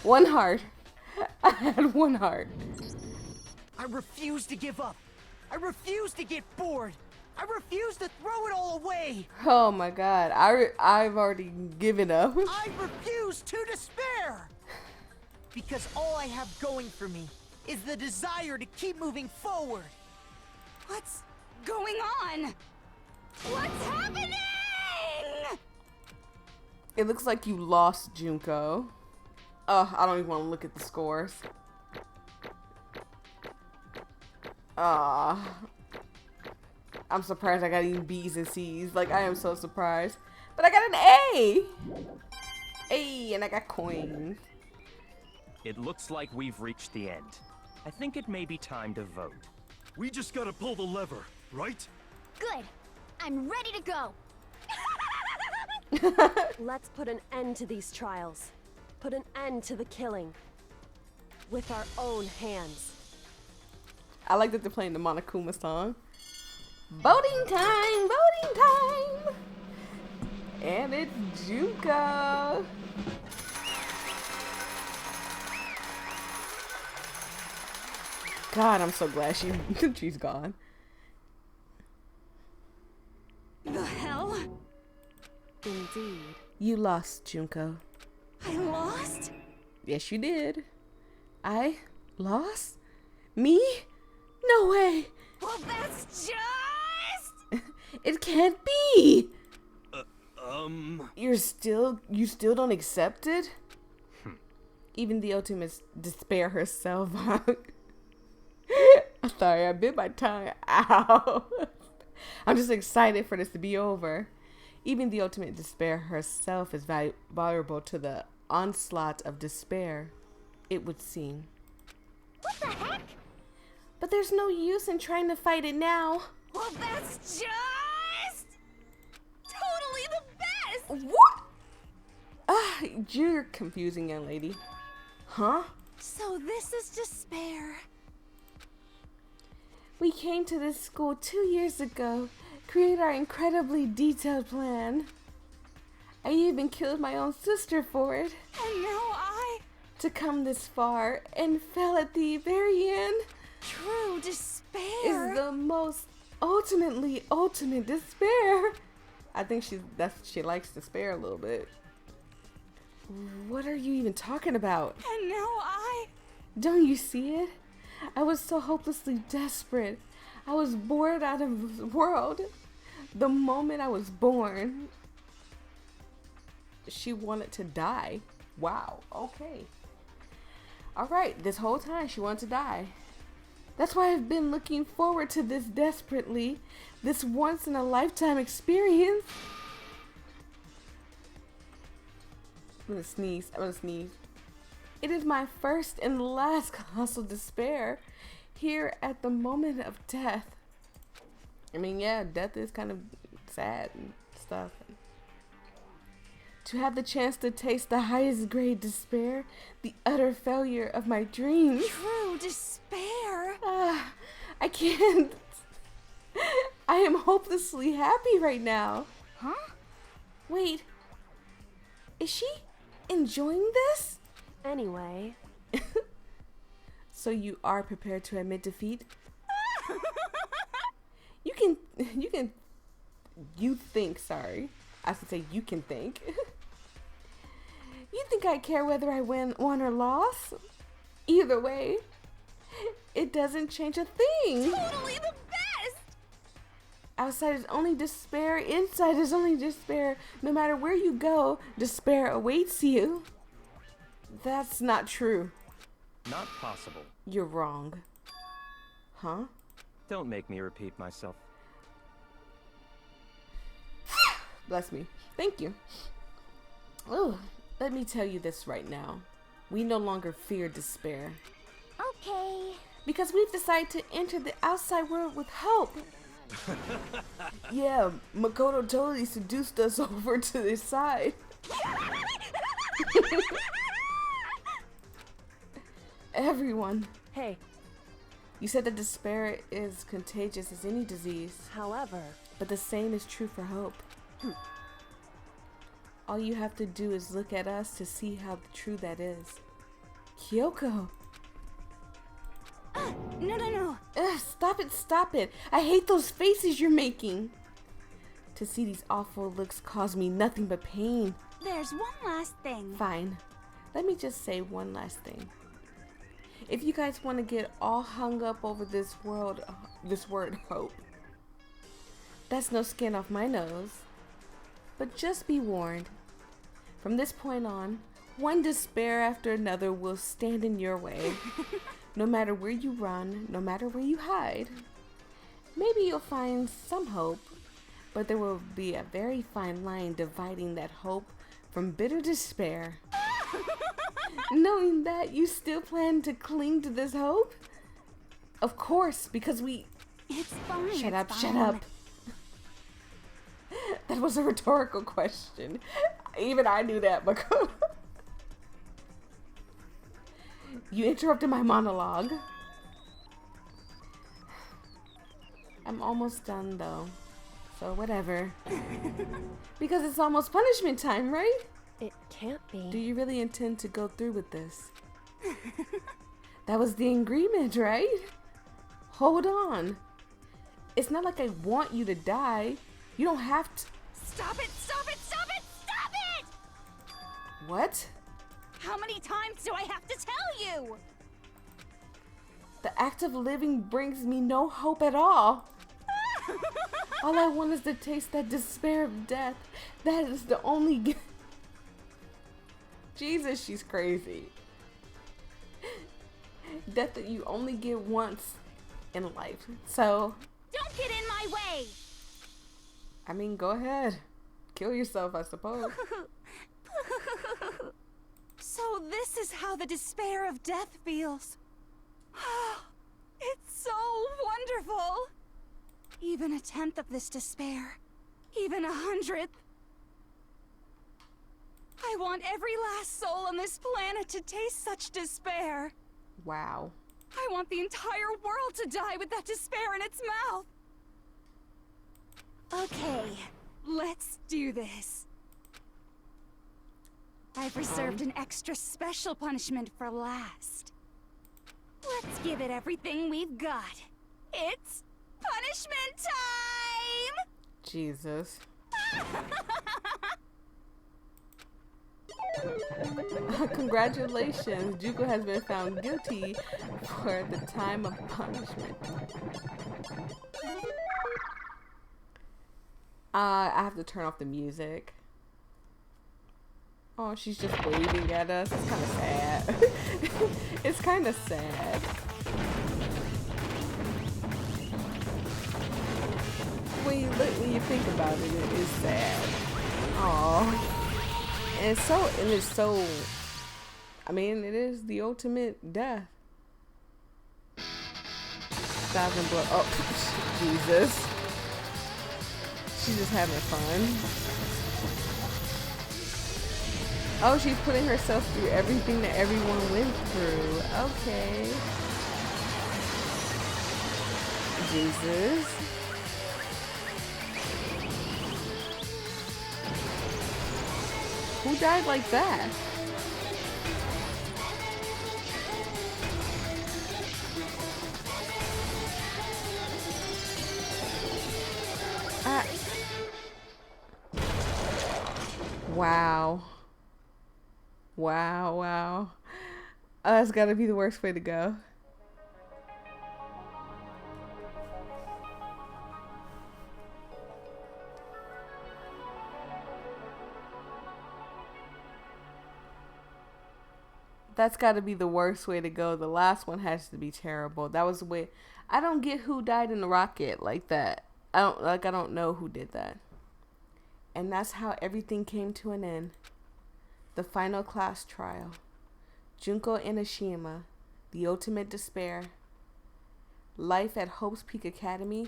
One heart. I had one heart. I refuse to give up. I refuse to get bored. I refuse to throw it all away. Oh my God. I've already given up. I refuse to despair. Because all I have going for me is the desire to keep moving forward. What's going on? What's happening? It looks like you lost, Junko. Oh, I don't even want to look at the scores. I'm surprised I got any B's and C's. Like, I am so surprised. But I got an A! A, and I got coins. It looks like we've reached the end. I think it may be time to vote. We just gotta pull the lever, right? Good. I'm ready to go. Let's put an end to these trials. Put an end to the killing. With our own hands. I like that they're playing the Monokuma song. Voting time! Voting time! And it's Junko! God, I'm so glad she's gone. The hell? Indeed. You lost, Junko. I lost? Yes, you did. I lost? Me? No way! Well, that's just... It can't be! You still don't accept it? Even the ultimate despair herself. I'm sorry, I bit my tongue. Ow. I'm just excited for this to be over. Even the ultimate despair herself is vulnerable to the onslaught of despair, it would seem. What the heck? But there's no use in trying to fight it now. Well, that's just... totally the best! What? You're confusing, young lady. Huh? So this is despair. We came to this school 2 years ago, create our incredibly detailed plan. I even killed my own sister for it. And now to come this far and fell at the very end. True despair is the most ultimate despair. I think she likes despair a little bit. What are you even talking about? And now Don't you see it? I was so hopelessly desperate. I was bored out of the world. The moment I was born, she wanted to die. Wow, okay. Alright, this whole time she wanted to die. That's why I've been looking forward to this desperately. This once in a lifetime experience. I'm gonna sneeze. It is my first and last colossal despair here at the moment of death. I mean, yeah, death is kind of sad and stuff. To have the chance to taste the highest grade despair, the utter failure of my dreams. True despair. I can't. I am hopelessly happy right now. Huh? Wait. Is she enjoying this? Anyway, So you are prepared to admit defeat? You think, sorry. I should say you can think. You think I care whether I won or lost? Either way, it doesn't change a thing. Totally the best! Outside is only despair, inside is only despair. No matter where you go, despair awaits you. That's not true. Not possible. You're wrong. Huh? Don't make me repeat myself. Bless me. Thank you. Oh, let me tell you this right now. We no longer fear despair. Okay. Because we've decided to enter the outside world with hope. Yeah, Makoto totally seduced us over to this side. Everyone. hey, You said that despair is contagious as any disease, however, but the same is true for hope. All you have to do is look at us to see how true that is. Kyoko. No. Ugh, stop it. I hate those faces you're making. To see these awful looks cause me nothing but pain. There's one last thing. Fine. Let me just say one last thing. If you guys want to get all hung up over this word hope, that's no skin off my nose. But just be warned. From this point on, one despair after another will stand in your way. No matter where you run, no matter where you hide. Maybe you'll find some hope, but there will be a very fine line dividing that hope from bitter despair. Knowing that, you still plan to cling to this hope? Of course, because we... It's fine. Shut up. That was a rhetorical question. Even I knew that, Makoto. You interrupted my monologue. I'm almost done though. So whatever. Because it's almost punishment time, right? it can't be. Do you really intend to go through with this? That was the agreement, right? Hold on. It's not like I want you to die. You don't have to. Stop it! What? How many times do I have to tell you? The act of living brings me no hope at all. All I want is to taste that despair of death. That is the only... Jesus, she's crazy. Death that you only get once in life. So... Don't get in my way! I mean, go ahead. Kill yourself, I suppose. So this is how the despair of death feels. It's so wonderful. Even 1/10 of this despair, even 100th. I want every last soul on this planet to taste such despair. Wow. I want the entire world to die with that despair in its mouth. Okay, let's do this. I've reserved an extra special punishment for last. Let's give it everything we've got. It's punishment time! Jesus. Congratulations, Juko has been found guilty for the time of punishment. I have to turn off the music. Oh, she's just waving at us. It's kind of sad. It's kind of sad. When you think about it, it is sad. Oh. And it's so, I mean, it is the ultimate death. 1,000 blood. Oh, Jesus. She's just having fun. Oh, she's putting herself through everything that everyone went through. Okay. Jesus. Who died like that? Wow. Wow, wow. That's gotta be the worst way to go. That's gotta be the worst way to go. The last one has to be terrible. That was the way. I don't get who died in the rocket like that. I don't know who did that. And that's how everything came to an end. The final class trial. Junko Enoshima, the ultimate despair. Life at Hope's Peak Academy.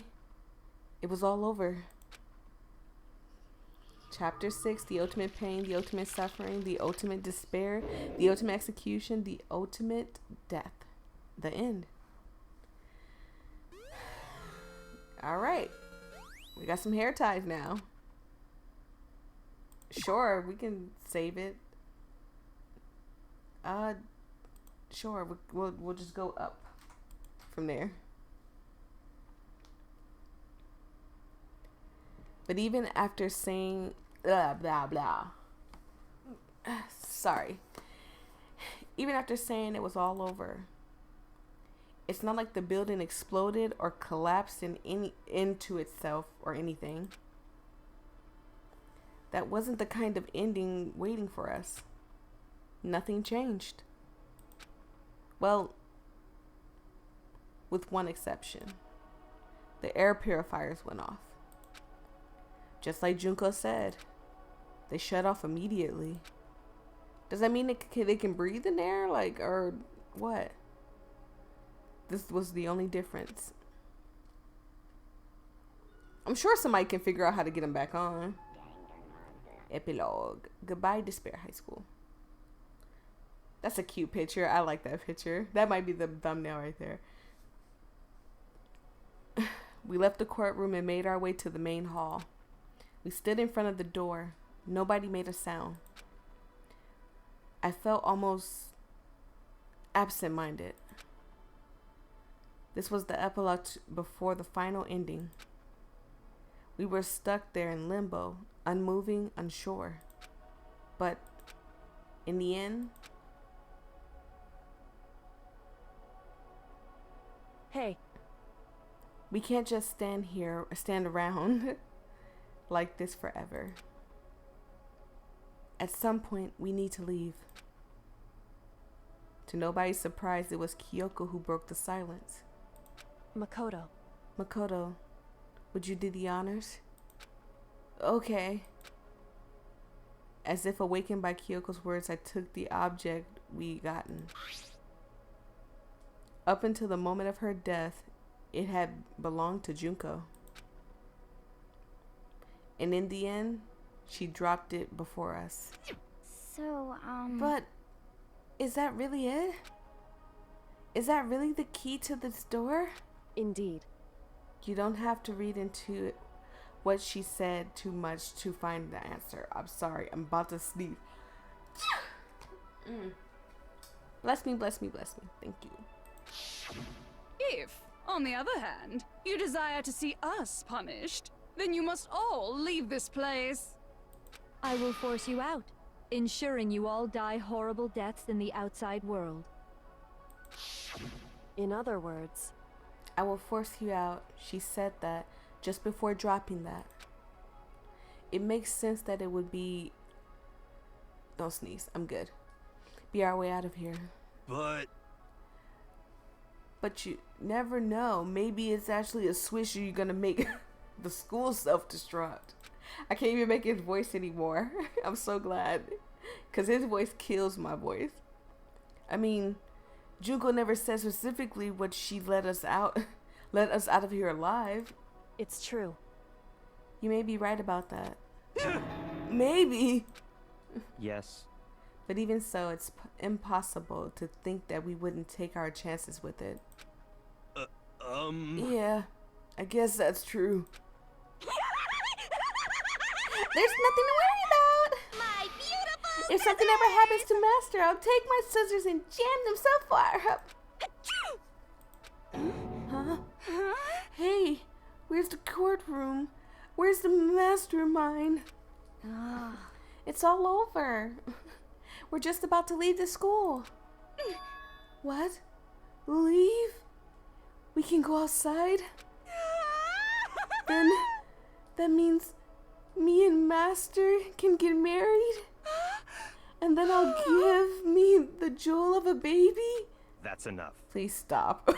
It was all over. Chapter 6, the ultimate pain, the ultimate suffering, the ultimate despair, the ultimate execution, the ultimate death. The end. All right. We got some hair ties now. Sure, we can save it. Sure, we'll just go up from there. But even after saying blah blah blah, sorry. Even after saying it was all over, it's not like the building exploded or collapsed into itself or anything. That wasn't the kind of ending waiting for us. Nothing changed. Well, with one exception. The air purifiers went off. Just like Junko said, they shut off immediately. Does that mean they can breathe in there? Like, or what? This was the only difference. I'm sure somebody can figure out how to get them back on. Epilogue. Goodbye, Despair High School. That's a cute picture. I like that picture. That might be the thumbnail right there. We left the courtroom and made our way to the main hall. We stood in front of the door. Nobody made a sound. I felt almost absent-minded. This was the epilogue before the final ending. We were stuck there in limbo, unmoving, unsure. But in the end... Hey. We can't just stand around like this forever. At some point, we need to leave. To nobody's surprise, it was Kyoko who broke the silence. Makoto. Makoto, would you do the honors? Okay. As if awakened by Kyoko's words, I took the object we'd gotten. Up until the moment of her death, it had belonged to Junko. And in the end, she dropped it before us. So, But, is that really it? Is that really the key to this door? Indeed. You don't have to read into what she said too much to find the answer. I'm sorry, I'm about to sneeze. Bless me, bless me, bless me. Thank you. If, on the other hand, you desire to see us punished, then you must all leave this place. I will force you out, ensuring you all die horrible deaths in the outside world. In other words, I will force you out. She said that just before dropping that. It makes sense that it would be... Don't sneeze. I'm good. Be our way out of here. But you never know. Maybe it's actually a switch you're gonna make the school self-destruct. I can't even make his voice anymore. I'm so glad. Because his voice kills my voice. I mean, Junko never said specifically what she let us out of here alive. it's true. You may be right about that. Maybe. Yes. But even so, it's impossible to think that we wouldn't take our chances with it. Yeah, I guess that's true. There's nothing to worry about. My beautiful If something ever happens to Master, I'll take my scissors and jam them so far up. Huh? Hey, where's the courtroom? Where's the mastermind? It's all over. We're just about to leave the school. What? Leave? We can go outside? Then that means me and Master can get married? And then I'll give me the jewel of a baby? That's enough. Please stop.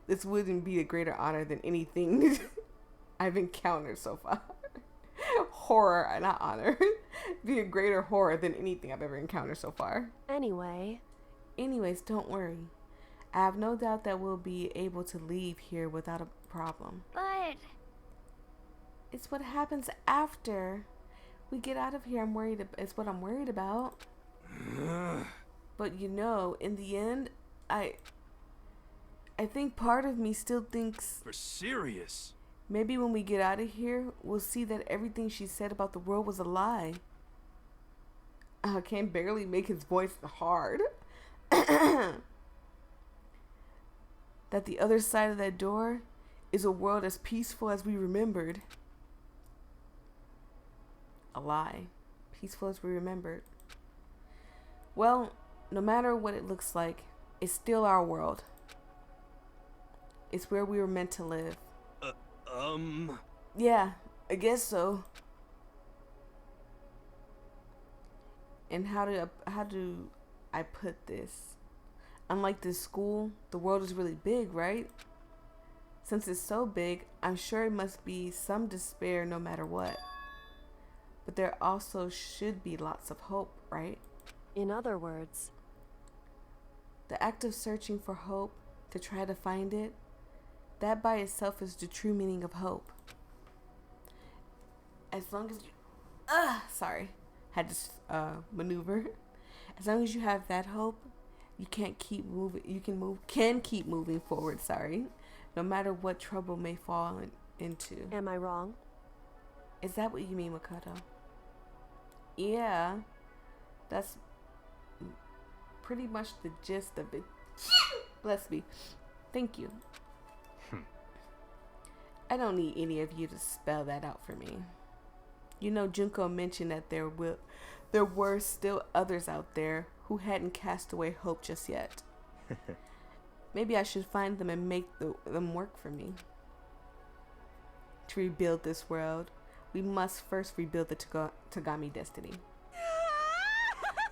This wouldn't be a greater honor than anything I've encountered so far. Horror, not honor. Be a greater horror than anything I've ever encountered so far. Anyways, don't worry. I have no doubt that we'll be able to leave here without a problem. But It's what happens after we get out of here. It's what I'm worried about. But you know, in the end, I think part of me still thinks... For serious? Maybe when we get out of here, we'll see that everything she said about the world was a lie. I can barely make his voice hard. That the other side of that door is a world as peaceful as we remembered. A lie. Peaceful as we remembered. Well, no matter what it looks like, it's still our world. It's where we were meant to live. Yeah, I guess so. And how do I put this? Unlike this school, the world is really big, right? Since it's so big, I'm sure it must be some despair no matter what. But there also should be lots of hope, right? in other words, the act of searching for hope to try to find it, that by itself is the true meaning of hope. As long as you, had to maneuver. As long as you have that hope, you can't keep moving. Can keep moving forward. No matter what trouble may fall into. Am I wrong? Is that what you mean, Makoto? Yeah, that's pretty much the gist of it. Bless me. Thank you. I don't need any of you to spell that out for me. You know, Junko mentioned that there were still others out there who hadn't cast away hope just yet. Maybe I should find them and make them work for me. To rebuild this world, we must first rebuild the Tagami destiny.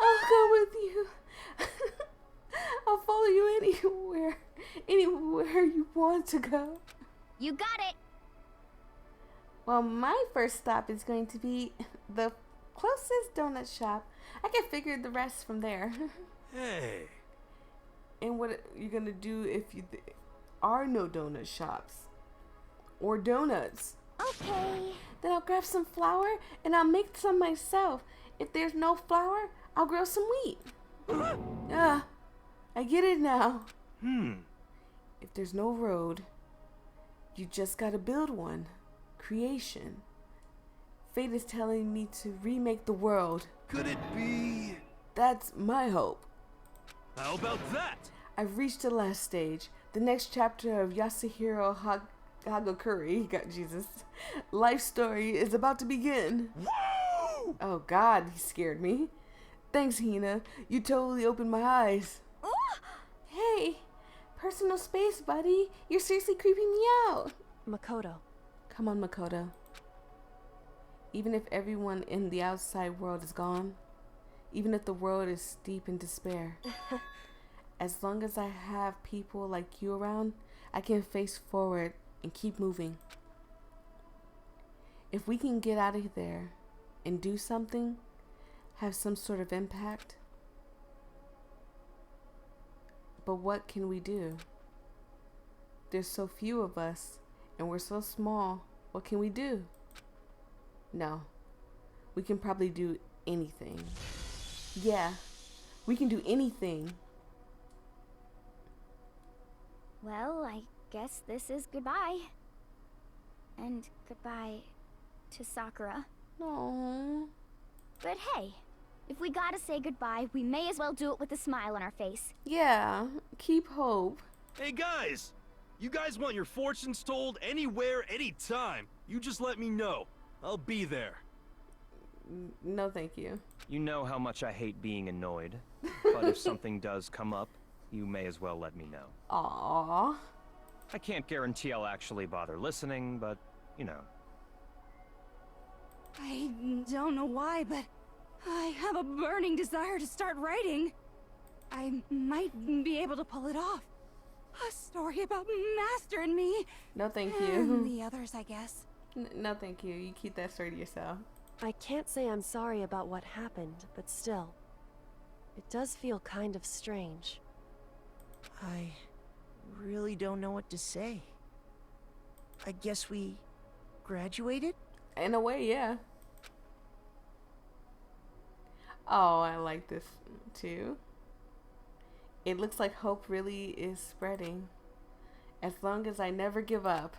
I'll go with you. I'll follow you anywhere you want to go. You got it. Well, my first stop is going to be the closest donut shop. I can figure the rest from there. Hey. And what are you gonna do if there are no donut shops? Or donuts? Okay. Then I'll grab some flour and I'll make some myself. If there's no flour, I'll grow some wheat. I get it now. If there's no road, you just gotta build one. Creation. Fate is telling me to remake the world. Could it be? That's my hope. How about that? I've reached the last stage. The next chapter of Yasuhiro Hagakure, Jesus, life story is about to begin. Woo! Oh God, he scared me. Thanks, Hina. You totally opened my eyes. Hey, personal space, buddy. You're seriously creeping me out. Makoto. Come on, Makoto. Even if everyone in the outside world is gone, even if the world is steep in despair, as long as I have people like you around, I can face forward and keep moving. If we can get out of there and do something, have some sort of impact. But what can we do? There's so few of us and we're so small. What can we do? No. We can probably do anything. Yeah, we can do anything. Well, I guess this is goodbye. And goodbye to Sakura. No. But hey, if we gotta say goodbye, we may as well do it with a smile on our face. Yeah, keep hope. Hey guys! You guys want your fortunes told anywhere, anytime. You just let me know. I'll be there. No, thank you. You know how much I hate being annoyed, but if something does come up, you may as well let me know. Aww. I can't guarantee I'll actually bother listening, but, you know. I don't know why, but I have a burning desire to start writing. I might be able to pull it off. A story about Master and me. No, thank And you. the others, I guess. No, thank you. You keep that story to yourself. I can't say I'm sorry about what happened, but still. It does feel kind of strange. I really don't know what to say. I guess we graduated? In a way, yeah. Oh, I like this too. It looks like hope really is spreading. As long as I never give up,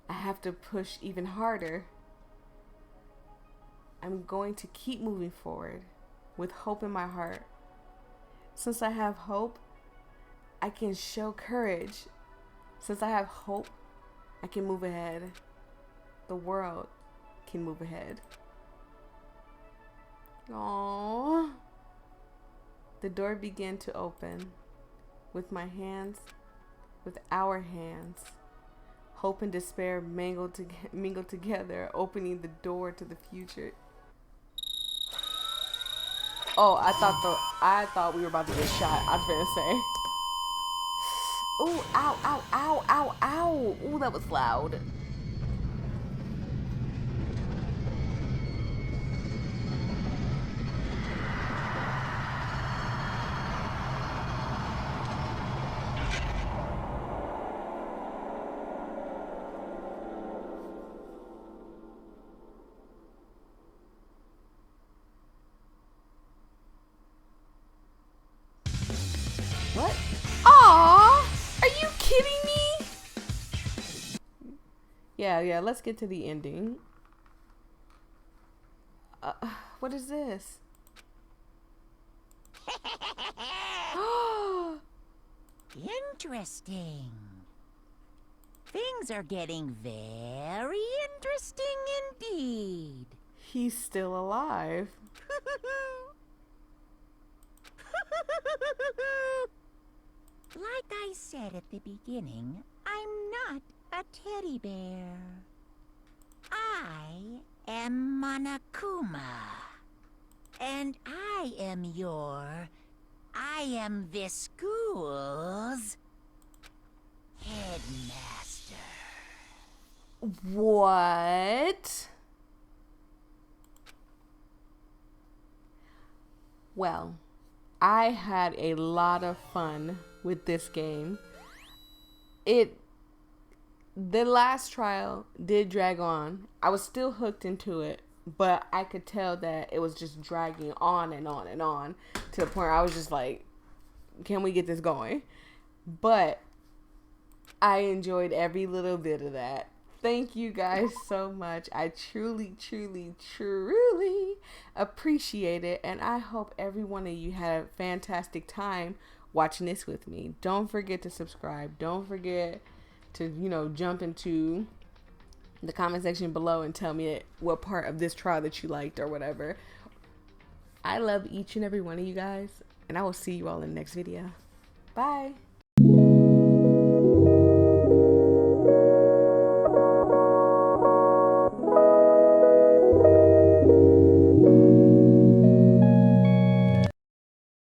I have to push even harder. I'm going to keep moving forward with hope in my heart. Since I have hope, I can show courage. Since I have hope, I can move ahead. The world can move ahead. Aww. The door began to open with my hands, with our hands. Hope and despair mingled together, opening the door to the future. Oh, I thought we were about to get shot. I was gonna say. Ooh, ow, ow, ow, ow, ow. Ooh, that was loud. What? Aww! Are you kidding me? Yeah, let's get to the ending. What is this? Interesting. Things are getting very interesting indeed. He's still alive. Like I said at the beginning, I'm not a teddy bear. I am Monokuma. And I am this school's headmaster. What? Well, I had a lot of fun with this game. The last trial did drag on. I was still hooked into it, but I could tell that it was just dragging on and on and on to the point where I was just like, can we get this going? But I enjoyed every little bit of that. Thank you guys so much. I truly, truly, truly appreciate it. And I hope every one of you had a fantastic time watching this with me. Don't forget to subscribe. Don't forget to, jump into the comment section below and tell me what part of this trial that you liked or whatever. I love each and every one of you guys. And I will see you all in the next video. Bye.